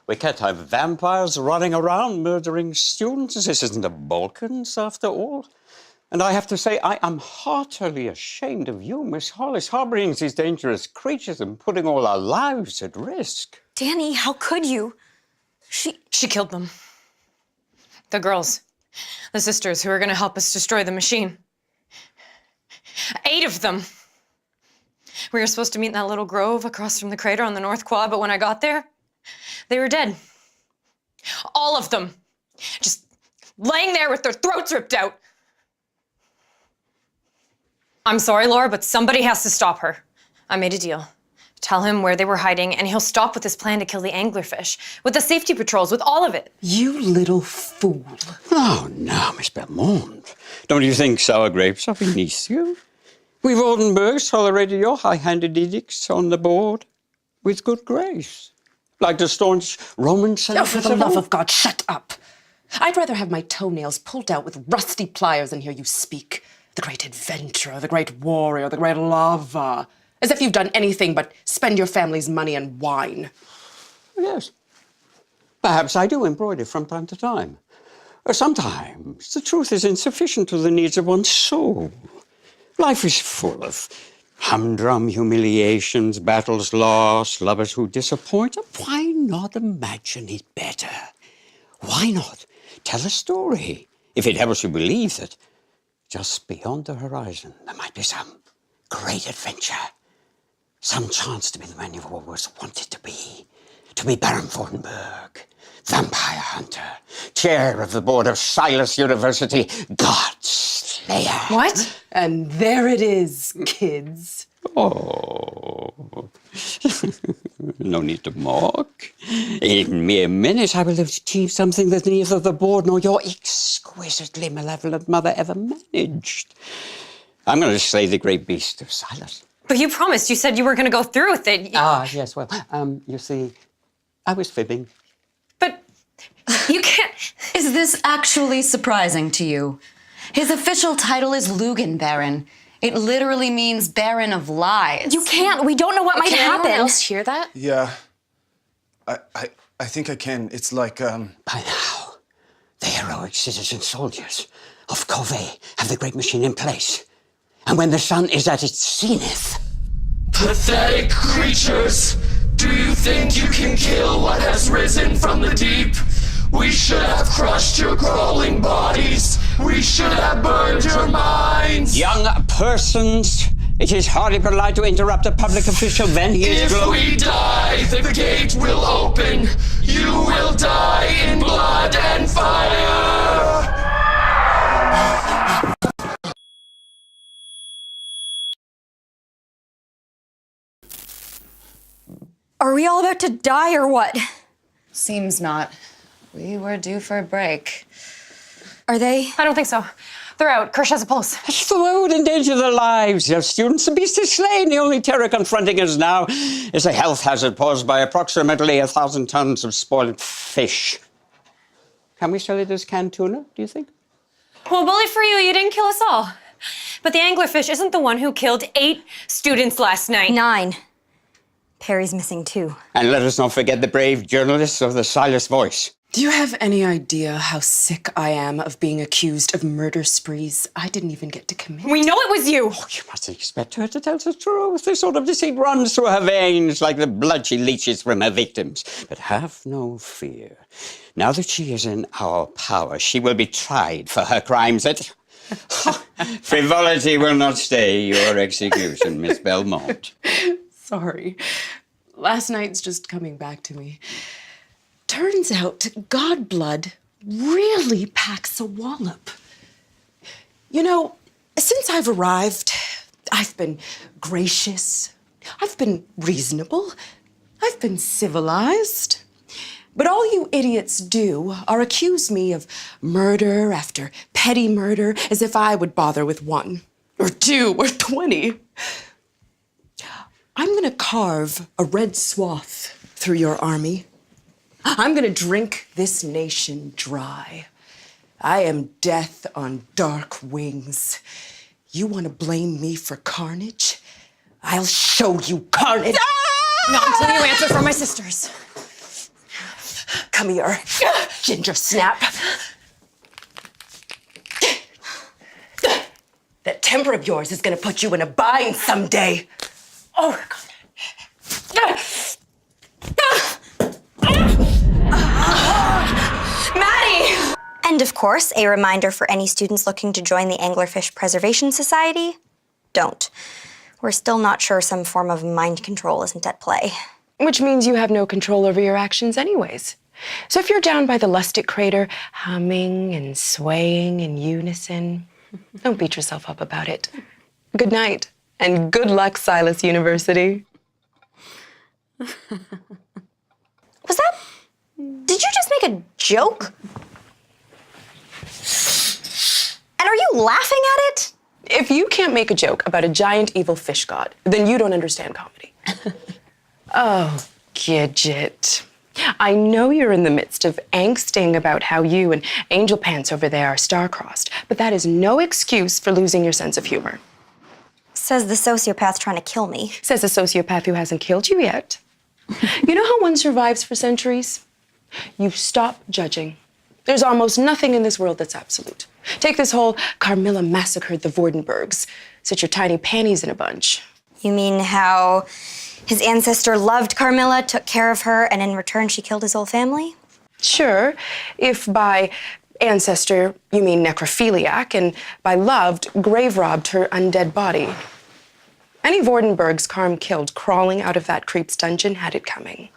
We can't have vampires running around murdering students. This isn't the Balkans, after all. And I have to say, I am heartily ashamed of you, Miss Hollis, harboring these dangerous creatures and putting all our lives at risk. Danny, how could you? She killed them. The girls. The sisters who are gonna help us destroy the machine. 8 of them. We were supposed to meet in that little grove across from the crater on the North Quad, but when I got there, they were dead. All of them. Just laying there with their throats ripped out. I'm sorry, Laura, but somebody has to stop her. I made a deal. Tell him where they were hiding, and he'll stop with his plan to kill the anglerfish, with the safety patrols, with all of it. You little fool. Oh, no, Miss Belmonde. Don't you think sour grapes are beneath you? We Vordenbergs tolerated your high-handed edicts on the board with good grace. Like the staunch Roman senators. Oh, for the love of God, shut up. I'd rather have my toenails pulled out with rusty pliers than hear you speak. The great adventurer, the great warrior, the great lover. As if you've done anything but spend your family's money on wine. Yes. Perhaps I do embroider from time to time. Or sometimes the truth is insufficient to the needs of one's soul. Life is full of humdrum humiliations, battles lost, lovers who disappoint. Why not imagine it better? Why not tell a story if it helps you believe that just beyond the horizon there might be some great adventure, some chance to be the man you've always wanted to be Baron Vordenberg, vampire hunter, chair of the board of Silas University, God Slayer. What? And there it is, kids. Oh, no need to mock. In mere minutes, I will have achieved something that neither the board nor your exquisitely malevolent mother ever managed. I'm going to slay the great beast of Silas. But you promised. You said you were going to go through with it. Ah, yes, well, you see, I was fibbing. But you can't... Is this actually surprising to you? His official title is Lügenbaron. It literally means Baron of Lies. You can't. We don't know what might happen. Can anyone else hear that? Yeah. I think I can. It's like, By now, the heroic citizen soldiers of Covey have the great machine in place. And when the sun is at its zenith... Pathetic creatures! Do you think you can kill what has risen from the deep? We should have crushed your crawling bodies. We should have burned your minds. Young persons, it is hardly polite to interrupt a public official when he is If we die, the gate will open. You will die in blood and fire. Are we all about to die or what? Seems not. We were due for a break. Are they? I don't think so. They're out. Kirsch has a pulse. The would endanger their lives. Their students, the beast is slain. The only terror confronting us now is a health hazard posed by approximately 1,000 tons of spoiled fish. Can we sell it as canned tuna, do you think? Well, bully for you, you didn't kill us all. But the anglerfish isn't the one who killed 8 students last night. 9. Perry's missing too. And let us not forget the brave journalists of the Silas Voice. Do you have any idea how sick I am of being accused of murder sprees I didn't even get to commit? We know it was you! Oh, you must expect her to tell the truth. This sort of deceit runs through her veins like the blood she leeches from her victims. But have no fear. Now that she is in our power, she will be tried for her crimes at... Frivolity will not stay your execution, Miss Belmonde. Sorry. Last night's just coming back to me. Turns out Godblood really packs a wallop. You know, since I've arrived, I've been gracious, I've been reasonable, I've been civilized. But all you idiots do are accuse me of murder after petty murder as if I would bother with 1 or 2 or 20. I'm gonna carve a red swath through your army. I'm gonna drink this nation dry. I am death on dark wings. You wanna blame me for carnage? I'll show you carnage! Not until you answer for my sisters. Come here, Ginger Snap. That temper of yours is gonna put you in a bind someday. Oh, God. And of course, a reminder for any students looking to join the Anglerfish Preservation Society, don't. We're still not sure some form of mind control isn't at play. Which means you have no control over your actions anyways. So if you're down by the Lustig crater, humming and swaying in unison, don't beat yourself up about it. Good night, and good luck, Silas University. Was that... Did you just make a joke? And are you laughing at it? If you can't make a joke about a giant evil fish god, then you don't understand comedy. Oh, Gidget. I know you're in the midst of angsting about how you and Angel Pants over there are star-crossed, but that is no excuse for losing your sense of humor. Says the sociopath trying to kill me. Says the sociopath who hasn't killed you yet. You know how one survives for centuries? You stop judging. There's almost nothing in this world that's absolute. Take this whole Carmilla massacred the Vordenbergs. Sit your tiny panties in a bunch. You mean how his ancestor loved Carmilla, took care of her, and in return she killed his whole family? Sure, if by ancestor you mean necrophiliac, and by loved, grave robbed her undead body. Any Vordenbergs Carm killed crawling out of that creep's dungeon had it coming.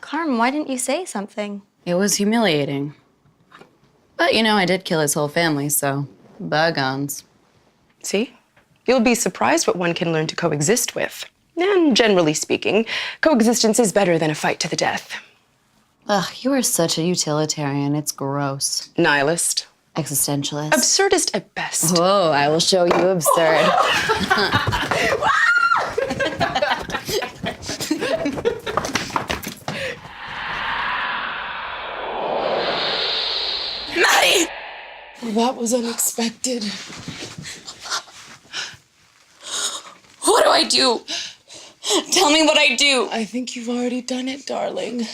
Carm, why didn't you say something? It was humiliating. But, you know, I did kill his whole family, so bygones. See? You'll be surprised what one can learn to coexist with. And generally speaking, coexistence is better than a fight to the death. Ugh, you are such a utilitarian. It's gross. Nihilist. Existentialist. Absurdist at best. Whoa, I will show you absurd. Mattie! That was unexpected. What do I do? Tell me what I do. I think you've already done it, darling.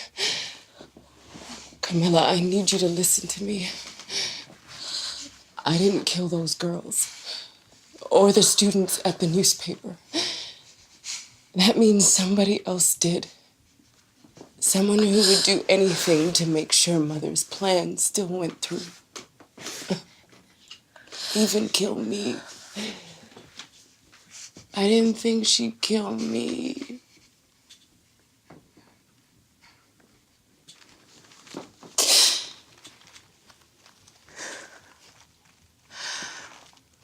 Carmilla, I need you to listen to me. I didn't kill those girls. Or the students at the newspaper. That means somebody else did. Someone who would do anything to make sure Mother's plan still went through. Even kill me. I didn't think she'd kill me.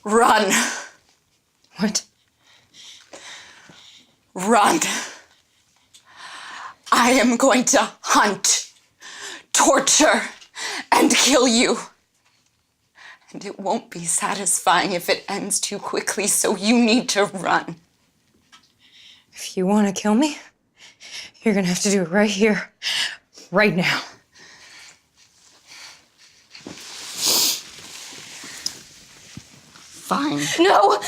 Run. What? Run. I am going to hunt, torture, and kill you. And it won't be satisfying if it ends too quickly, so you need to run. If you want to kill me, you're gonna have to do it right here, right now. Fine. No!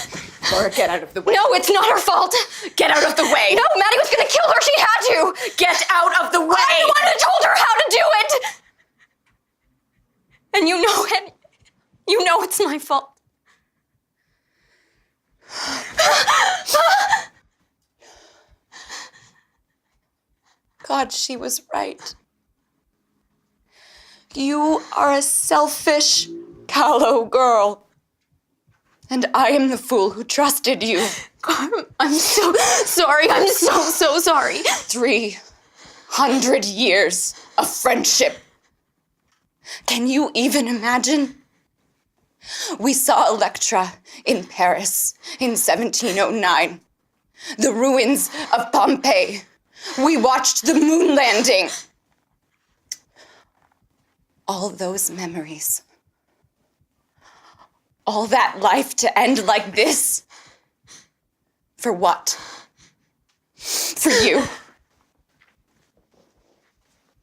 Laura, get out of the way. No, it's not her fault! Get out of the way! No, Mattie was gonna kill her, she had to! Get out of the way! I'm the one who told her how to do it! And you know it. You know it's my fault. God, she was right. You are a selfish, callow girl. And I am the fool who trusted you. Carm, I'm so sorry. I'm so sorry. 300 years of friendship. Can you even imagine? We saw Electra in Paris in 1709. The ruins of Pompeii. We watched the moon landing. All those memories. All that life to end like this? For what? For you?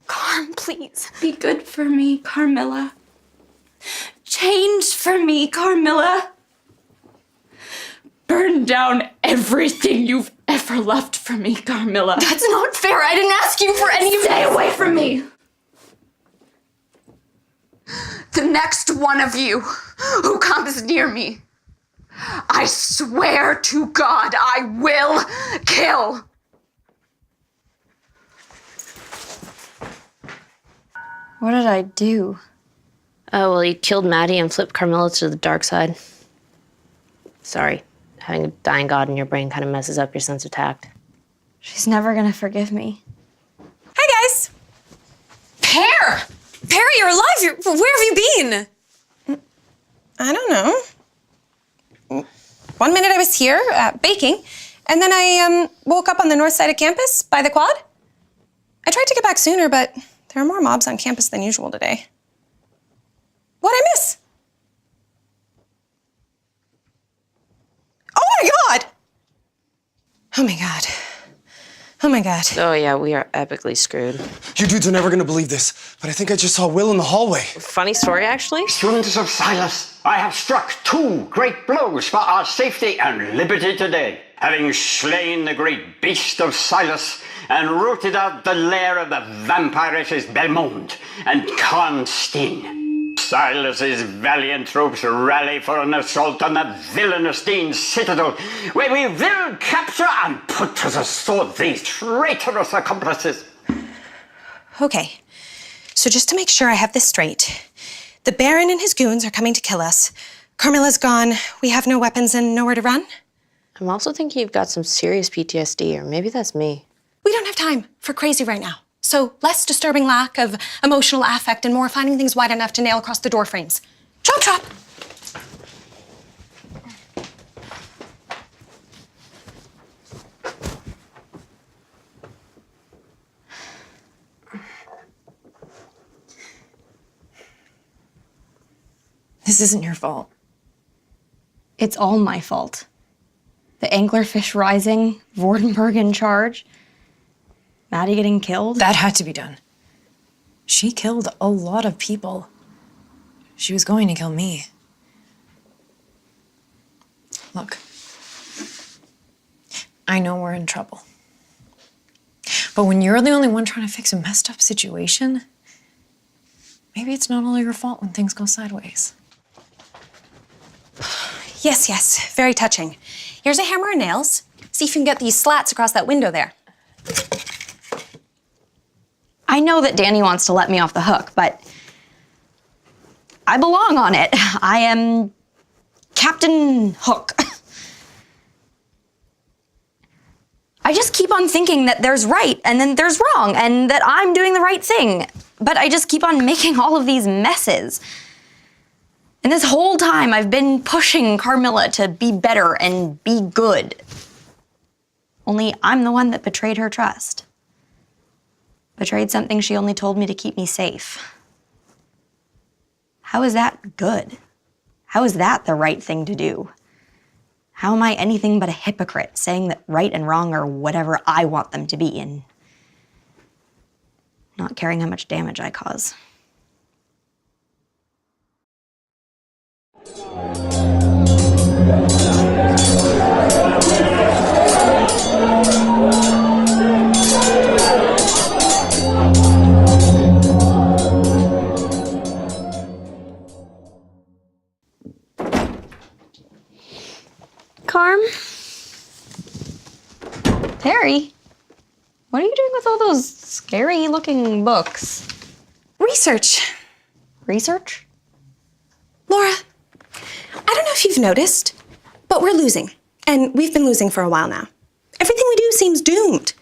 Carm, please. Be good for me, Carmilla. Change for me, Carmilla. Burn down everything you've ever loved for me, Carmilla. That's not fair. I didn't ask you for any of Stay this. away from me. The next one of you who comes near me, I swear to God, I will kill. What did I do? Oh, well, he killed Mattie and flipped Carmilla to the dark side. Sorry. Having a dying god in your brain kind of messes up your sense of tact. She's never gonna forgive me. Hi, guys. Pear! Pear, you're alive! Where have you been? I don't know. One minute I was here, baking, and then I woke up on the north side of campus by the quad. I tried to get back sooner, but there are more mobs on campus than usual today. What'd I miss? Oh my God! Oh my God. Oh my God. Oh yeah, we are epically screwed. You dudes are never gonna believe this, but I think I just saw Will in the hallway. Funny story, actually. Students of Silas, I have struck 2 great blows for our safety and liberty today, having slain the great beast of Silas and rooted out the lair of the vampiresses Belmonde and Constine. Silas's valiant troops rally for an assault on the villainous Dean's citadel, where we will capture and put to the sword these traitorous accomplices. Okay, so just to make sure I have this straight, the Baron and his goons are coming to kill us. Carmilla's gone, we have no weapons and nowhere to run. I'm also thinking you've got some serious PTSD, or maybe that's me. We don't have time for crazy right now. So less disturbing lack of emotional affect and more finding things wide enough to nail across the door frames. Chop, chop! This isn't your fault. It's all my fault. The anglerfish rising, Vordenberg in charge, Mattie getting killed. That had to be done. She killed a lot of people. She was going to kill me. Look, I know we're in trouble. But when you're the only one trying to fix a messed up situation, maybe it's not all your fault when things go sideways. Yes, yes, very touching. Here's a hammer and nails. See if you can get these slats across that window there. I know that Danny wants to let me off the hook, but I belong on it. I am Captain Hook. I just keep on thinking that there's right and then there's wrong and that I'm doing the right thing. But I just keep on making all of these messes. And this whole time I've been pushing Carmilla to be better and be good. Only I'm the one that betrayed her trust. Betrayed something she only told me to keep me safe. How is that good? How is that the right thing to do? How am I anything but a hypocrite, saying that right and wrong are whatever I want them to be and not caring how much damage I cause? Carm? Terry? What are you doing with all those scary-looking books? Research. Research? Laura, I don't know if you've noticed, but we're losing. And we've been losing for a while now. Everything we do seems doomed.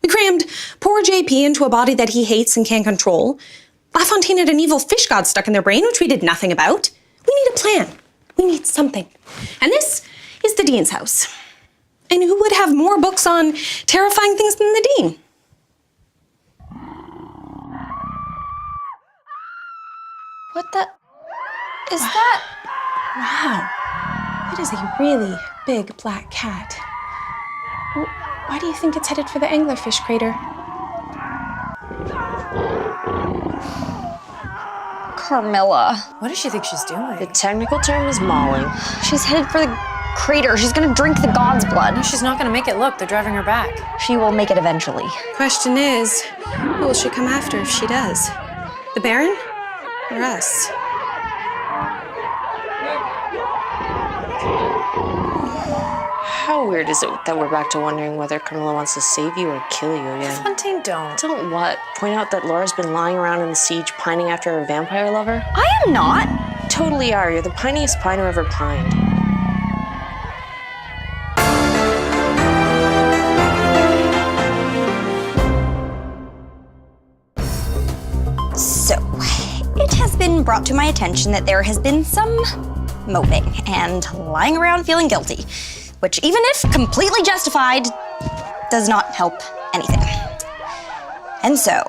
We crammed poor JP into a body that he hates and can't control. LaFontaine had an evil fish god stuck in their brain, which we did nothing about. We need a plan. We need something. And this is the Dean's house. And who would have more books on terrifying things than the Dean? What the... is that? Wow. It is a really big black cat. Why do you think it's headed for the anglerfish crater? Carmilla. What does she think she's doing? The technical term is mauling. She's headed for the crater. She's gonna drink the god's blood. No, she's not gonna make it. Look, they're driving her back. She will make it eventually. Question is, who will she come after if she does? The Baron or us? How weird is it that we're back to wondering whether Carmilla wants to save you or kill you again? LaFontaine, don't. Don't what? Point out that Laura's been lying around in the siege pining after her vampire lover? I am not. Totally are. You're the piniest pine who ever pined. So, it has been brought to my attention that there has been some moping and lying around feeling guilty, which, even if completely justified, does not help anything. And so,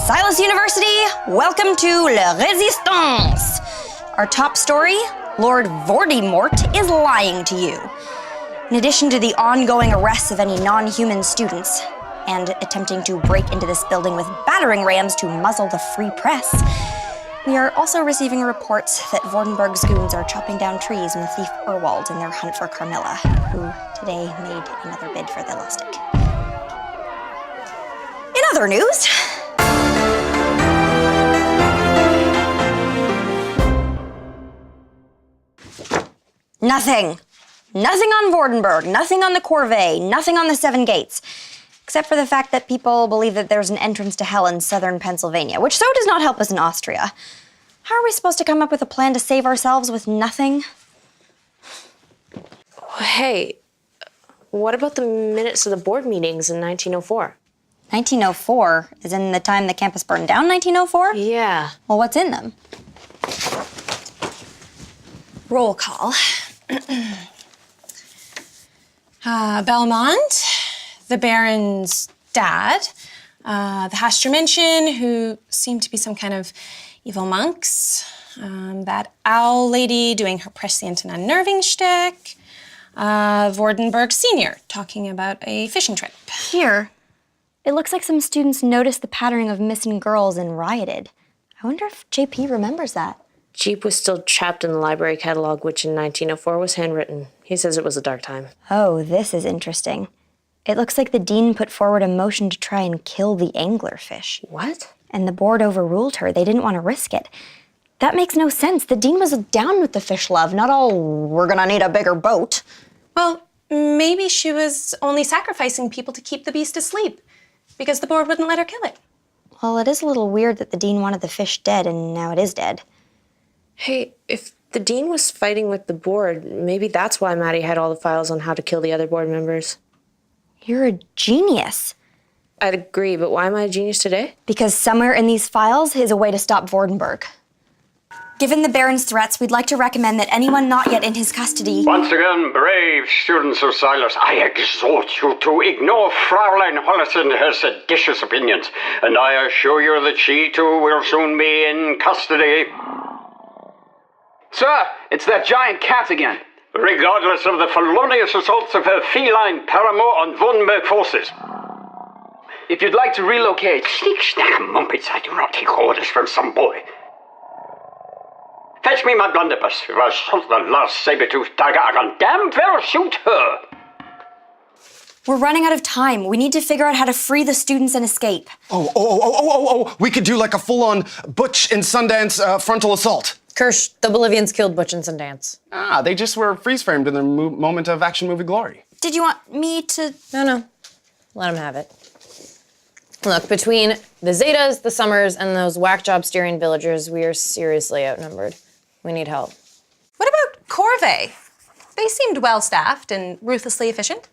Silas University, welcome to La Resistance. Our top story, Lord Vordenberg is lying to you. In addition to the ongoing arrests of any non-human students, and attempting to break into this building with battering rams to muzzle the free press, we are also receiving reports that Vordenberg's goons are chopping down trees in the thief Urwald in their hunt for Carmilla, who today made another bid for the Lustig. In other news, nothing. Nothing on Vordenberg, nothing on the Corvée, nothing on the Seven Gates. Except for the fact that people believe that there's an entrance to hell in southern Pennsylvania, which so does not help us in Austria. How are we supposed to come up with a plan to save ourselves with nothing? Hey, what about the minutes of the board meetings in 1904? 1904? Is in the time the campus burned down, 1904? Yeah. Well, what's in them? Roll call. Belmonde, the Baron's dad, the Hastermenschen, who seemed to be some kind of evil monks, that owl lady doing her prescient and unnerving shtick, Vordenberg Sr. talking about a fishing trip. Here, it looks like some students noticed the patterning of missing girls and rioted. I wonder if JP remembers that. Jeep was still trapped in the library catalog, which in 1904 was handwritten. He says it was a dark time. Oh, this is interesting. It looks like the dean put forward a motion to try and kill the anglerfish. What? And the board overruled her. They didn't want to risk it. That makes no sense. The dean was down with the fish love, not all, we're gonna need a bigger boat. Well, maybe she was only sacrificing people to keep the beast asleep, because the board wouldn't let her kill it. Well, it is a little weird that the dean wanted the fish dead, and now it is dead. Hey, if the dean was fighting with the board, maybe that's why Mattie had all the files on how to kill the other board members. You're a genius. I'd agree, but why am I a genius today? Because somewhere in these files is a way to stop Vordenberg. Given the Baron's threats, we'd like to recommend that anyone not yet in his custody... Once again, brave students of Silas, I exhort you to ignore Fraulein Hollis and her seditious opinions, and I assure you that she too will soon be in custody. Sir, it's that giant cat again. Regardless of the felonious assaults of her feline paramour on Vordenberg forces. If you'd like to relocate... Sneak, snack, mumpets, I do not take orders from some boy. Fetch me my blunderbuss. If I shot the last saber-toothed tiger, I can damn well shoot her. We're running out of time. We need to figure out how to free the students and escape. Oh. We could do like a full-on Butch and Sundance frontal assault. Kirsch, the Bolivians killed Butch and Sundance. They just were freeze-framed in their moment of action movie glory. Did you want me to... No. Let them have it. Look, between the Zetas, the Summers, and those whack job steering villagers, we are seriously outnumbered. We need help. What about Corvée? They seemed well-staffed and ruthlessly efficient.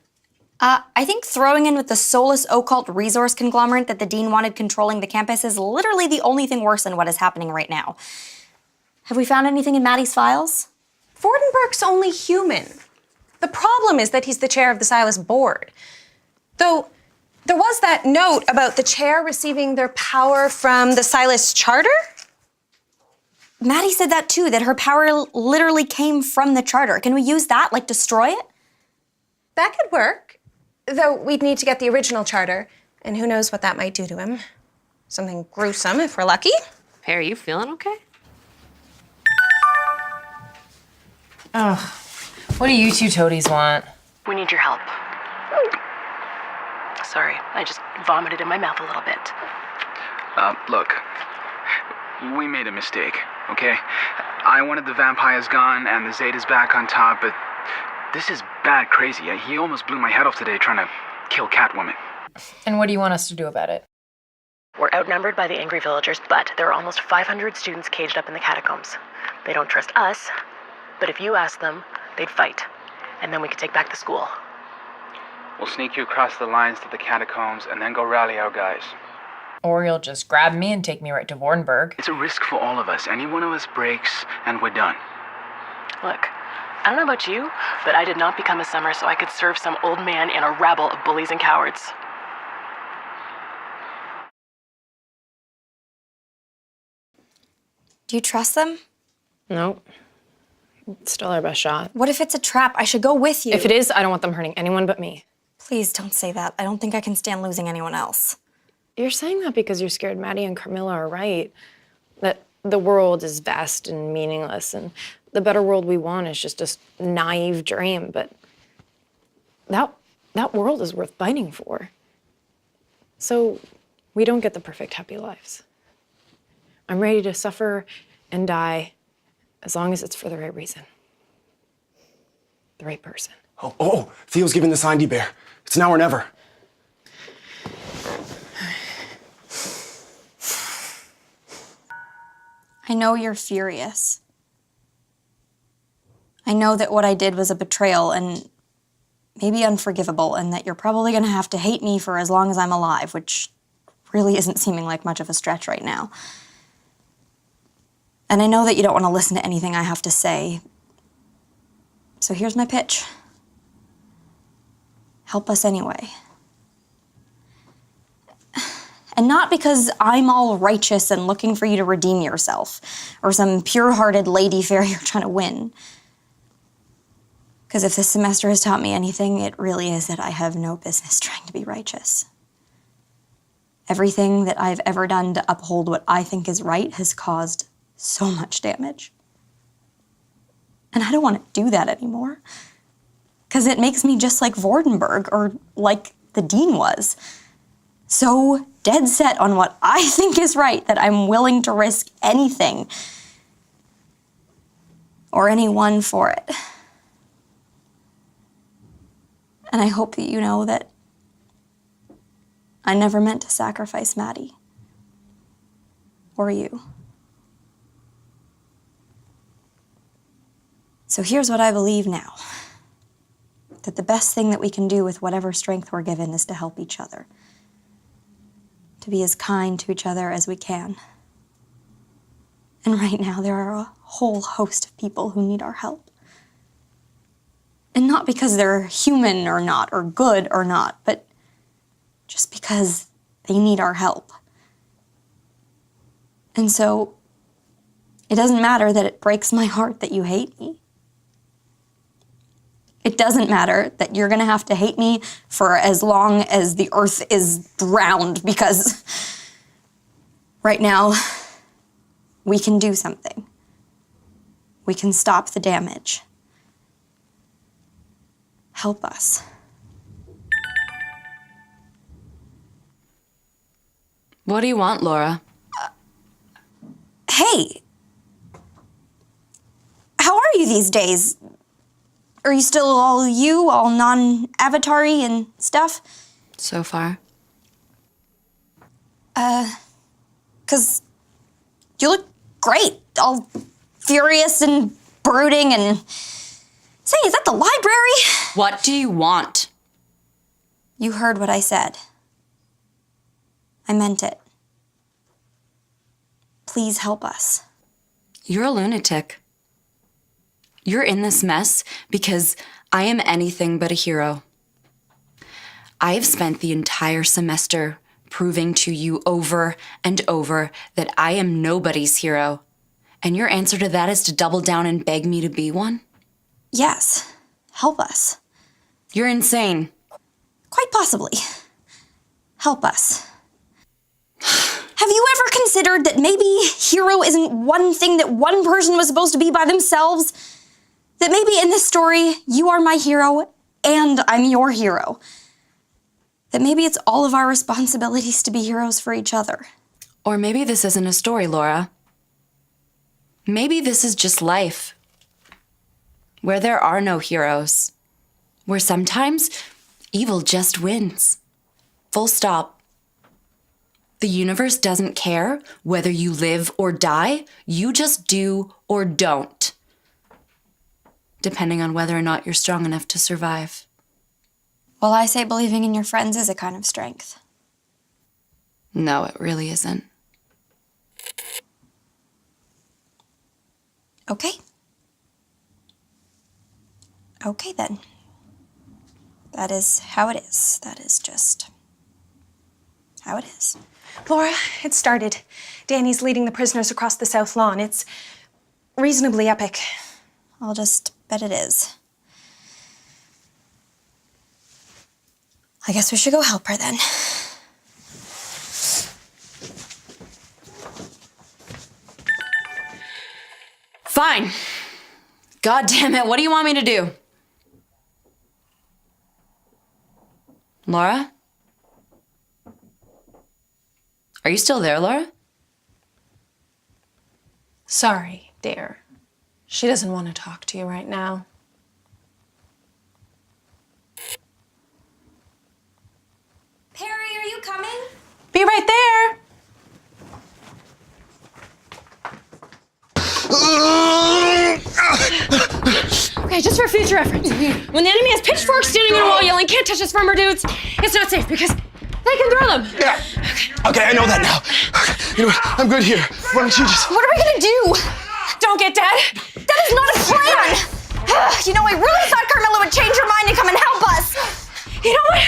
I think throwing in with the soulless occult resource conglomerate that the dean wanted controlling the campus is literally the only thing worse than what is happening right now. Have we found anything in Mattie's files? Vordenberg's only human. The problem is that he's the chair of the Silas Board. Though there was that note about the chair receiving their power from the Silas Charter. Mattie said that too, that her power literally came from the charter. Can we use that, like destroy it? That could work, though we'd need to get the original charter, and who knows what that might do to him. Something gruesome if we're lucky. Hey, are you feeling okay? Ugh. What do you two toadies want? We need your help. Sorry, I just vomited in my mouth a little bit. Look, we made a mistake, okay? I wanted the vampires gone and the Zetas back on top, but this is bad crazy. He almost blew my head off today trying to kill Catwoman. And what do you want us to do about it? We're outnumbered by the angry villagers, but there are almost 500 students caged up in the catacombs. They don't trust us, but if you ask them, they'd fight. And then we could take back the school. We'll sneak you across the lines to the catacombs and then go rally our guys. Or you'll just grab me and take me right to Vordenberg. It's a risk for all of us. Any one of us breaks, and we're done. Look, I don't know about you, but I did not become a summer so I could serve some old man in a rabble of bullies and cowards. Do you trust them? No. It's still our best shot. What if it's a trap? I should go with you. If it is, I don't want them hurting anyone but me. Please don't say that. I don't think I can stand losing anyone else. You're saying that because you're scared Mattie and Carmilla are right. That the world is vast and meaningless, and the better world we want is just a naive dream, but that world is worth fighting for. So we don't get the perfect happy lives. I'm ready to suffer and die as long as it's for the right reason. The right person. Oh, Theo's giving the sign, D-Bear. It's now or never. I know you're furious. I know that what I did was a betrayal and maybe unforgivable, and that you're probably gonna have to hate me for as long as I'm alive, which really isn't seeming like much of a stretch right now. And I know that you don't want to listen to anything I have to say. So here's my pitch. Help us anyway. And not because I'm all righteous and looking for you to redeem yourself, or some pure-hearted lady fairy you're trying to win. Because if this semester has taught me anything, it really is that I have no business trying to be righteous. Everything that I've ever done to uphold what I think is right has caused so much damage. And I don't want to do that anymore. Because it makes me just like Vordenberg, or like the dean was. So dead set on what I think is right that I'm willing to risk anything or anyone for it. And I hope that you know that I never meant to sacrifice Mattie or you. So here's what I believe now. That the best thing that we can do with whatever strength we're given is to help each other. To be as kind to each other as we can. And right now there are a whole host of people who need our help. And not because they're human or not, or good or not, but just because they need our help. And so it doesn't matter that it breaks my heart that you hate me. It doesn't matter that you're gonna have to hate me for as long as the earth is round, because right now, we can do something. We can stop the damage. Help us. What do you want, Laura? Hey, how are you these days? Are you still all non-avatar-y and stuff? So far. 'Cause you look great, all furious and brooding and... Say, is that the library? What do you want? You heard what I said. I meant it. Please help us. You're a lunatic. You're in this mess because I am anything but a hero. I have spent the entire semester proving to you over and over that I am nobody's hero. And your answer to that is to double down and beg me to be one? Yes. Help us. You're insane. Quite possibly. Help us. Have you ever considered that maybe hero isn't one thing that one person was supposed to be by themselves? That maybe in this story, you are my hero and I'm your hero. That maybe it's all of our responsibilities to be heroes for each other. Or maybe this isn't a story, Laura. Maybe this is just life, where there are no heroes Where sometimes evil just wins. Full stop. The universe doesn't care whether you live or die. You just do or don't. Depending on whether or not you're strong enough to survive. Well, I say believing in your friends is a kind of strength. No, it really isn't. Okay. Okay, then. That is how it is. That is just how it is. Laura, it started. Danny's leading the prisoners across the South Lawn. It's reasonably epic. I'll just bet it is. I guess we should go help her then. Fine. God damn it, what do you want me to do? Laura? Are you still there, Laura? Sorry, dear. She doesn't want to talk to you right now. Perry, are you coming? Be right there. Okay, just for future reference. When the enemy has pitchforks standing on a wall yelling, "Can't touch us, farmer dudes," it's not safe because they can throw them. Yeah. Okay, I know that now. You know what? I'm good here. Why don't you just... What are we gonna do? Don't get dead. That is not a plan! You know, I really thought Carmilla would change her mind and come and help us. You know what?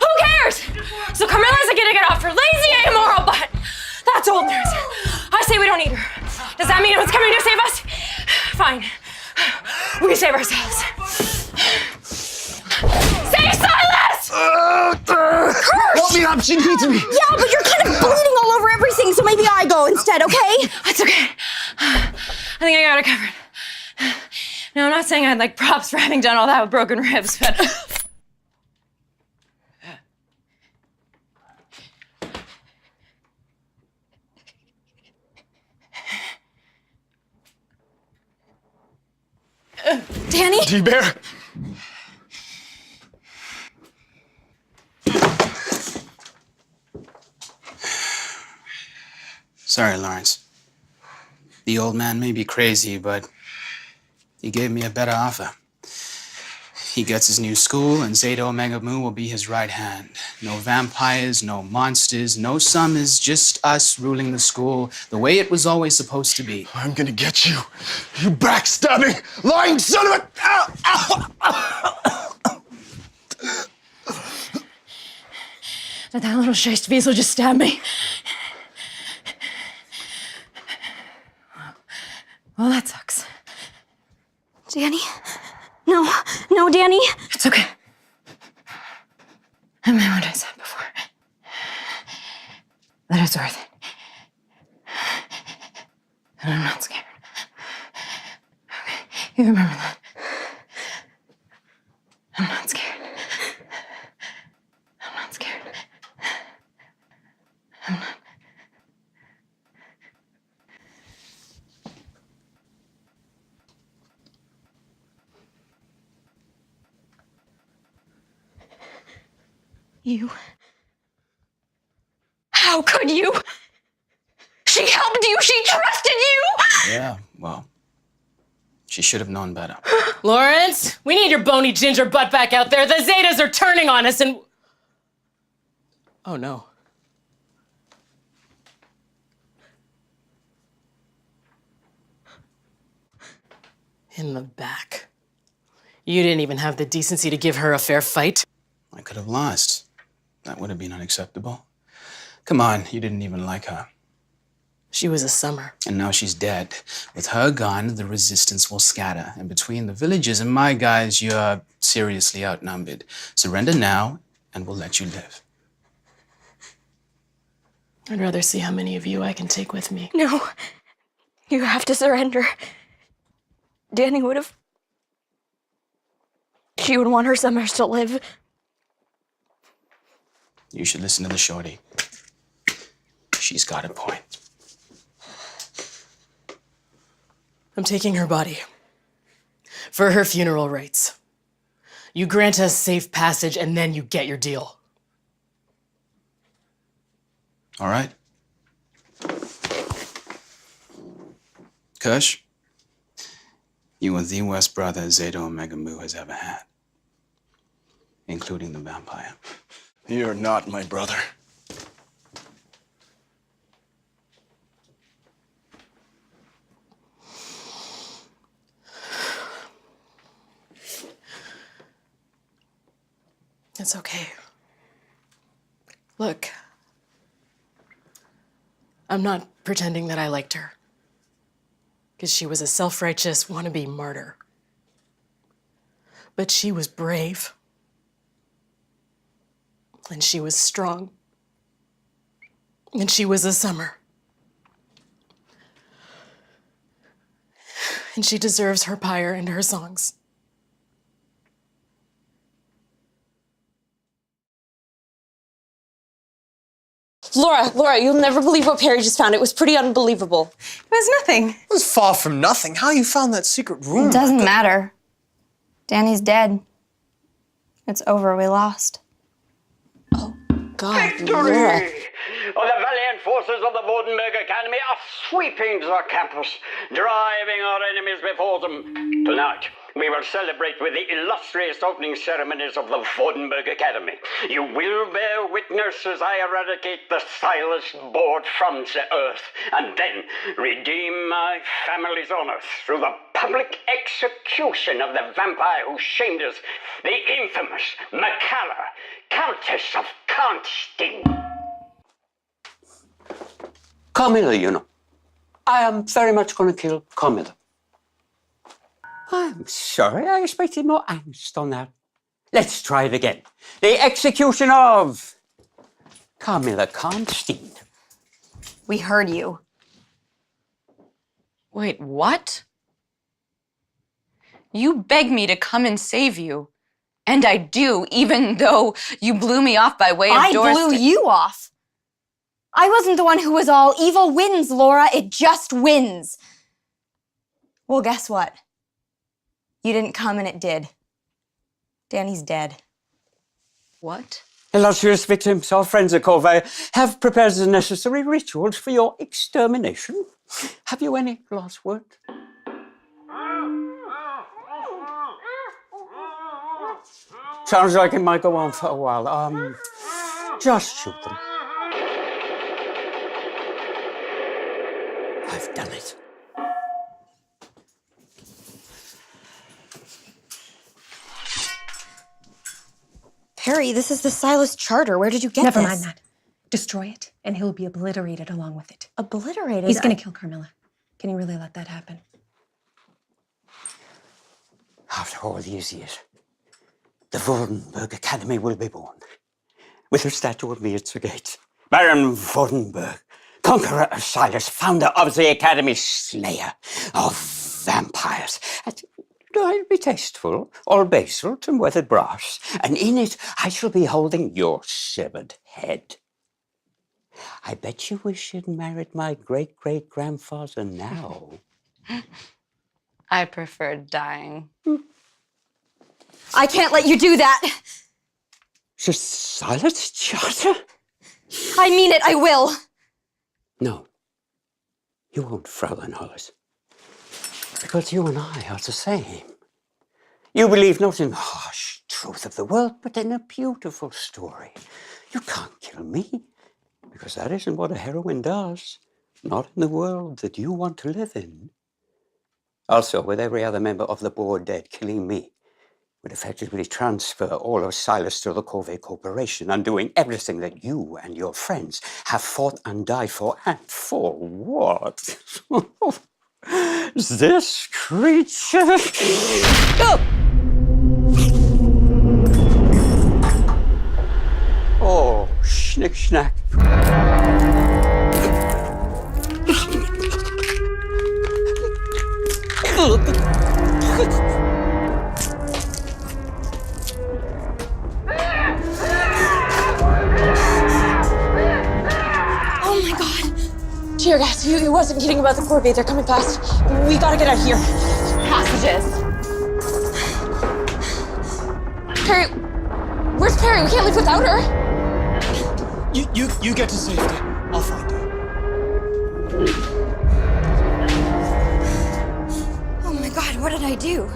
Who cares? So Carmilla's gonna get off her lazy, amoral butt. That's old news. I say we don't need her. Does that mean anyone's coming to save us? Fine. We save ourselves. Save Silas! Help me up, she needs me. Yeah, but you're kind of bleeding all over everything, so maybe I go instead, okay? That's okay. I think I got it covered. No, I'm not saying I'd like props for having done all that with broken ribs, but... Danny? D-Bear? Sorry, Lawrence. The old man may be crazy, but he gave me a better offer. He gets his new school, and Zeta Omega Mu will be his right hand. No vampires, no monsters, no summers, just us ruling the school the way it was always supposed to be. I'm gonna get you, you backstabbing, lying son of a... Did that little Scheistwiesel just stab me? Well, that sucks. Danny? No, Danny. It's okay. I meant what I said before. That it's worth it. And I'm not scared. Okay, you remember that. I'm not scared. I'm not scared. I'm not. You? How could you? She helped you, she trusted you! Yeah, well, she should have known better. Lawrence, we need your bony ginger butt back out there. The Zetas are turning on us and... Oh, no. In the back. You didn't even have the decency to give her a fair fight. I could have lost. That would have been unacceptable. Come on, you didn't even like her. She was a summer. And now she's dead. With her gone, the resistance will scatter. And between the villagers and my guys, you're seriously outnumbered. Surrender now, and we'll let you live. I'd rather see how many of you I can take with me. No, you have to surrender. Danny would have... She would want her summers to live. You should listen to the shorty. She's got a point. I'm taking her body for her funeral rites. You grant us safe passage and then you get your deal. All right. Kush, you are the worst brother Zeta Omega Mu has ever had, including the vampire. You're not my brother. It's okay. Look, I'm not pretending that I liked her, because she was a self-righteous wannabe martyr. But she was brave. And she was strong. And she was a summer. And she deserves her pyre and her songs. Laura, you'll never believe what Perry just found. It was pretty unbelievable. It was nothing. It was far from nothing. How you found that secret room? It doesn't matter. Danny's dead. It's over. We lost. God, Victory! Laura. The valiant forces of the Vordenberg Academy are sweeping the campus, driving our enemies before them. Tonight, we will celebrate with the illustrious opening ceremonies of the Vordenberg Academy. You will bear witness as I eradicate the Silas Board from the earth, and then redeem my family's honor through the public execution of the vampire who shamed us, the infamous Macalla, Countess of Constantine. Carmilla, you know. I am very much going to kill Carmilla. I'm sorry, I expected more angst on that. Let's try it again. The execution of Carmilla Constantine. We heard you. Wait, what? You begged me to come and save you. And I do, even though you blew me off by way of I blew you off. I wasn't the one who was all evil wins, Laura. It just wins. Well, guess what? You didn't come and it did. Danny's dead. What? Illustrious victims, our friends at Corvée have prepared the necessary rituals for your extermination. Have you any last word? Sounds like it might go on for a while. Just shoot them. I've done it. Perry, this is the Silas Charter. Where did you get this? Never mind that. Destroy it, and he'll be obliterated along with it. Obliterated? He's gonna kill Carmilla. Can you really let that happen? After all these years, the Vordenberg Academy will be born, with a statue of me at the gate. Baron Vordenberg, conqueror of Silas, founder of the Academy, slayer of vampires. I'll be tasteful, all basalt and weathered brass, and in it I shall be holding your severed head. I bet you wish you'd married my great-great-grandfather now. I prefer dying. I can't let you do that. The Silas Charter? I mean it, I will. No, you won't, Fräulein Hollis. Because you and I are the same. You believe not in the harsh truth of the world, but in a beautiful story. You can't kill me, because that isn't what a heroine does. Not in the world that you want to live in. Also, with every other member of the board dead, killing me would effectively transfer all of Silas to the Corvée Corporation, undoing everything that you and your friends have fought and died for. And for what? This creature. Oh! Oh, schnick schnack. Oh my God. Tear gas. He wasn't kidding about the Corvée. They're coming fast. We gotta get out of here. Passages. Perry, where's Perry? We can't leave without her. You get to safety. I'll find her. Oh my God, what did I do?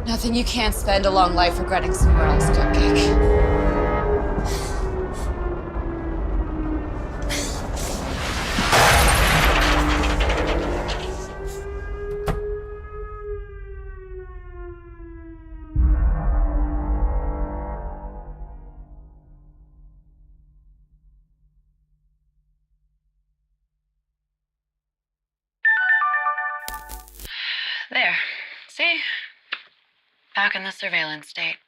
Nothing you can't spend a long life regretting somewhere else, Cupcake. There. See? Back in the surveillance state.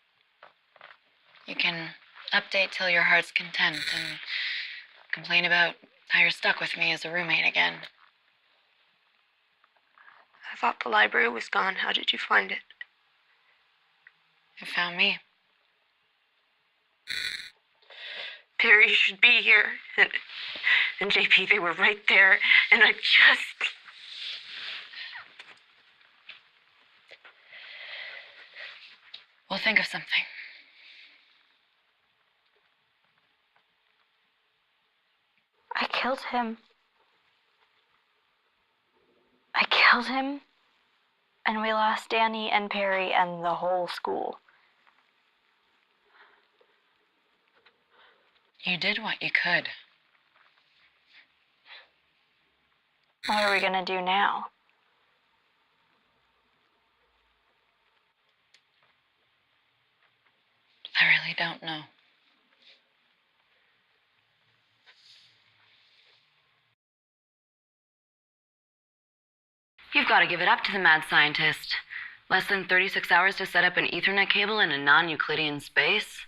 You can update till your heart's content and complain about how you're stuck with me as a roommate again. I thought the library was gone. How did you find it? You found me. Perry should be here. And JP, they were right there. And I just... We'll think of something. I killed him. I killed him, and we lost Danny and Perry and the whole school. You did what you could. What are we gonna do now? I really don't know. You've got to give it up to the mad scientist. Less than 36 hours to set up an Ethernet cable in a non-Euclidean space.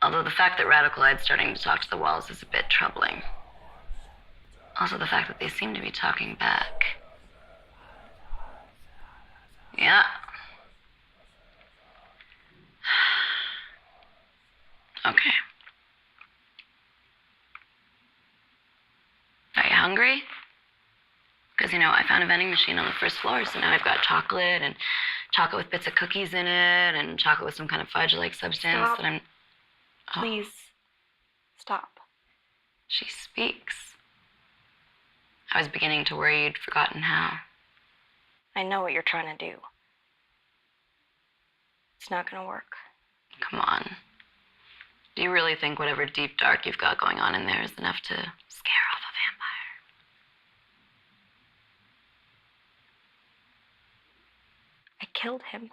Although the fact that Radicalide's starting to talk to the walls is a bit troubling. Also the fact that they seem to be talking back. Yeah. Okay. Are you hungry? Because, I found a vending machine on the first floor, so now I've got chocolate and chocolate with bits of cookies in it and chocolate with some kind of fudge-like substance Stop. that I'm... Oh. Please, stop. She speaks. I was beginning to worry you'd forgotten how. I know what you're trying to do. It's not gonna work. Come on. Do you really think whatever deep dark you've got going on in there is enough to scare off a vampire? I killed him.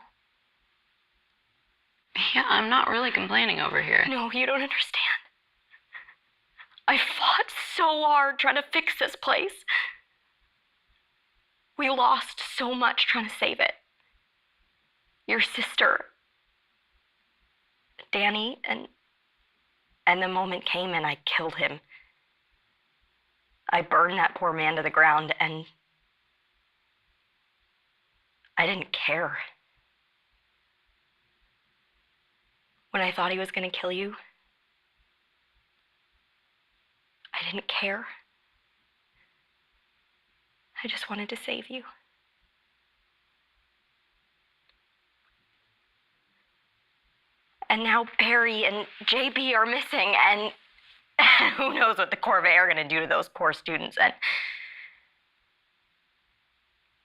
Yeah, I'm not really complaining over here. No, you don't understand. I fought so hard trying to fix this place. We lost so much trying to save it. Your sister, Danny, and the moment came and I killed him. I burned that poor man to the ground and I didn't care. When I thought he was gonna kill you, I didn't care. I just wanted to save you. And now Perry and JB are missing, and who knows what the Corvée are gonna do to those poor students, and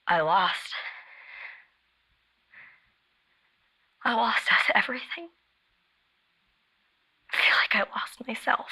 I lost. I lost us everything. I feel like I lost myself.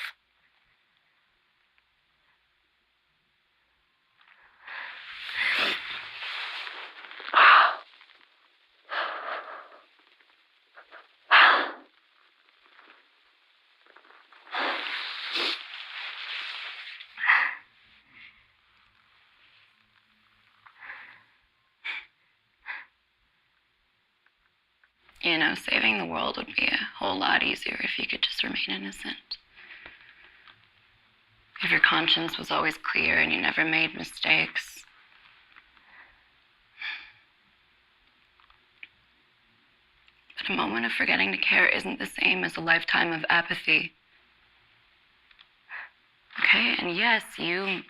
Saving the world would be a whole lot easier if you could just remain innocent. If your conscience was always clear and you never made mistakes. But a moment of forgetting to care isn't the same as a lifetime of apathy. Okay, and yes, you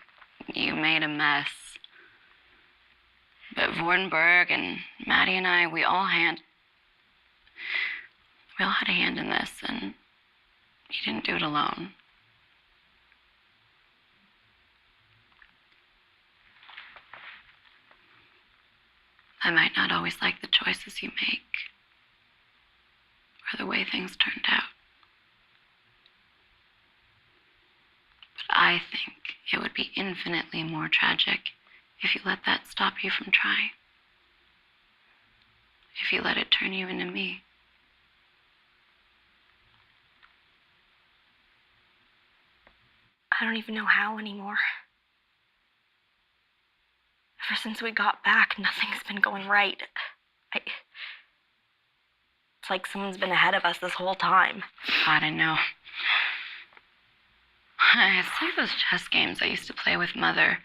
made a mess. But Vordenberg and Mattie and I, we all We all had a hand in this, and you didn't do it alone. I might not always like the choices you make, or the way things turned out. But I think it would be infinitely more tragic if you let that stop you from trying. If you let it turn you into me. I don't even know how anymore. Ever since we got back, nothing's been going right. It's like someone's been ahead of us this whole time. God, I know. It's like those chess games I used to play with Mother.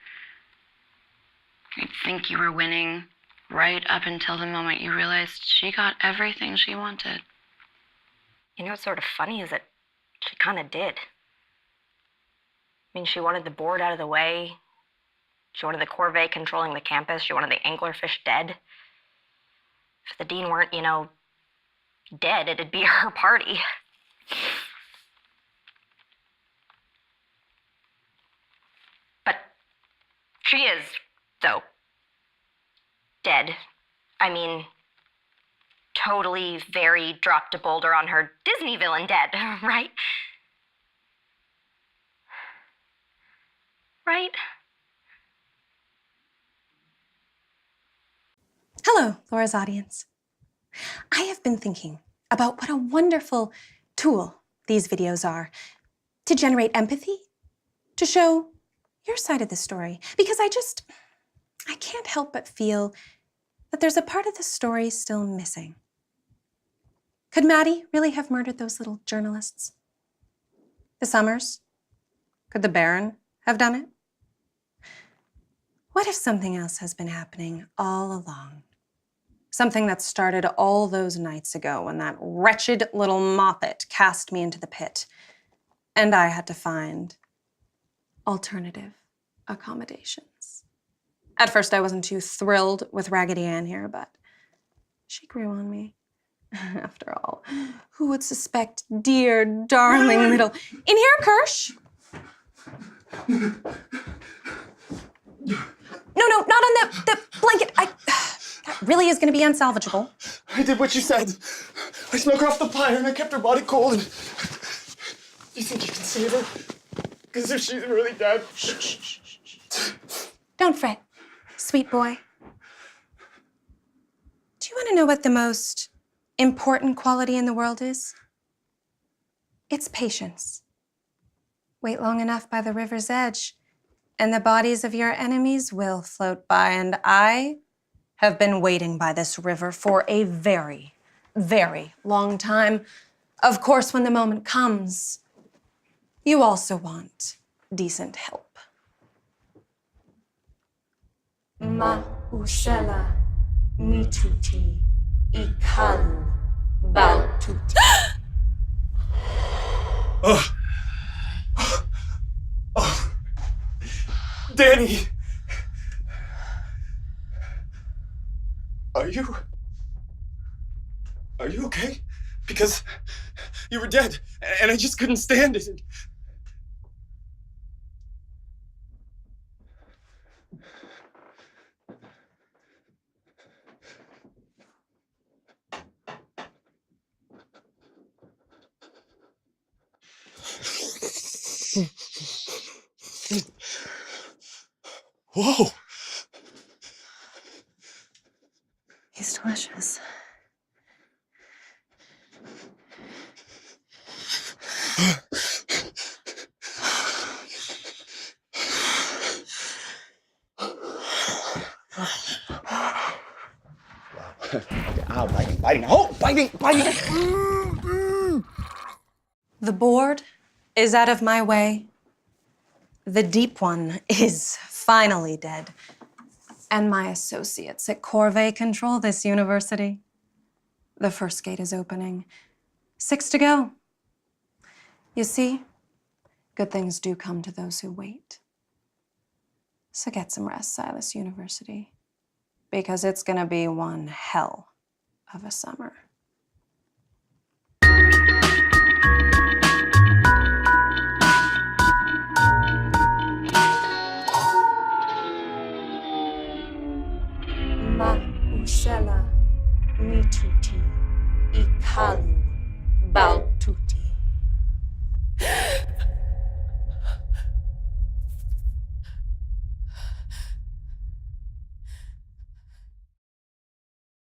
You'd think you were winning right up until the moment you realized she got everything she wanted. You know what's sort of funny is that she kind of did. I mean, she wanted the board out of the way. She wanted the corvée controlling the campus. She wanted the anglerfish dead. If the dean weren't, dead, it'd be her party. But she is, though, dead. I mean, totally very dropped a boulder on her Disney villain dead, right? Right? Hello, Laura's audience. I have been thinking about what a wonderful tool these videos are to generate empathy, to show your side of the story, because I can't help but feel that there's a part of the story still missing. Could Mattie really have murdered those little journalists? The Summers? Could the Baron have done it? What if something else has been happening all along? Something that started all those nights ago when that wretched little moppet cast me into the pit, and I had to find alternative accommodations. At first, I wasn't too thrilled with Raggedy Ann here, but she grew on me. After all, who would suspect dear, darling little... In here, Kirsch! No, not on the blanket. That really is going to be unsalvageable. I did what you said. I snuck her off the pyre and I kept her body cold. And you think you can save her? Because if she's really dead... Shh. Don't fret, sweet boy. Do you want to know what the most important quality in the world is? It's patience. Wait long enough by the river's edge, and the bodies of your enemies will float by, and I have been waiting by this river for a very, very long time. Of course, when the moment comes, you also want decent help. Ma usela mituti ikalu baltuti. Danny! Are you okay? Because you were dead, and I just couldn't stand it. Whoa! He's delicious. Ow, biting. Oh, biting. The board is out of my way. The deep one is finally dead. And my associates at Corvée control this university. The first gate is opening. 6 to go. You see, good things do come to those who wait. So get some rest, Silas University, because it's gonna be one hell of a summer. baltuti, ikalu baltuti.